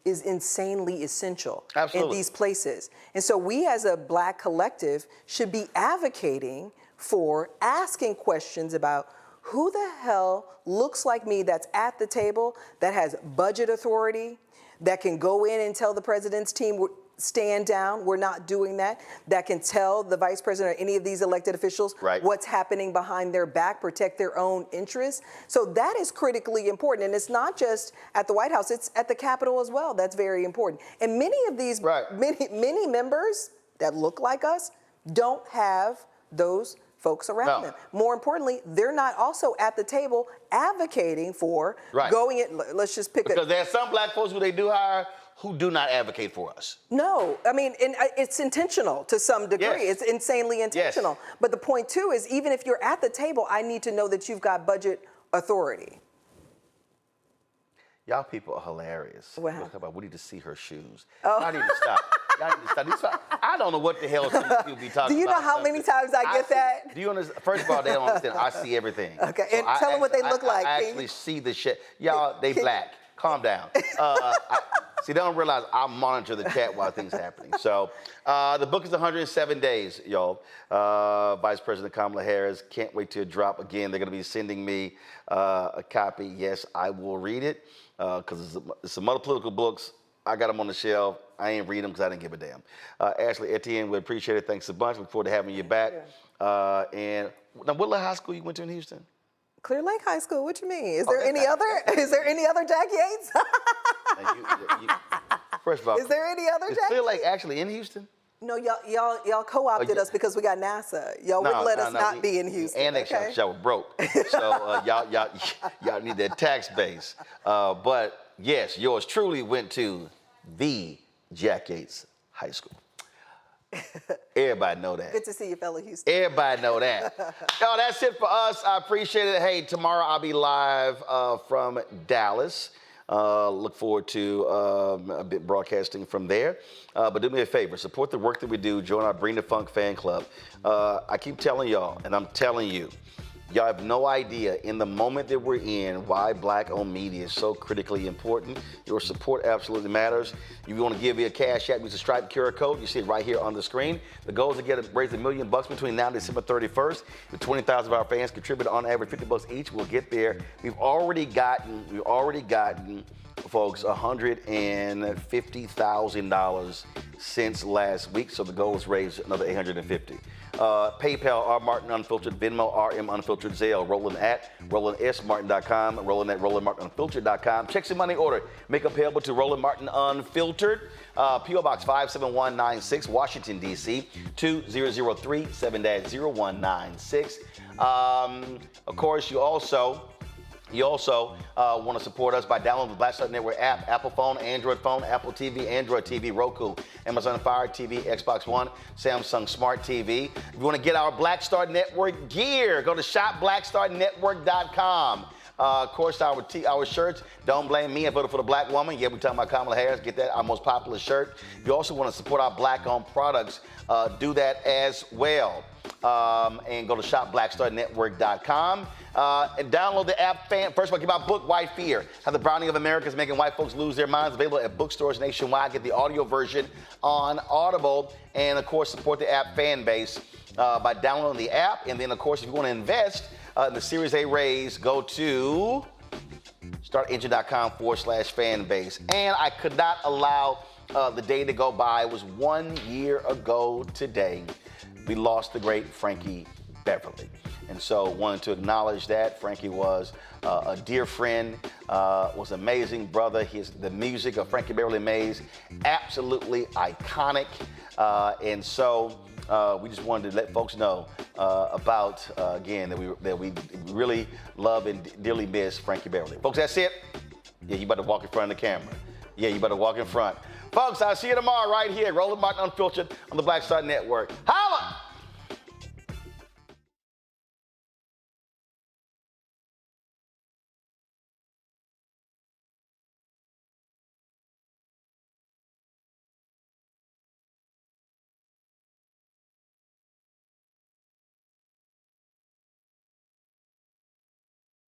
is insanely essential in these places. And so we as a Black collective should be advocating for asking questions about who the hell looks like me that's at the table, that has budget authority, that can go in and tell the president's team, stand down, we're not doing that, that can tell the vice president or any of these elected officials what's happening behind their back, protect their own interests. So that is critically important. And it's not just at the White House, it's at the Capitol as well. That's very important. And many of these, many members that look like us don't have those folks around them. More importantly, they're not also at the table advocating for going in, let's just pick because there are some Black folks who they do hire who do not advocate for us. No, I mean, and it's intentional to some degree. It's insanely intentional. But the point too is even if you're at the table, I need to know that you've got budget authority. Y'all people are hilarious. What happened? We need to see her shoes. Y'all need to stop. Y'all need to stop. I don't know what the hell people be talking about. Do you know how many times I get that? Do you understand? First of all, they don't understand. I see everything. Okay, and tell them what they look like. I actually see the shit. Y'all, they Black. Calm down. See, they don't realize I monitor the chat while things are happening. So the book is 107 days, y'all. Vice President Kamala Harris, can't wait to drop. Again, they're going to be sending me a copy. Yes, I will read it because it's some other political books. I got them on the shelf. I ain't read them because I didn't give a damn. Ashley Etienne, we appreciate it. Thanks a bunch. Look forward to having you back. And now, what little high school you went to in Houston? Clear Lake High School. What you mean? Is there any other? Is there any other Jack Yates? First of all, is there any other Jack? Is Clear Lake actually in Houston? No, y'all co-opted us because we got NASA. Y'all wouldn't let us not be in Houston. And y'all were broke, so y'all need that tax base. But yes, yours truly went to the Jack Yates High School. Everybody know that. Good to see you, fellow Houston. Everybody know that. Y'all, that's it for us. I appreciate it. Hey, tomorrow I'll be live from Dallas. Look forward to a bit broadcasting from there. But do me a favor, support the work that we do. Join our Bring the Funk fan club. I keep telling y'all, and I'm telling you, Y'all have no idea, in the moment that we're in, why Black-owned media is so critically important. Your support absolutely matters. If you want to give me a cash app, use the Stripe QR code. You see it right here on the screen. The goal is to raise $1 million between now and December 31st. If 20,000 of our fans contribute on average $50 each, we'll get there. We've already gotten, folks, $150,000 since last week. So the goal is to raise another $850. PayPal, R. Martin Unfiltered, Venmo, RM Unfiltered, Zelle, Roland at RolandSMartin.com, Roland at RolandMartinUnfiltered.com. Check your money order. Make it payable to Roland Martin Unfiltered. P.O. Box 57196, Washington, D.C. 2003 7-0196. Of course, you also want to support us by downloading the Black Star Network app, Apple phone, Android phone, Apple TV, Android TV, Roku, Amazon Fire TV, Xbox One, Samsung Smart TV. If you want to get our Black Star Network gear, go to shopblackstarnetwork.com. Of course, our shirts, Don't Blame Me, I voted for the Black Woman. Yeah, we're talking about Kamala Harris. Get that, our most popular shirt. If you also want to support our Black-owned products, do that as well. And go to shopblackstarnetwork.com. And download the app. First of all, get my book, White Fear: How the Browning of America is Making White Folks Lose Their Minds. Available at bookstores nationwide. Get the audio version on Audible. And, of course, support the app Fanbase by downloading the app. And then, of course, if you want to invest in the Series A raise, go to startengine.com/fanbase. And I could not allow the day to go by. It was 1 year ago today. We lost the great Frankie Beverly. And so wanted to acknowledge that. Frankie was a dear friend, was an amazing brother. The music of Frankie Beverly Mays, absolutely iconic. And so we just wanted to let folks know about, again, that we really love and dearly miss Frankie Beverly. Folks, that's it. Yeah, you better walk in front of the camera. Yeah, you better walk in front. Folks, I'll see you tomorrow right here, Roland Martin Unfiltered on the Black Star Network. Hi!